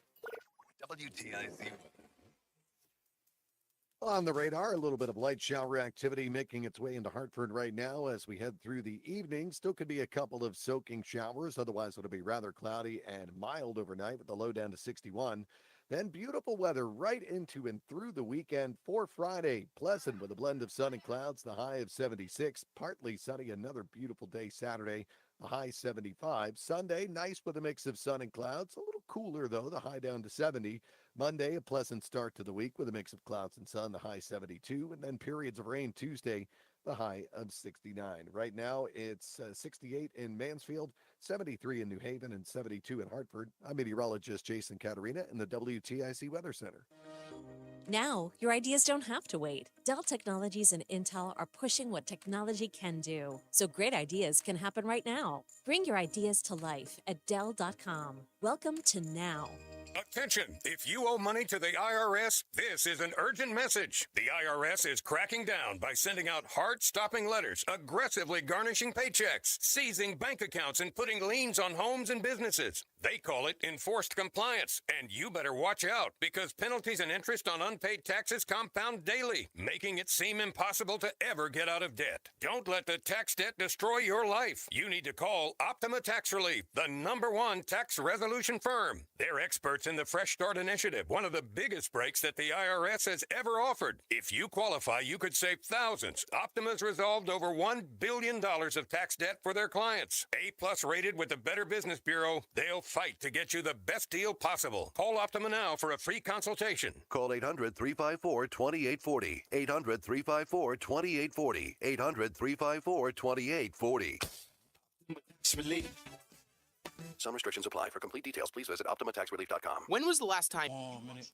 WTIC weather. On the radar, a little bit of light shower activity making its way into Hartford right now as we head through the evening. Still could be a couple of soaking showers. Otherwise, it'll be rather cloudy and mild overnight with the low down to 61. Then beautiful weather right into and through the weekend for Friday. Pleasant with a blend of sun and clouds, the high of 76. Partly sunny, another beautiful day Saturday, a high 75. Sunday, nice with a mix of sun and clouds. A little cooler, though, the high down to 70. Monday, a pleasant start to the week with a mix of clouds and sun, the high 72. And then periods of rain Tuesday, the high of 69. Right now, it's 68 in Mansfield, 73 in New Haven, and 72 in Hartford. I'm meteorologist Jason Caterina in the WTIC Weather Center. Now, your ideas don't have to wait. Dell Technologies and Intel are pushing what technology can do, so great ideas can happen right now. Bring your ideas to life at Dell.com. Welcome to now. Attention! If you owe money to the IRS, this is an urgent message. The IRS is cracking down by sending out heart-stopping letters, aggressively garnishing paychecks, seizing bank accounts, and putting liens on homes and businesses. They call it enforced compliance, and you better watch out because penalties and interest on unpaid taxes compound daily, making it seem impossible to ever get out of debt. Don't let the tax debt destroy your life. You need to call Optima Tax Relief, the #1 tax resolution firm. They're experts in the Fresh Start Initiative, one of the biggest breaks that the IRS has ever offered. If you qualify, you could save thousands. Optima's resolved over $1 billion of tax debt for their clients. A+ rated with the Better Business Bureau, they'll fight to get you the best deal possible. Call Optima now for a free consultation. Call 800 800-354-2840. 800-354-2840. 800-354-2840. Some restrictions apply. For complete details, please visit OptimaTaxRelief.com. When was the last time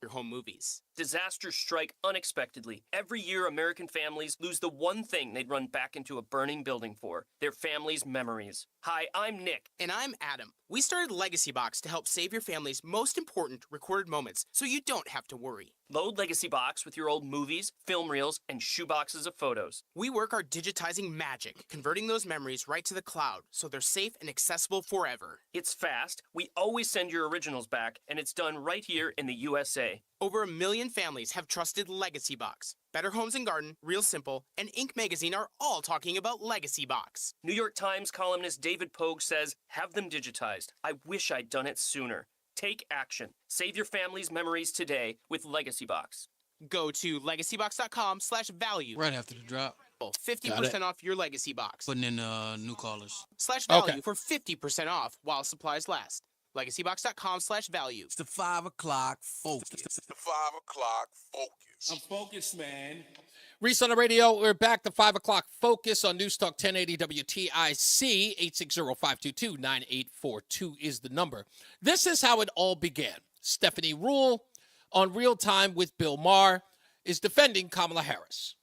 your home movies? Disasters strike unexpectedly. Every year, American families lose the one thing they'd run back into a burning building for, their family's memories. Hi, I'm Nick. And I'm Adam. We started Legacy Box to help save your family's most important recorded moments so you don't have to worry. Load Legacy Box with your old movies, film reels, and shoeboxes of photos. We work our digitizing magic, converting those memories right to the cloud so they're safe and accessible forever. It's fast, we always send your originals back, and it's done right here in the USA. Over 1 million families have trusted Legacy Box. Better Homes and Garden, Real Simple, and Inc. magazine are all talking about Legacy Box. New York Times columnist David Pogue says, have them digitized. I wish I'd done it sooner. Take action. Save your family's memories today with Legacy Box. Go to legacybox.com/value. Right after the drop. 50% off your Legacy Box. Putting in new callers. /value for 50% off while supplies last. Legacybox.com/value. It's the 5 o'clock focus. It's the 5 o'clock focus. I'm focused, man. Reese on the radio. We're back to 5 o'clock focus on NewsTalk 1080 WTIC. 860-522-9842 is the number. This is how it all began. Stephanie Ruhle on Real Time with Bill Maher is defending Kamala Harris.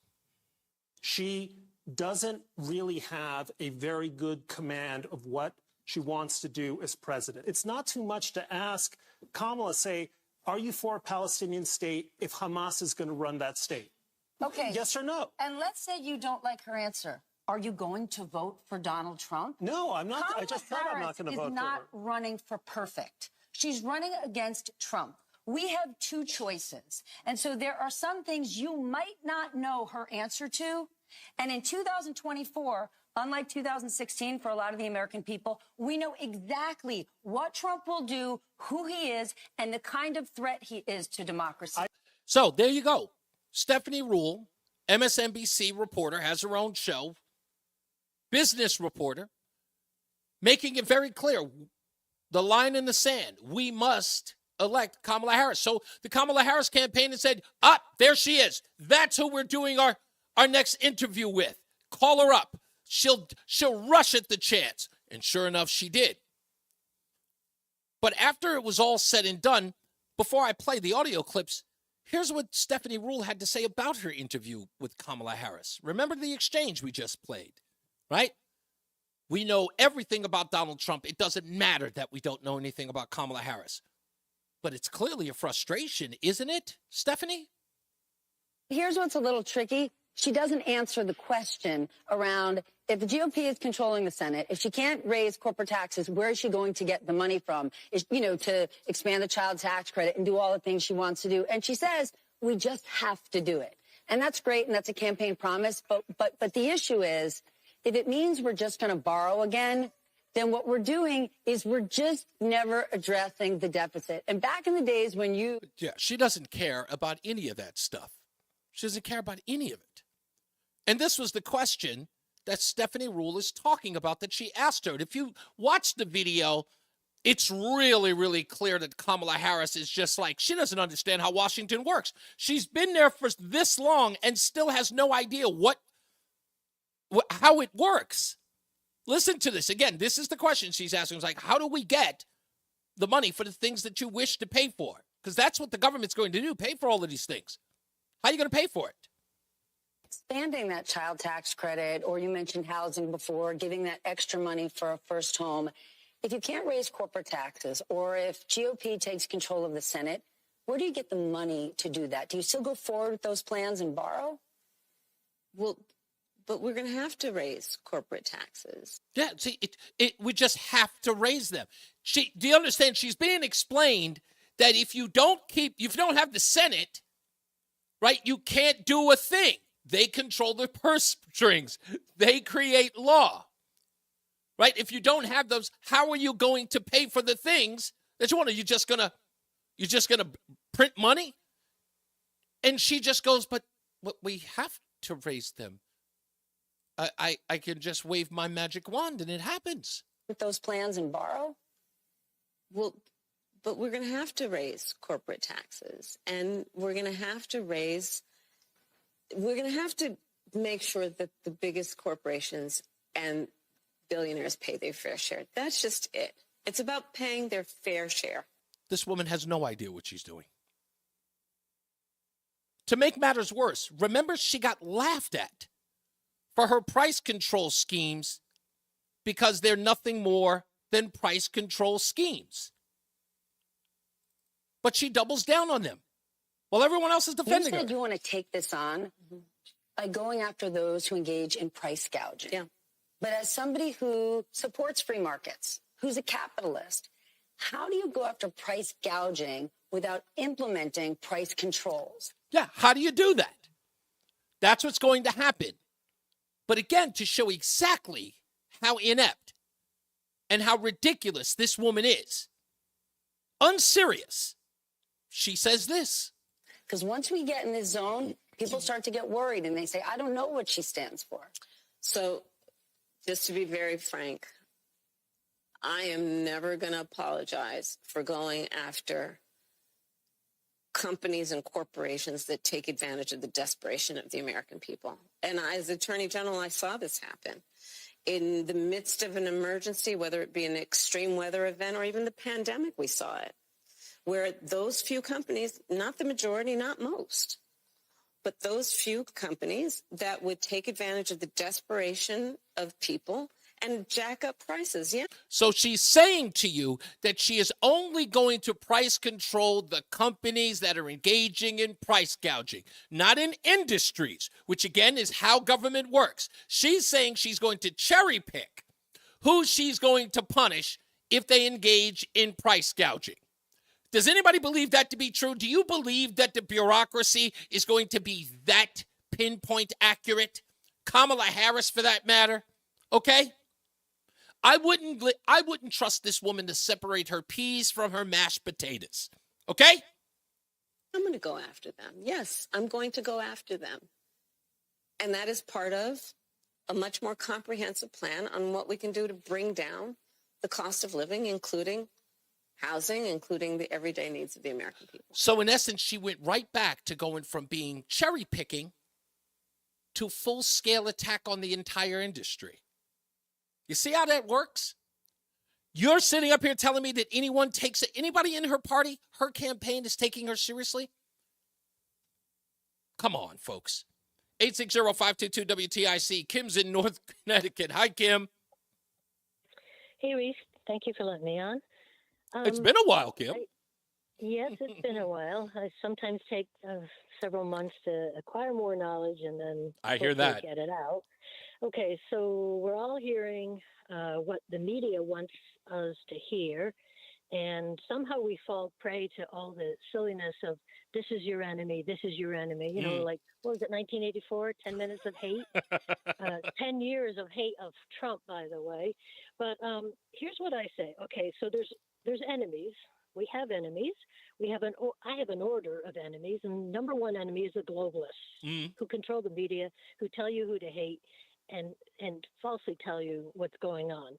She doesn't really have a very good command of what she wants to do as president. It's not too much to ask Kamala, say, are you for a Palestinian state if Hamas is going to run that state? Okay. Yes or no? And let's say you don't like her answer. Are you going to vote for Donald Trump? No, I'm not. Kamala I just said I'm not going to vote Harris is not for her. running for perfect. She's running against Trump. We have two choices. And so there are some things you might not know her answer to. And in 2024, unlike 2016 for a lot of the American people, we know exactly what Trump will do, who he is, and the kind of threat he is to democracy. So there you go. Stephanie Ruhle, MSNBC reporter, has her own show, business reporter, making it very clear, the line in the sand, we must elect Kamala Harris. So the Kamala Harris campaign has said, there she is. That's who we're doing our next interview with. Call her up. She'll rush at the chance. And sure enough, she did. But after it was all said and done, before I play the audio clips, here's what Stephanie Ruhle had to say about her interview with Kamala Harris. Remember the exchange we just played, right? We know everything about Donald Trump. It doesn't matter that we don't know anything about Kamala Harris. But it's clearly a frustration, isn't it, Stephanie? Here's what's a little tricky. She doesn't answer the question around if the GOP is controlling the Senate, if she can't raise corporate taxes, where is she going to get the money from, to expand the child tax credit and do all the things she wants to do. And she says, we just have to do it. And that's great. And that's a campaign promise. But the issue is, if it means we're just going to borrow again, then what we're doing is we're just never addressing the deficit. And back in the days when Yeah, she doesn't care about any of that stuff. She doesn't care about any of it. And this was the question that Stephanie Ruhle is talking about that she asked her. And if you watch the video, it's really, really clear that Kamala Harris is just like, she doesn't understand how Washington works. She's been there for this long and still has no idea how it works. Listen to this. Again, this is the question she's asking. It's like, how do we get the money for the things that you wish to pay for? Because that's what the government's going to do, pay for all of these things. How are you going to pay for it? expanding that child tax credit, or you mentioned housing before, giving that extra money for a first home. If you can't raise corporate taxes, or if GOP takes control of the Senate, where do you get the money to do that? Do you still go forward with those plans and borrow? Well, but we're going to have to raise corporate taxes. Yeah, see, we just have to raise them. Do you understand? She's being explained that if you don't have the Senate, right, you can't do a thing. They control the purse strings. They create law, right? If you don't have those, how are you going to pay for the things that you want? Are you just gonna print money? And she just goes, but we have to raise them. I can just wave my magic wand and it happens. With those plans and borrow? Well, but we're going to have to raise corporate taxes, and we're going to have to make sure that the biggest corporations and billionaires pay their fair share. That's just it. It's about paying their fair share. This woman has no idea what she's doing. To make matters worse, remember she got laughed at for her price control schemes because they're nothing more than price control schemes. But she doubles down on them while everyone else is defending her. You said you want to take this on by going after those who engage in price gouging. Yeah. But as somebody who supports free markets, who's a capitalist, how do you go after price gouging without implementing price controls? Yeah, how do you do that? That's what's going to happen. But again, to show exactly how inept and how ridiculous this woman is, unserious, she says this. Because once we get in this zone, people start to get worried and they say, I don't know what she stands for. So just to be very frank, I am never going to apologize for going after companies and corporations that take advantage of the desperation of the American people. And as Attorney General, I saw this happen. In the midst of an emergency, whether it be an extreme weather event or even the pandemic, we saw it, where those few companies, not the majority, not most, but those few companies that would take advantage of the desperation of people and jack up prices. Yeah. So she's saying to you that she is only going to price control the companies that are engaging in price gouging, not in industries, which again is how government works. She's saying she's going to cherry pick who she's going to punish if they engage in price gouging. Does anybody believe that to be true? Do you believe that the bureaucracy is going to be that pinpoint accurate? Kamala Harris, for that matter. Okay? I wouldn't trust this woman to separate her peas from her mashed potatoes. Okay? I'm going to go after them. Yes, I'm going to go after them. And that is part of a much more comprehensive plan on what we can do to bring down the cost of living, including housing, including the everyday needs of the American people. So in essence, she went right back to going from being cherry picking to full-scale attack on the entire industry. You see how that works? You're sitting up here telling me that anybody in her party, her campaign is taking her seriously? Come on, folks. 860-522-WTIC. Kim's in North Connecticut. Hi, Kim. Hey, Reese. Thank you for letting me on. It's been a while, Kim. Yes, it's been a while. I sometimes take several months to acquire more knowledge and then I hear that. Get it out. Okay, so we're all hearing what the media wants us to hear, and somehow we fall prey to all the silliness of this is your enemy, this is your enemy. You know, like, what was it, 1984, 10 minutes of hate? 10 years of hate of Trump, by the way. But here's what I say. Okay, so there's enemies. We have enemies. I have an order of enemies, and number one enemy is the globalists who control the media, who tell you who to hate, and falsely tell you what's going on.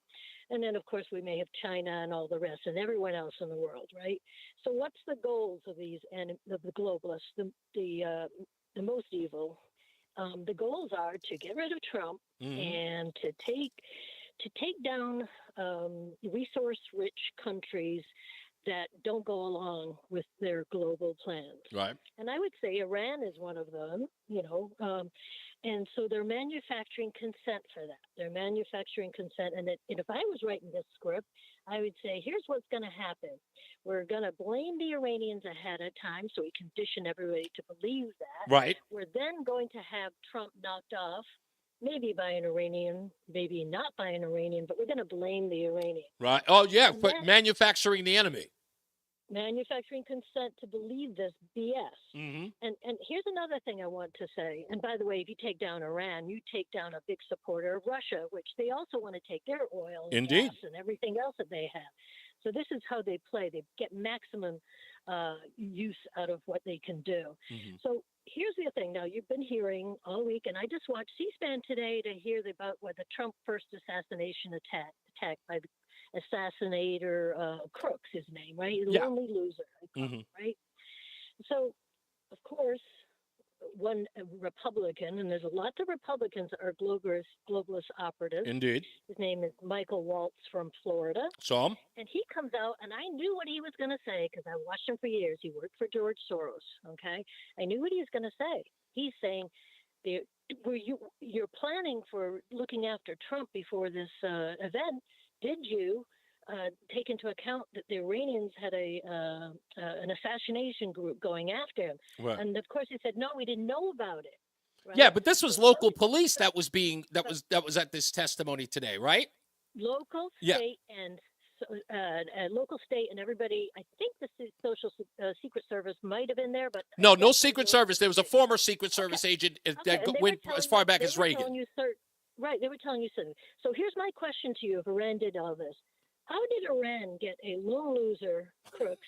And then, of course, we may have China and all the rest and everyone else in the world, right? So what's the goals of these of the globalists, the most evil? The goals are to get rid of Trump and to take down resource-rich countries that don't go along with their global plans. Right. And I would say Iran is one of them, and so they're manufacturing consent for that. They're manufacturing consent. And if I was writing this script, I would say, here's what's going to happen. We're going to blame the Iranians ahead of time so we condition everybody to believe that. Right. We're then going to have Trump knocked off, maybe by an Iranian, maybe not by an Iranian, but we're going to blame the Iranian. Right. Oh, yeah, but manufacturing the enemy. Manufacturing consent to believe this BS. And here's another thing I want to say. And by the way, if you take down Iran, you take down a big supporter of Russia, which they also want to take their oil and gas and everything else that they have. So this is how they play. They get maximum use out of what they can do. So here's the thing. Now, you've been hearing all week, and I just watched C-SPAN today to hear about what the Trump first assassination attack by assassinator, Crooks, his name, right? Yeah. Lonely loser, I call him, right? So, of course, one Republican, and there's a lot of Republicans that are globalist operatives. Indeed. His name is Michael Waltz from Florida. Some. And he comes out, and I knew what he was going to say because I watched him for years. He worked for George Soros, okay? I knew what he was going to say. He's saying, you're planning for looking after Trump before this event. Did you take into account that the Iranians had an assassination group going after him? Right. And of course he said, no, we didn't know about it. Right? Yeah, but this was local police that was at this testimony today, right? Local, Yeah. state, and local, state, and everybody. I think the Secret Service might have been there, but No Secret Service. There was a former Secret Service agent that went as far back as Reagan. Right, they were telling you something. So here's my question to you: if Iran did all this, how did Iran get a lone loser, Crooks,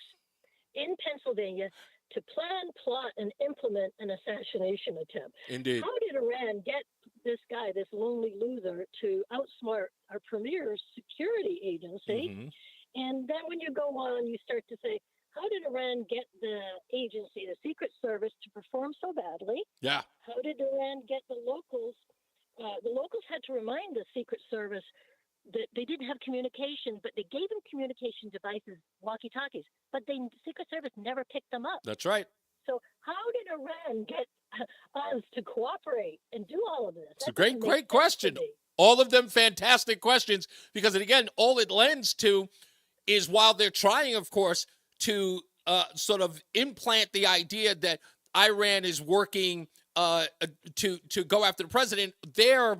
in Pennsylvania to plan, plot, and implement an assassination attempt? Indeed. How did Iran get this guy, this lonely loser, to outsmart our premier security agency? Mm-hmm. And then when you go on, you start to say, how did Iran get the agency, the Secret Service, to perform so badly? Yeah. How did Iran get the locals? The locals had to remind the Secret Service that they didn't have communication, but they gave them communication devices, walkie-talkies, but the Secret Service never picked them up. That's right. So how did Iran get us to cooperate and do all of this? It's a great question. All of them fantastic questions, because, again, all it lends to is, while they're trying, of course, to sort of implant the idea that Iran is working to go after the president, their,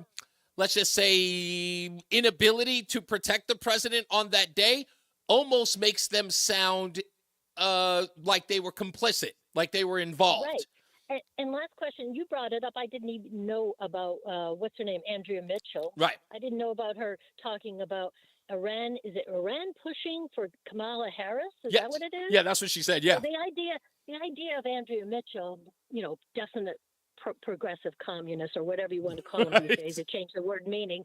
let's just say, inability to protect the president on that day almost makes them sound like they were complicit, like they were involved. Right. And last question, you brought it up. I didn't even know about, what's her name, Andrea Mitchell. Right. I didn't know about her talking about Iran. Is it Iran pushing for Kamala Harris? Is that what it is? Yeah, that's what she said, yeah. So the idea of Andrea Mitchell, definite progressive communist or whatever you want to call them these days, to change the word meaning,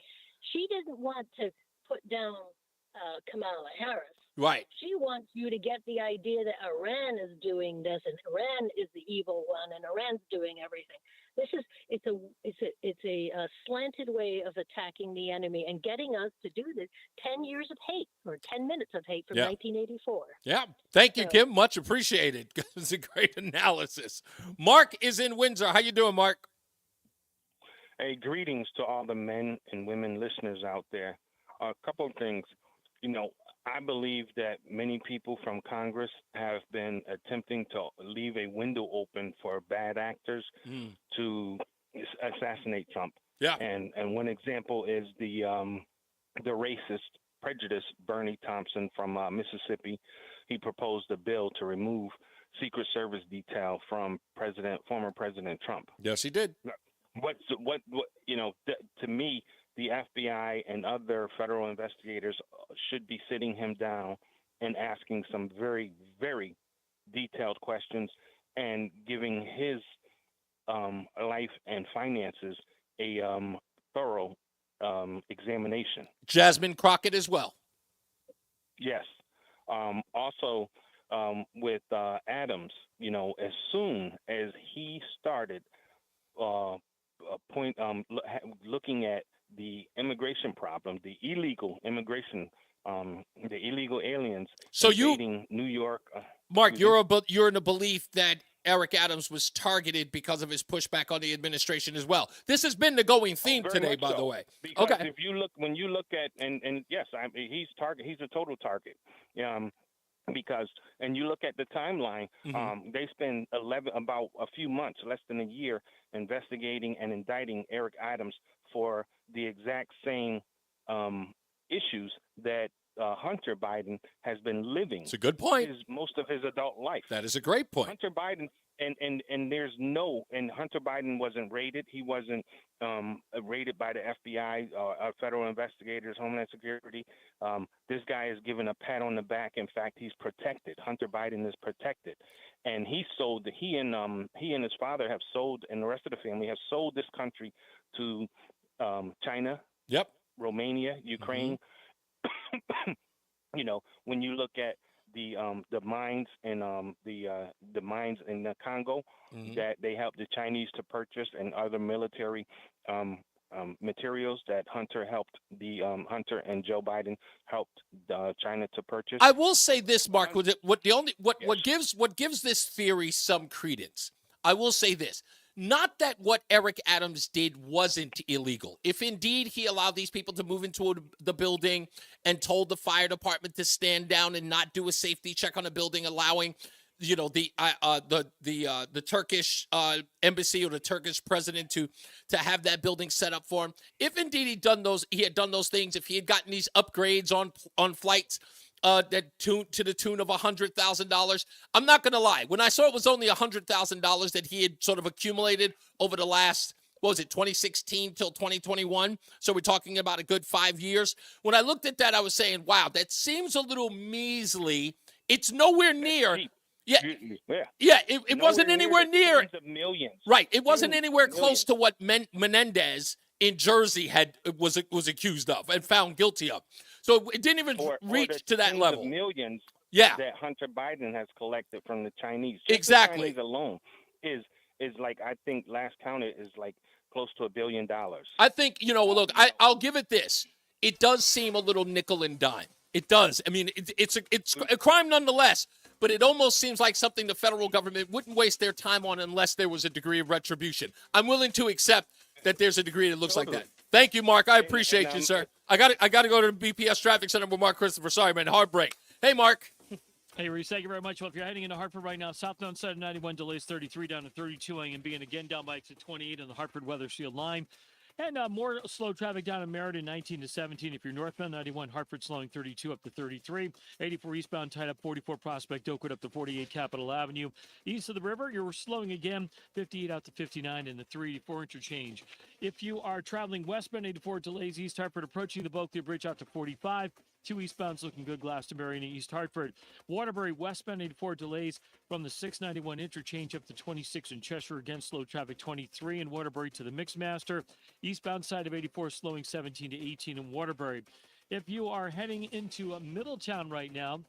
she didn't want to put down Kamala Harris. Right. She wants you to get the idea that Iran is doing this and Iran is the evil one and Iran's doing everything. It's a slanted way of attacking the enemy and getting us to do this. 10 years of hate, or 10 minutes of hate from 1984. Yeah. Thank you, Kim. Much appreciated. It's a great analysis. Mark is in Windsor. How you doing, Mark? Hey, greetings to all the men and women listeners out there. A couple of things. I believe that many people from Congress have been attempting to leave a window open for bad actors to assassinate Trump. Yeah. And one example is the racist, prejudiced Bernie Thompson from Mississippi. He proposed a bill to remove Secret Service detail from former President Trump. Yes, he did. To me, the FBI and other federal investigators should be sitting him down and asking some very, very detailed questions and giving his life and finances a thorough examination. Jasmine Crockett as well. Yes. Also, with Adams, as soon as he started looking at the immigration problem, the illegal immigration, the illegal aliens invading New York. Mark, you're in a belief that Eric Adams was targeted because of his pushback on the administration as well. This has been the going theme today, by the way. Because if when you look at, and yes, he's a total target. Because, and you look at the timeline, they spend about a few months, less than a year, investigating and indicting Eric Adams for the exact same issues that Hunter Biden has been living. It's a good point. Most of his adult life. That is a great point. Hunter Biden, and Hunter Biden wasn't raided. He wasn't raided by the FBI, federal investigators, Homeland Security. This guy is given a pat on the back. In fact, he's protected. Hunter Biden is protected, and he and his father have sold, and the rest of the family have sold this country to China, Romania, Ukraine, when you look at the mines in the mines in the Congo that they helped the Chinese to purchase and other military materials that Hunter and Joe Biden helped China to purchase. I will say this, Mark. What gives this theory some credence? I will say this. Not that what Eric Adams did wasn't illegal. If indeed he allowed these people to move into the building and told the fire department to stand down and not do a safety check on the building, allowing the Turkish embassy or the Turkish president to have that building set up for him. If indeed he had done those things, if he had gotten these upgrades on flights to the tune of $100,000, I'm not going to lie. When I saw it was only $100,000 that he had sort of accumulated over the last, 2016 till 2021. So we're talking about a good 5 years. When I looked at that, I was saying, wow, that seems a little measly. It's nowhere near. Yeah, it wasn't anywhere near. Millions. Right, it wasn't anywhere close to what Menendez in Jersey was accused of and found guilty of. So it didn't even reach to that level. Millions. Yeah. That Hunter Biden has collected from the Chinese. Exactly. The Chinese alone is like, I think last counted is like close to $1 billion. I think look, I'll give it this. It does seem a little nickel and dime. It does. I mean, it's a crime nonetheless. But it almost seems like something the federal government wouldn't waste their time on unless there was a degree of retribution. I'm willing to accept that there's a degree that looks like that. Thank you, Mark. I appreciate you, sir. I got to go to the BPS Traffic Center with Mark Christopher. Sorry, man. Heartbreak. Hey, Mark. Hey, Reese, thank you very much. Well, if you're heading into Hartford right now, southbound side of 91 delays 33 down to 32 and being again down by exit 28 on the Hartford Weather Shield line. And more slow traffic down in Meriden, 19 to 17. If you're northbound 91, Hartford slowing 32 up to 33. 84 eastbound tied up 44 Prospect Oakwood up to 48 Capitol Avenue. East of the river, you're slowing again, 58 out to 59 in the 384 interchange. If you are traveling westbound, 84 delays East Hartford approaching the Bulkley Bridge out to 45. 2 eastbounds looking good, Glastonbury and East Hartford. Waterbury westbound 84 delays from the 691 interchange up to 26 in Cheshire. Again, slow traffic 23 in Waterbury to the Mixmaster. Eastbound side of 84 slowing 17 to 18 in Waterbury. If you are heading into Middletown right now,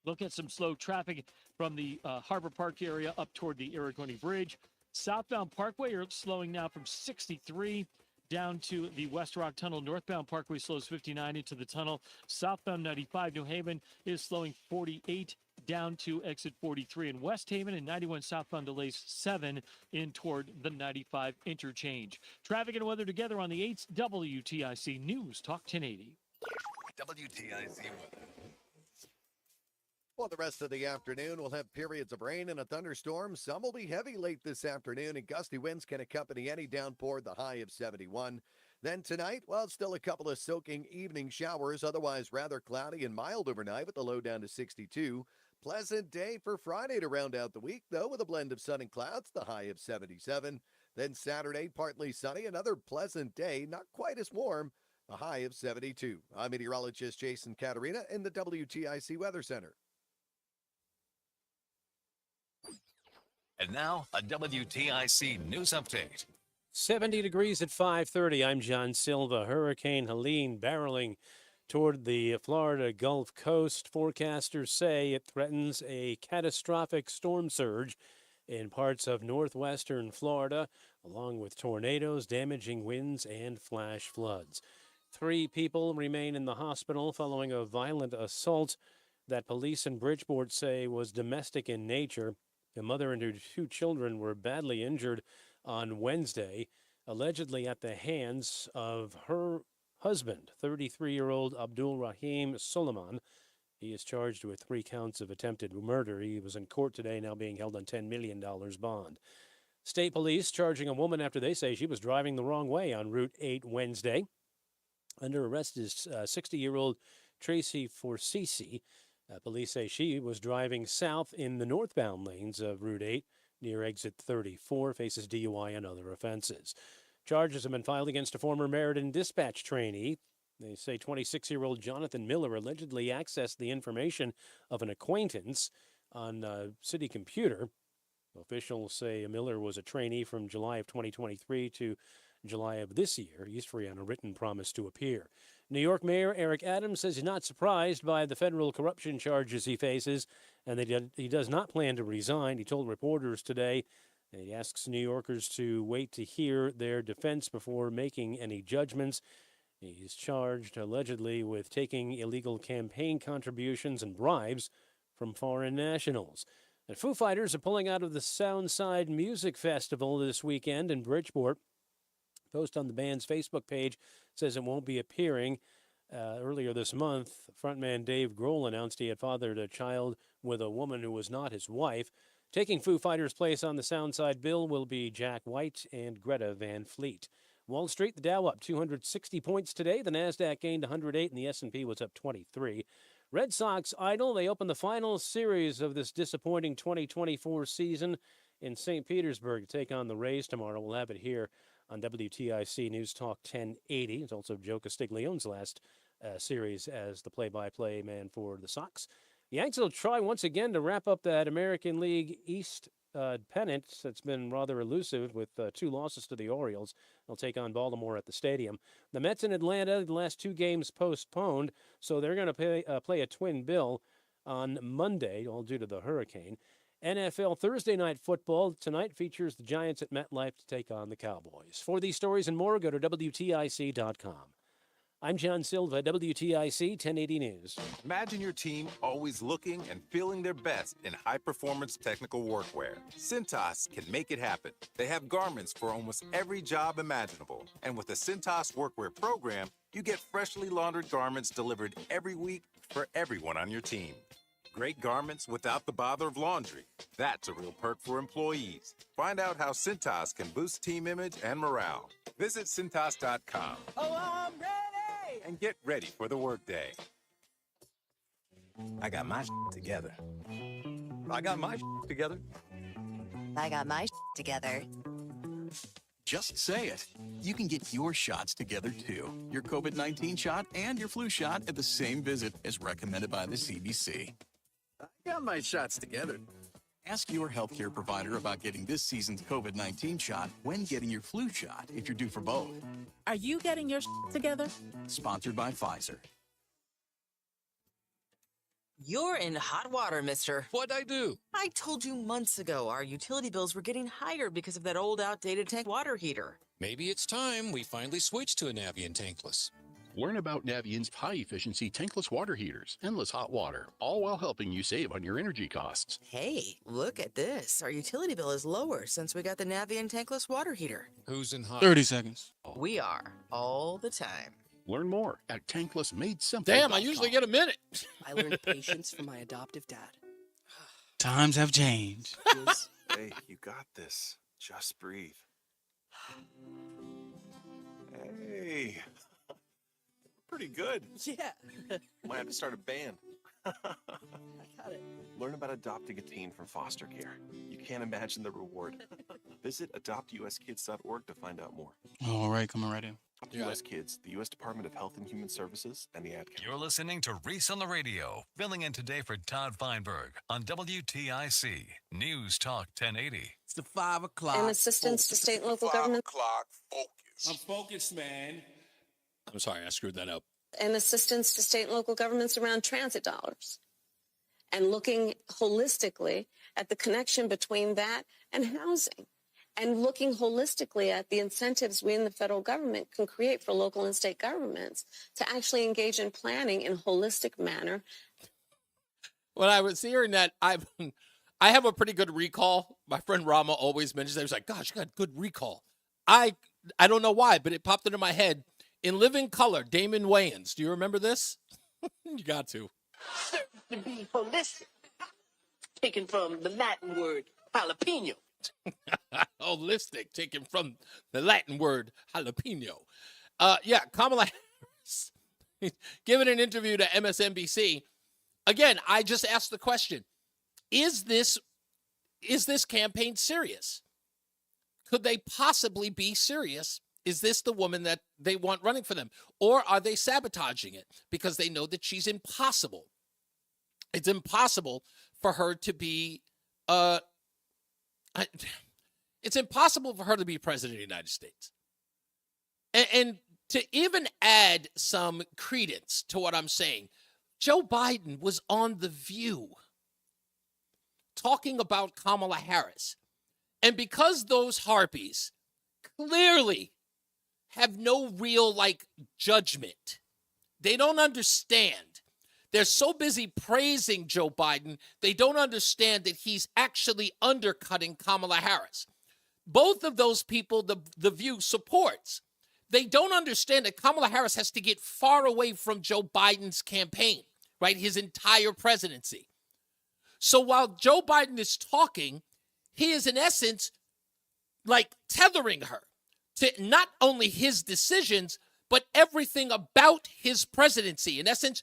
look at some slow traffic from the Harbor Park area up toward the Aragoni Bridge. Southbound Parkway, you're slowing now from 63 down to the West Rock Tunnel. Northbound Parkway slows 59 into the tunnel. Southbound 95 New Haven is slowing 48 down to exit 43 in West Haven, and 91 southbound delays 7 in toward the 95 interchange. Traffic and weather together on the 8th WTIC News Talk 1080. WTIC weather. Well, the rest of the afternoon, we'll have periods of rain and a thunderstorm. Some will be heavy late this afternoon, and gusty winds can accompany any downpour, the high of 71. Then tonight, well, still a couple of soaking evening showers, otherwise rather cloudy and mild overnight with the low down to 62. Pleasant day for Friday to round out the week, though, with a blend of sun and clouds, the high of 77. Then Saturday, partly sunny, another pleasant day, not quite as warm, a high of 72. I'm meteorologist Jason Caterina in the WTIC Weather Center. And now, a WTIC news update. 70 degrees at 5:30. I'm John Silva. Hurricane Helene barreling toward the Florida Gulf Coast. Forecasters say it threatens a catastrophic storm surge in parts of northwestern Florida, along with tornadoes, damaging winds, and flash floods. 3 people remain in the hospital following a violent assault that police in Bridgeport say was domestic in nature. The mother and her 2 children were badly injured on Wednesday, allegedly at the hands of her husband, 33-year-old Abdul Rahim Suleiman. He is charged with 3 counts of attempted murder. He was in court today, now being held on $10 million bond. State police charging a woman after they say she was driving the wrong way on Route 8 Wednesday. Under arrest is 60-year-old Tracy Forsisi. Police say she was driving south in the northbound lanes of Route 8 near exit 34, faces DUI and other offenses. Charges have been filed against a former Meriden dispatch trainee. They say 26-year-old Jonathan Miller allegedly accessed the information of an acquaintance on a city computer. Officials say Miller was a trainee from July of 2023 to July of this year. He's free on a written promise to appear. New York Mayor Eric Adams says he's not surprised by the federal corruption charges he faces and that he does not plan to resign. He told reporters today that he asks New Yorkers to wait to hear their defense before making any judgments. He's charged allegedly with taking illegal campaign contributions and bribes from foreign nationals. And Foo Fighters are pulling out of the Soundside Music Festival this weekend in Bridgeport. Post on the band's Facebook page says it won't be appearing. Earlier this month, frontman Dave Grohl announced he had fathered a child with a woman who was not his wife. Taking Foo Fighters' place on the Soundside bill will be Jack White and Greta Van Fleet. Wall Street, the Dow up 260 points today. The Nasdaq gained 108 and the S&P was up 23. Red Sox idle. They open the final series of this disappointing 2024 season in St. Petersburg to take on the Rays tomorrow. We'll have it here on WTIC News Talk 1080. It's also Joe Castiglione's last series as the play-by-play man for the Sox. The Yanks will try once again to wrap up that American League East pennant that's been rather elusive with 2 losses to the Orioles. They'll take on Baltimore at the stadium. The Mets in Atlanta, the last 2 games postponed, so they're going to play a twin bill on Monday, all due to the hurricane. NFL Thursday Night Football tonight features the Giants at MetLife to take on the Cowboys. For these stories and more, go to WTIC.com. I'm John Silva, WTIC 1080 News. Imagine your team always looking and feeling their best in high-performance technical workwear. Cintas can make it happen. They have garments for almost every job imaginable. And with the Cintas Workwear program, you get freshly laundered garments delivered every week for everyone on your team. Great garments without the bother of laundry. That's a real perk for employees. Find out how Cintas can boost team image and morale. Visit Cintas.com. Oh, I'm ready! And get ready for the workday. I got my together. I got my together. I got my together. Just say it. You can get your shots together too. Your COVID-19 shot and your flu shot at the same visit as recommended by the CDC. I got my shots together. Ask your healthcare provider about getting this season's COVID-19 shot when getting your flu shot if you're due for both. Are you getting your together? Sponsored by Pfizer. You're in hot water, mister. What'd I do? I told you months ago our utility bills were getting higher because of that old outdated tank water heater. Maybe it's time we finally switch to a Navien tankless. Learn about Navient's high-efficiency tankless water heaters, endless hot water, all while helping you save on your energy costs. Hey, look at this. Our utility bill is lower since we got the Navien tankless water heater. Who's in hot? 30 seconds. We are, all the time. Learn more at tanklessmadesimple.com. Damn, I usually get a minute. I learned patience from my adoptive dad. Times have changed. Hey, you got this. Just breathe. Hey. Pretty good. Yeah. Might have to start a band. I got it. Learn about adopting a teen from foster care. You can't imagine the reward. Visit adoptuskids.org to find out more. All right, coming right in. Adopt U.S. Kids, the U.S. Department of Health and Human Services, and the Ad Council. You're listening to Reese on the Radio, filling in today for Todd Feinberg on WTIC News Talk 1080. It's the 5 o'clock. And assistance to state and local government. 5 o'clock focus. I'm focused, man. I'm sorry, I screwed that up. And assistance to state and local governments around transit dollars. And looking holistically at the connection between that and housing. And looking holistically at the incentives we in the federal government can create for local and state governments to actually engage in planning in a holistic manner. When I was hearing that, I have a pretty good recall. My friend Rama always mentions that. He was like, gosh, you got good recall. I don't know why, but it popped into my head. In Living Color, Damon Wayans. Do you remember this? You got to. To be holistic. Taken from the Latin word jalapeno. Holistic, taken from the Latin word jalapeno. Kamala Harris giving an interview to MSNBC. Again, I just asked the question, is this campaign serious? Could they possibly be serious? Is this the woman that they want running for them? Or are they sabotaging it because they know that she's impossible? It's impossible for her to be it's impossible for her to be president of the United States. And to even add some credence to what I'm saying, Joe Biden was on The View talking about Kamala Harris. And because those harpies clearly have no real, judgment, they don't understand. They're so busy praising Joe Biden, they don't understand that he's actually undercutting Kamala Harris. Both of those people, the View supports. They don't understand that Kamala Harris has to get far away from Joe Biden's campaign, right? His entire presidency. So while Joe Biden is talking, he is in essence tethering her to not only his decisions, but everything about his presidency. In essence,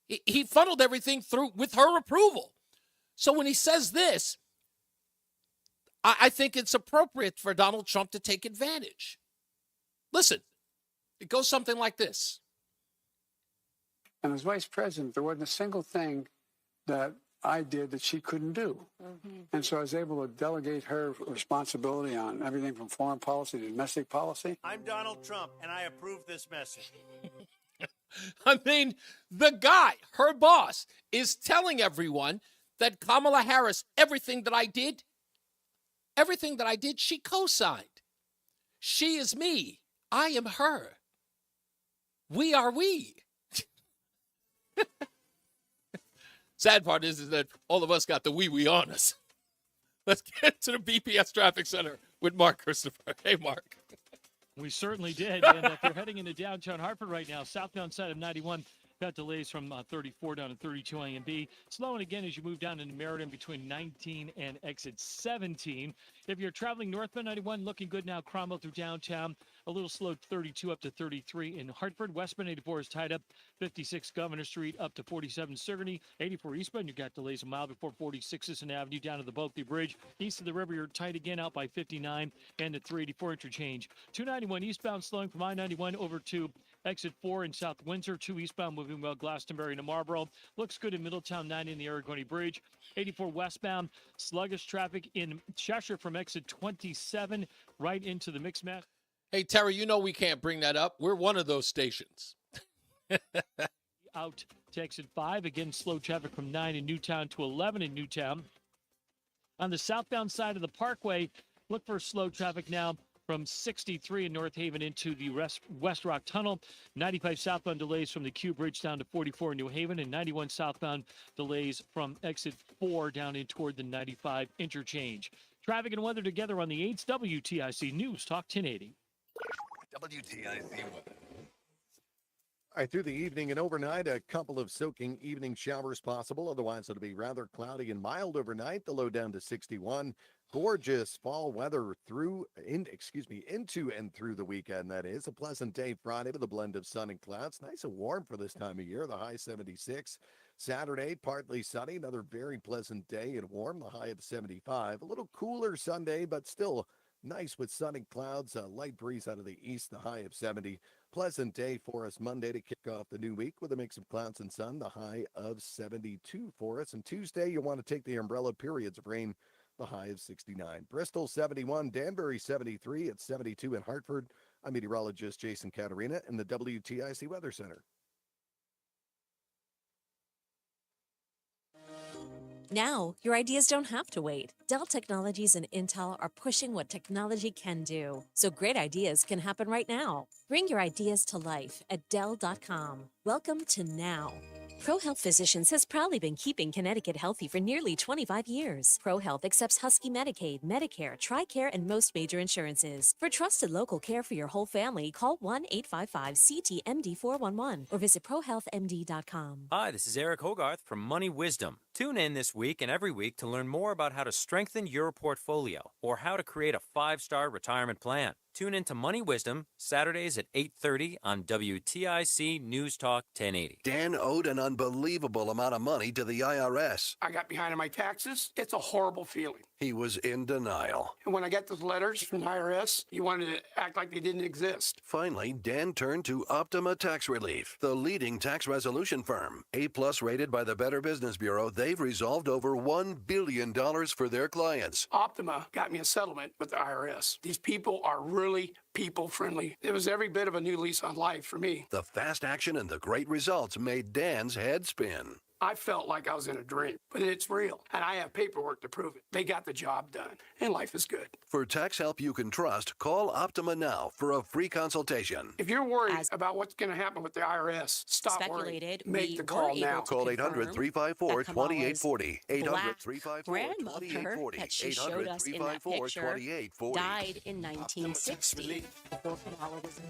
he funneled everything through with her approval. So when he says this, I think it's appropriate for Donald Trump to take advantage. Listen, it goes something like this. And as vice president, there wasn't a single thing that I did that she couldn't do. And so I was able to delegate her responsibility on everything from foreign policy to domestic policy. I'm Donald Trump, and I approve this message. I mean, the guy, her boss, is telling everyone that Kamala Harris, everything that I did, she co-signed. She is me. I am her. We are we. Sad part is that all of us got the wee on us. Let's get to the BPS Traffic Center with Mark Christopher. Hey, Mark. We certainly did. And if you're heading into downtown Hartford right now, southbound side of 91, got delays from 34 down to 32 A and B. Slowing again as you move down into Meriden between 19 and exit 17. If you're traveling northbound 91, looking good now. Cromwell through downtown. A little slow 32 up to 33 in Hartford. Westbound 84 is tied up. 56 Governor Street up to 47 Sigourney. 84 eastbound, you got delays a mile before 46 Sisson Avenue down to the Bulkley Bridge. East of the river, you're tight again out by 59 and at 384 interchange. 291 eastbound slowing from I-91 over to exit 4 in South Windsor. 2 eastbound moving well Glastonbury to Marlboro. Looks good in Middletown 9 in the Aragoni Bridge. 84 westbound sluggish traffic in Cheshire from exit 27 right into the mix match. Hey, Terry, you know we can't bring that up. We're one of those stations. Out to exit 5. Again, slow traffic from 9 in Newtown to 11 in Newtown. On the southbound side of the Parkway, look for slow traffic now from 63 in North Haven into the West Rock Tunnel. 95 southbound delays from the Q Bridge down to 44 in New Haven, and 91 southbound delays from exit 4 down in toward the 95 interchange. Traffic and weather together on the 8th WTIC News Talk 1080. WTIC weather. All right, through the evening and overnight, a couple of soaking evening showers possible. Otherwise, it'll be rather cloudy and mild overnight. The low down to 61. Gorgeous fall weather into and through the weekend. That is a pleasant day Friday with a blend of sun and clouds. Nice and warm for this time of year. The high 76. Saturday, partly sunny. Another very pleasant day and warm. The high of 75. A little cooler Sunday, but still nice with sun and clouds. A light breeze out of the east. The high of 70. Pleasant day for us Monday to kick off the new week with a mix of clouds and sun. The high of 72 for us. And Tuesday, you'll want to take the umbrella. Periods of rain. The high of 69. Bristol 71, Danbury 73, at 72 in Hartford. I'm meteorologist Jason Caterina in the WTIC Weather Center. Now, your ideas don't have to wait. Dell Technologies and Intel are pushing what technology can do, so great ideas can happen right now. Bring your ideas to life at Dell.com. Welcome to now. ProHealth Physicians has proudly been keeping Connecticut healthy for nearly 25 years. ProHealth accepts Husky Medicaid, Medicare, TRICARE, and most major insurances. For trusted local care for your whole family, call 1-855-CT-MD-411 or visit ProHealthMD.com. Hi, this is Eric Hogarth from Money Wisdom. Tune in this week and every week to learn more about how to strengthen your portfolio or how to create a 5-star retirement plan. Tune in to Money Wisdom, Saturdays at 8:30 on WTIC News Talk 1080. Dan owed an unbelievable amount of money to the IRS. I got behind on my taxes. It's a horrible feeling. He was in denial. And when I got those letters from the IRS, you wanted to act like they didn't exist. Finally, Dan turned to Optima Tax Relief, the leading tax resolution firm. A+ rated by the Better Business Bureau, they've resolved over $1 billion for their clients. Optima got me a settlement with the IRS. These people are really truly people friendly. It was every bit of a new lease on life for me. The fast action and the great results made Dan's head spin. I felt like I was in a dream, but it's real, and I have paperwork to prove it. They got the job done, and life is good. For tax help you can trust, call Optima now for a free consultation. If you're worried about what's going to happen with the IRS, stop worrying. Make the call now. Call 800-354-2840. 800-354-2840. That she showed us in that picture died in 1960.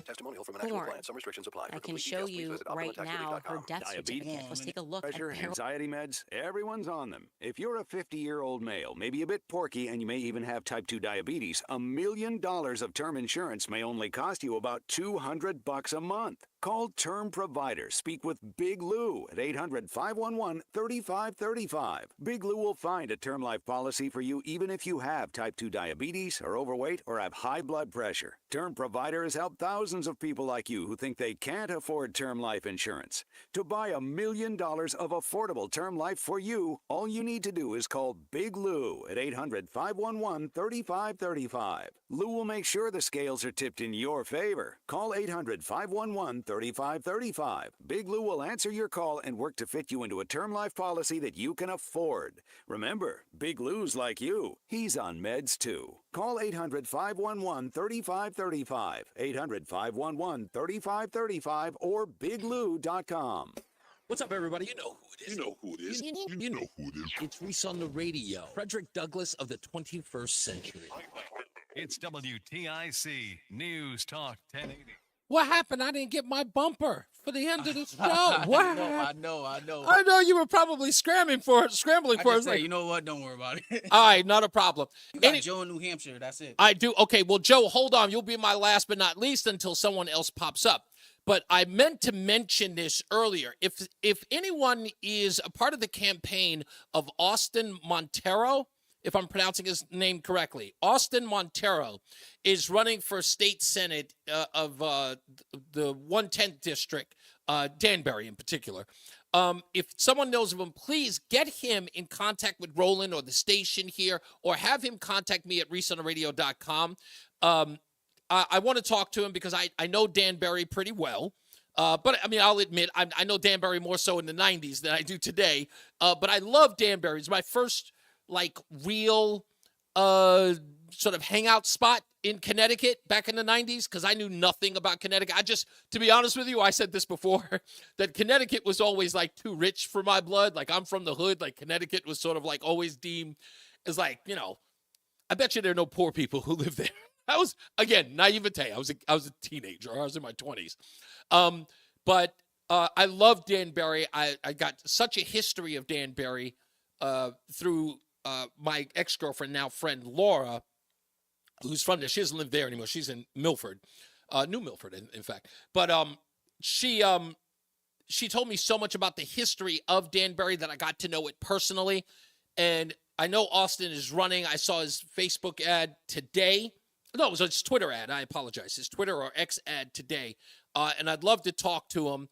Testimonial from an actual client. Some restrictions apply. I can show you right now her death certificate. Let's take a look at Pressure, anxiety meds, everyone's on them. If you're a 50-year-old male, maybe a bit porky, and you may even have type 2 diabetes, $1 million of term insurance may only cost you about $200 a month. Call Term Provider. Speak with Big Lou at 800-511-3535. Big Lou will find a term life policy for you even if you have type 2 diabetes, are overweight, or have high blood pressure. Term Provider has helped thousands of people like you who think they can't afford term life insurance. To buy $1 million of affordable term life for you, all you need to do is call Big Lou at 800-511-3535. Lou will make sure the scales are tipped in your favor. Call 800-511-3535. Big Lou will answer your call and work to fit you into a term life policy that you can afford. Remember, Big Lou's like you. He's on meds too. Call 800-511-3535. 800-511-3535 or biglou.com. What's up, everybody? You know who it is. You know who it is. You know who it is. It's Reese on the Radio. Frederick Douglass of the 21st century. It's WTIC News Talk 1080. What happened? I didn't get my bumper for the end of the show. What? I know. I know you were probably scrambling for it. Say, you know what? Don't worry about it. All right, not a problem. You got Joe in New Hampshire. That's it. I do. Okay, well, Joe, hold on. You'll be my last but not least until someone else pops up. But I meant to mention this earlier. If anyone is a part of the campaign of Austin Montero, if I'm pronouncing his name correctly, Austin Montero is running for state senate of the 110th district, Danbury in particular. If someone knows of him, please get him in contact with Roland or the station here, or have him contact me at reasonoradio.com. I want to talk to him because I know Danbury pretty well. But, I mean, I'll admit, I know Danbury more so in the 90s than I do today. But I love Danbury. It's my first, real sort of hangout spot in Connecticut back in the 90s because I knew nothing about Connecticut. To be honest with you, I said this before, that Connecticut was always, too rich for my blood. I'm from the hood. Connecticut was sort of, always deemed as, I bet you there are no poor people who live there. I was, again, naivete. I was a teenager. I was in my 20s. But I love Danbury. I got such a history of Danbury through my ex-girlfriend, now friend Laura, who's from there. She doesn't live there anymore. She's in Milford, New Milford, in fact. But she told me so much about the history of Danbury that I got to know it personally. And I know Austin is running. I saw his Facebook ad today. No, it was his Twitter ad. I apologize. His Twitter or X ad today. And I'd love to talk to him.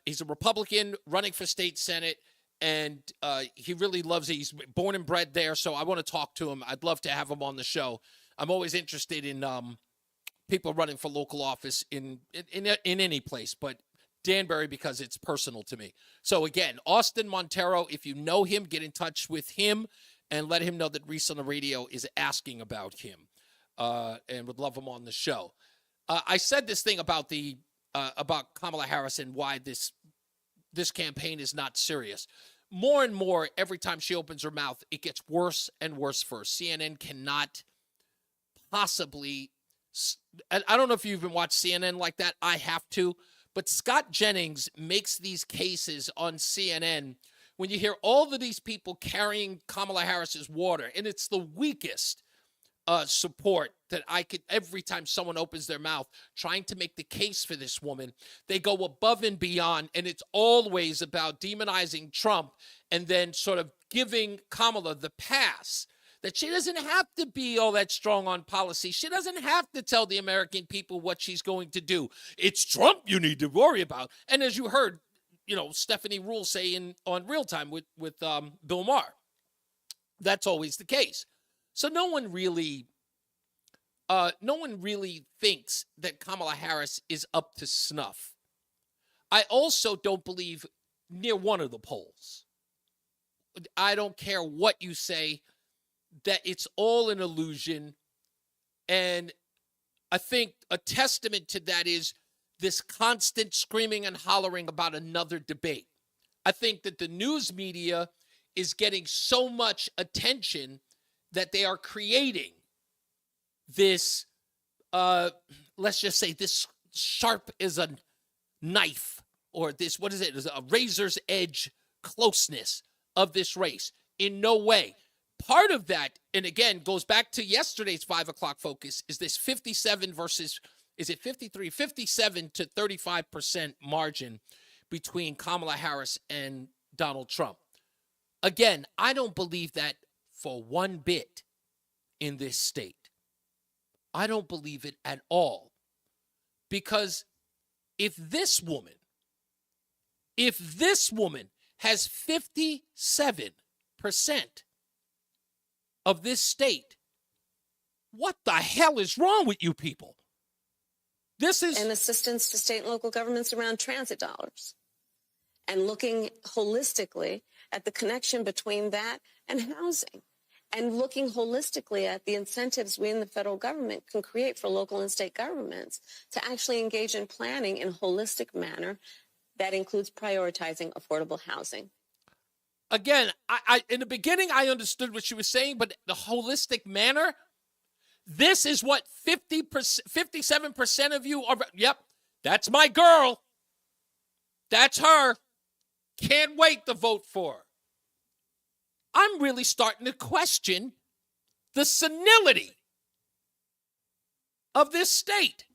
He's a Republican running for state senate, and he really loves it. He's born and bred there, so I want to talk to him. I'd love to have him on the show. I'm always interested in people running for local office in any place, but Danbury because it's personal to me. So, again, Austin Montero, if you know him, get in touch with him and let him know that Reese on the Radio is asking about him. And would love him on the show. I said this thing about about Kamala Harris and why this campaign is not serious. More and more, every time she opens her mouth, it gets worse and worse for her. CNN cannot possibly. I don't know if you've even watched CNN like that. I have to. But Scott Jennings makes these cases on CNN when you hear all of these people carrying Kamala Harris's water, and it's the weakest support that I could, every time someone opens their mouth trying to make the case for this woman, they go above and beyond, and it's always about demonizing Trump and then sort of giving Kamala the pass that she doesn't have to be all that strong on policy. She doesn't have to tell the American people what she's going to do. It's Trump you need to worry about. And as you heard, Stephanie Rule say on Real Time with Bill Maher, that's always the case. So no one really no one really thinks that Kamala Harris is up to snuff. I also don't believe near one of the polls. I don't care what you say, that it's all an illusion. And I think a testament to that is this constant screaming and hollering about another debate. I think that the news media is getting so much attention that they are creating this, let's just say this sharp as a knife, or this, what is it, is a razor's edge closeness of this race. In no way. Part of that, and again, goes back to yesterday's 5 o'clock focus, is this 57 versus, is it 53? 57 to 35% margin between Kamala Harris and Donald Trump. Again, I don't believe that for one bit in this state. I don't believe it at all. Because if this woman has 57% of this state, what the hell is wrong with you people? This is... And assistance to state and local governments around transit dollars. And looking holistically at the connection between that and housing. And looking holistically at the incentives we in the federal government can create for local and state governments to actually engage in planning in a holistic manner that includes prioritizing affordable housing. Again, I in the beginning, I understood what she was saying, but the holistic manner, this is what 57% of you are. Yep, that's my girl. That's her. Can't wait to vote for her. I'm really starting to question the senility of this state,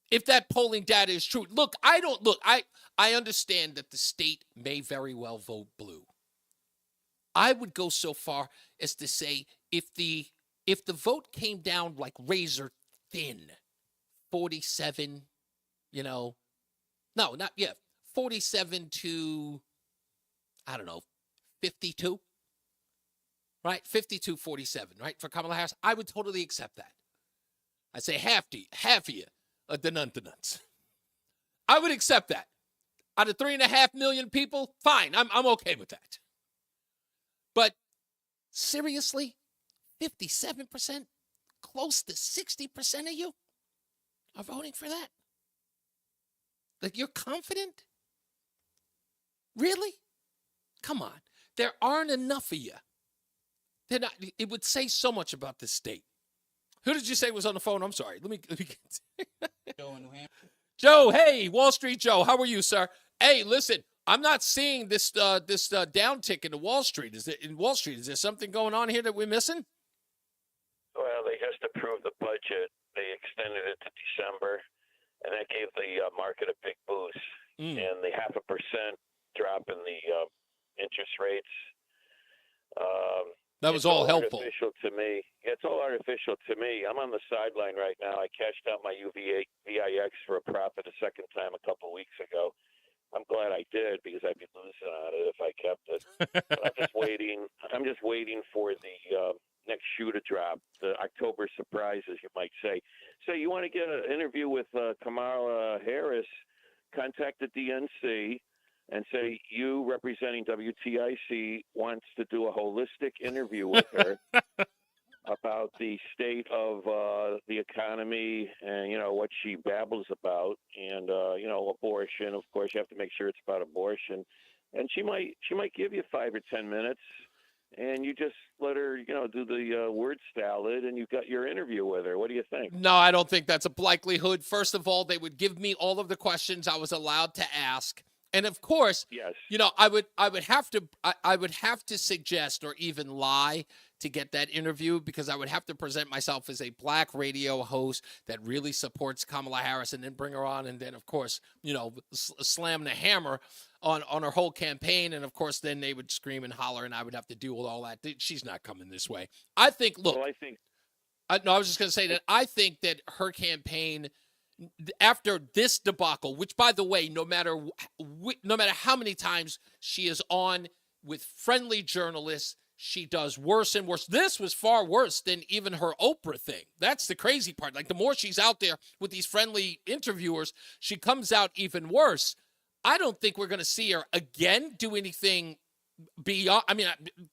if that polling data is true. I understand that the state may very well vote blue. I would go so far as to say if the vote came down like razor thin, 47, 47 to, I don't know, 52, right? 52-47, right? For Kamala Harris, I would totally accept that. I'd say half of you are the nuns. I would accept that. Out of 3.5 million people, fine, I'm okay with that. But seriously, 57%, close to 60% of you are voting for that? Like, you're confident? Really? Come on. There aren't enough of you. They're not. It would say so much about this state. Who did you say was on the phone? I'm sorry. Let me get Joe in New Hampshire. Joe, hey, Wall Street Joe. How are you, sir? Hey, listen, I'm not seeing this downtick in Wall Street. Is there something going on here that we're missing? Well, they just approved the budget. They extended it to December, and that gave the market a big boost. And the 0.5% drop in the interest rates. That was all helpful. Artificial to me. It's all artificial to me. I'm on the sideline right now. I cashed out my VIX for a profit a second time a couple weeks ago. I'm glad I did because I'd be losing on it if I kept it. But I'm just waiting. I'm just waiting for the next shoe to drop, the October surprise, as you might say. So you want to get an interview with Kamala Harris, contact the DNC and say you, representing WTIC, wants to do a holistic interview with her about the state of the economy and, what she babbles about and, abortion. Of course, you have to make sure it's about abortion. And she might give you 5 or 10 minutes, and you just let her, do the word salad, and you've got your interview with her. What do you think? No, I don't think that's a likelihood. First of all, they would give me all of the questions I was allowed to ask. And of course, yes. I would have to suggest or even lie to get that interview because I would have to present myself as a black radio host that really supports Kamala Harris and then bring her on and then, of course, slam the hammer on her whole campaign. And, of course, then they would scream and holler and I would have to do all that. She's not coming this way. I think, look. Well, I was just going to say that I think that her campaign – after this debacle, which, by the way, no matter how many times she is on with friendly journalists, she does worse and worse. This was far worse than even her Oprah thing. That's the crazy part. Like, the more she's out there with these friendly interviewers, she comes out even worse. I don't think we're going to see her again do anything beyond,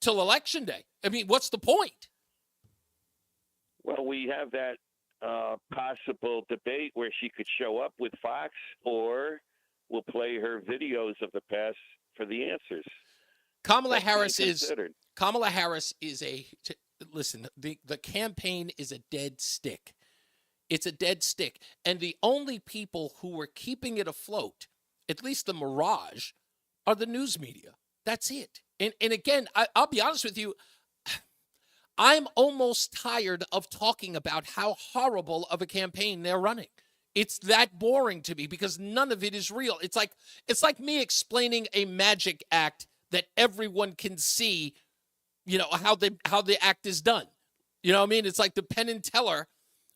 till Election Day. I mean, what's the point? Well, we have that possible debate where she could show up with Fox, or we'll play her videos of the past for the answers. Kamala Harris is the campaign is a dead stick. It's a dead stick. And the only people who are keeping it afloat, at least the mirage, are the news media. That's it. And again, I'll be honest with you, I'm almost tired of talking about how horrible of a campaign they're running. It's that boring to me because none of it is real. It's like me explaining a magic act that everyone can see, how the act is done. You know what I mean? It's like the Penn and Teller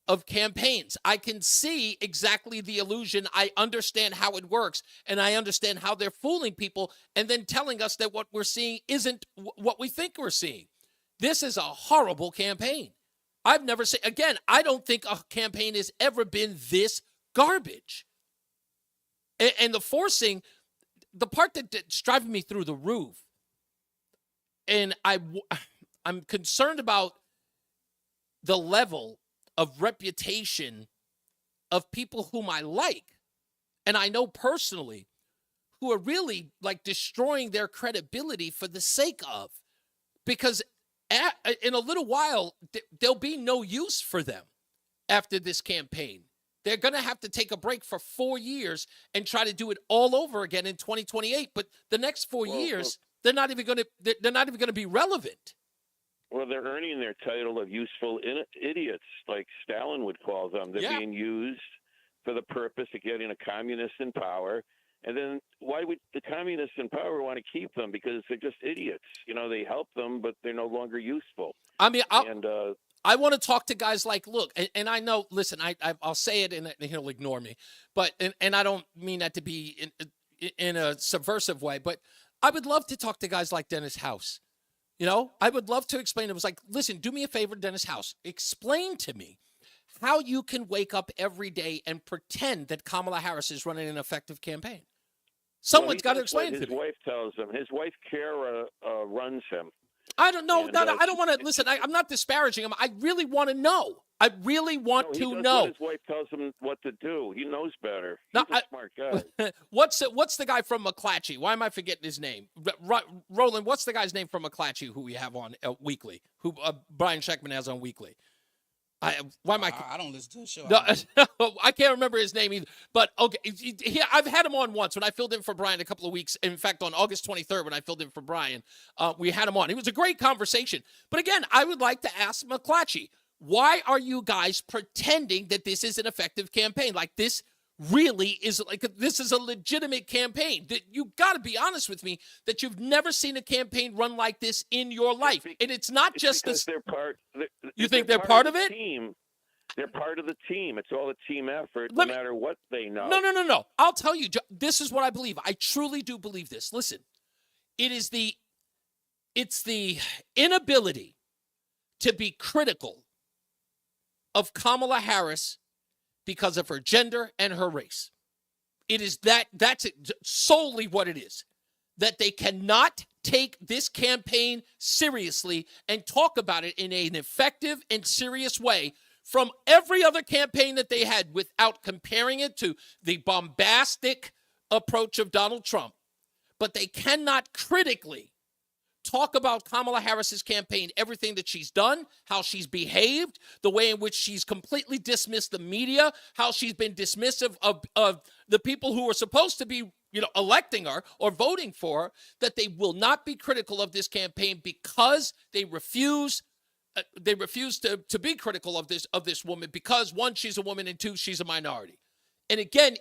of campaigns. I can see exactly the illusion. I understand how it works, and I understand how they're fooling people and then telling us that what we're seeing isn't what we think we're seeing. This is a horrible campaign. I've never seen, again, I don't think a campaign has ever been this garbage. And the forcing, the part that's driving me through the roof, and I'm concerned about the level of reputation of people whom I like, and I know personally, who are really like destroying their credibility for the sake of, because in a little while, there'll be no use for them after this campaign. They're going to have to take a break for 4 years and try to do it all over again in 2028. But the next 4 years, they're not even going to be relevant. Well, they're earning their title of useful idiots, like Stalin would call them. They're being used for the purpose of getting a communist in power. And then why would the communists in power want to keep them? Because they're just idiots. They help them, but they're no longer useful. I mean, I want to talk to guys like, look, and I know, listen, I'll say it and he'll ignore me. But, and I don't mean that to be in a subversive way, but I would love to talk to guys like Dennis House. I would love to explain. It was like, listen, do me a favor, Dennis House. Explain to me how you can wake up every day and pretend that Kamala Harris is running an effective campaign. Someone's got to explain to me. His wife tells him. His wife, Kara, runs him. I don't know. I don't want to listen. I'm not disparaging him. I really want to know. I really want to know. His wife tells him what to do. He knows better. He's a smart guy. What's the guy from McClatchy? Why am I forgetting his name? Roland, what's the guy's name from McClatchy who we have on weekly? Who Brian Scheckman has on weekly? I don't listen to the show. No, I can't remember his name either. But okay, I've had him on once when I filled in for Brian a couple of weeks. In fact, on August 23rd, when I filled in for Brian, we had him on. It was a great conversation. But again, I would like to ask McClatchy, why are you guys pretending that this is an effective campaign? Like, this really is this is a legitimate campaign. You got to be honest with me that you've never seen a campaign run like this in your life. And it's not just this. You think they're part of it? Team. They're part of the team. It's all a team effort, no matter what they know. No. I'll tell you, this is what I believe. I truly do believe this. Listen, it's the inability to be critical of Kamala Harris because of her gender and her race. It is that's solely what it is. That they cannot take this campaign seriously and talk about it in an effective and serious way from every other campaign that they had without comparing it to the bombastic approach of Donald Trump. But they cannot critically talk about Kamala Harris's campaign, everything that she's done, how she's behaved, the way in which she's completely dismissed the media, how she's been dismissive of the people who are supposed to be, electing her or voting for her, that they will not be critical of this campaign because they refuse to be critical of this woman because, one, she's a woman, and two, she's a minority. And again,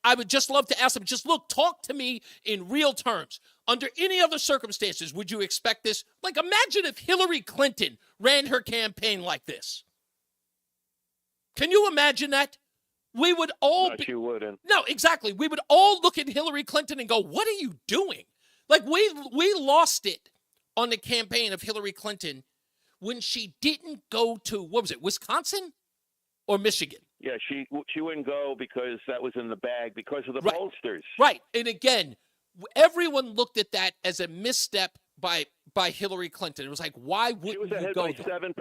I would just love to ask them, just look, talk to me in real terms. Under any other circumstances, would you expect this? Like, imagine if Hillary Clinton ran her campaign like this. Can you imagine that? We would all... You wouldn't. No, exactly. We would all look at Hillary Clinton and go, what are you doing? Like, we lost it on the campaign of Hillary Clinton when she didn't go to, what was it, Wisconsin or Michigan? Yeah, she wouldn't go because that was in the bag because of the pollsters. Right. And again, everyone looked at that as a misstep by Hillary Clinton. It was like, why wouldn't she was you ahead go by there? 7%.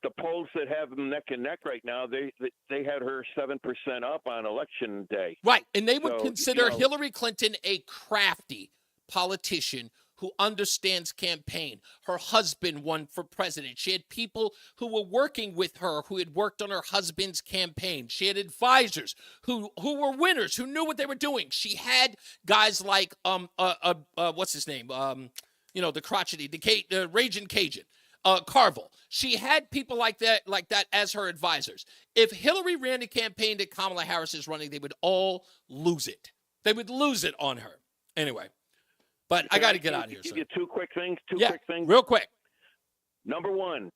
The polls that have them neck and neck right now, they had her 7% up on election day. Right. And they would So, consider Hillary Clinton a crafty politician who understands campaign. Her husband won for president. She had people who were working with her who had worked on her husband's campaign. She had advisors who were winners, who knew what they were doing. She had guys like what's his name? The crotchety, the Raging Cajun, Carville. She had people like that as her advisors. If Hillary ran a campaign that Kamala Harris is running, they would all lose it. They would lose it on her. Anyway. But I got to get out of here. Give you two quick things. Real quick. Number one,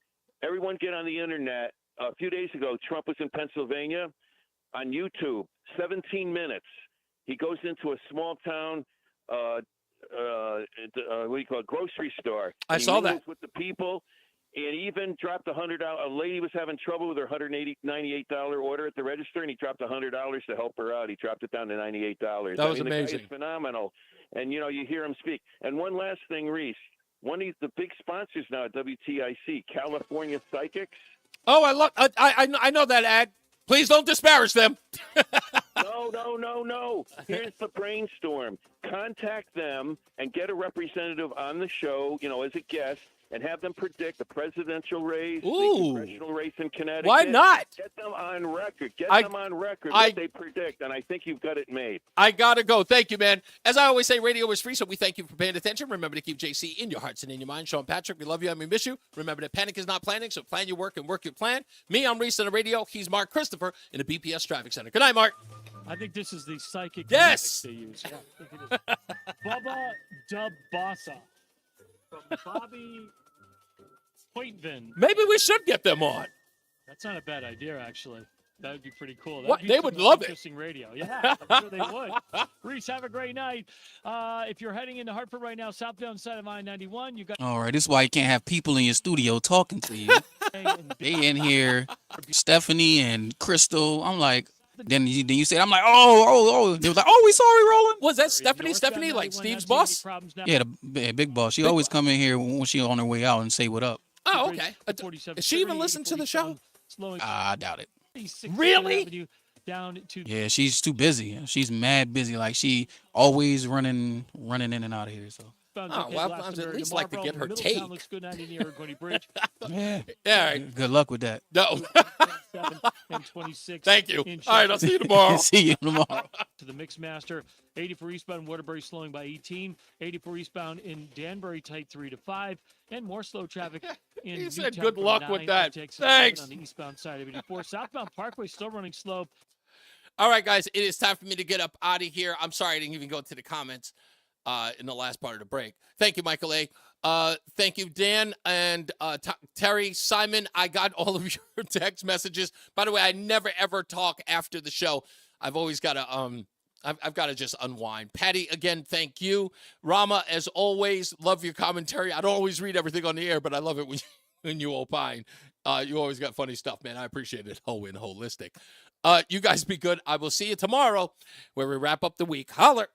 everyone get on the internet. A few days ago, Trump was in Pennsylvania on YouTube. 17 minutes. He goes into a small town, what do you call it, grocery store. I saw that. With the people, and even dropped $100. A lady was having trouble with her $98 order at the register, and he dropped $100 to help her out. He dropped it down to $98. That was the amazing. guy is phenomenal. And, you hear him speak. And one last thing, Reese. One of the big sponsors now at WTIC, California Psychics. Oh, I know that ad. Please don't disparage them. No. Here's the brainstorm. Contact them and get a representative on the show, as a guest, and have them predict the presidential race, the congressional race in Connecticut. Why not? Get them on record. What they predict, and I think you've got it made. I got to go. Thank you, man. As I always say, radio is free, so we thank you for paying attention. Remember to keep JC in your hearts and in your mind. Sean Patrick, we love you and we miss you. Remember that panic is not planning, so plan your work and work your plan. Me, I'm Reese on the radio. He's Mark Christopher in the BPS Traffic Center. Good night, Mark. I think this is the psychic yes they use. Yeah, I think it is. Bubba Dubasa from Bobby Pointvin. Maybe we should get them on. That's not a bad idea, actually. That would be pretty cool. What? They would love it. Interesting radio. Yeah, I'm sure they would. Reese, have a great night. If you're heading into Hartford right now, southbound side of I-91, you got. All right, this is why you can't have people in your studio talking to you. They in here, Stephanie and Crystal. I'm like, then you said, I'm like, oh. They was like, oh, we sorry, Roland. Was that Stephanie? Stephanie, like Steve's boss? Yeah, the big boss. She always come in here when she on her way out and say what up. Oh, okay. Does she even listen to the show? I doubt it. Really? Yeah, she's too busy. She's mad busy. Like she always running in and out of here. So. Well, I'd at least like to get her take. Yeah. All right. Good luck with that. No. And 26. Thank you. All right, I'll see you tomorrow. See you tomorrow. To the Mixmaster, 84 eastbound Waterbury slowing by 18, 84 eastbound in Danbury tight 3 to 5, and more slow traffic in He said Newtown good from luck 9. with that. Thanks. Thanks. On the eastbound side of 84, southbound Parkway still running slow. All right, guys, it is time for me to get up out of here. I'm sorry I didn't even go to the comments in the last part of the break. Thank you, Michael A. Thank you, Dan and Terry, Simon. I got all of your text messages. By the way, I never ever talk after the show. I've always got to I've got to just unwind. Patty, again, thank you. Rama, as always, love your commentary. I don't always read everything on the air, but I love it when you opine. You always got funny stuff, man. I appreciate it. Whole and holistic. You guys be good. I will see you tomorrow where we wrap up the week. Holler.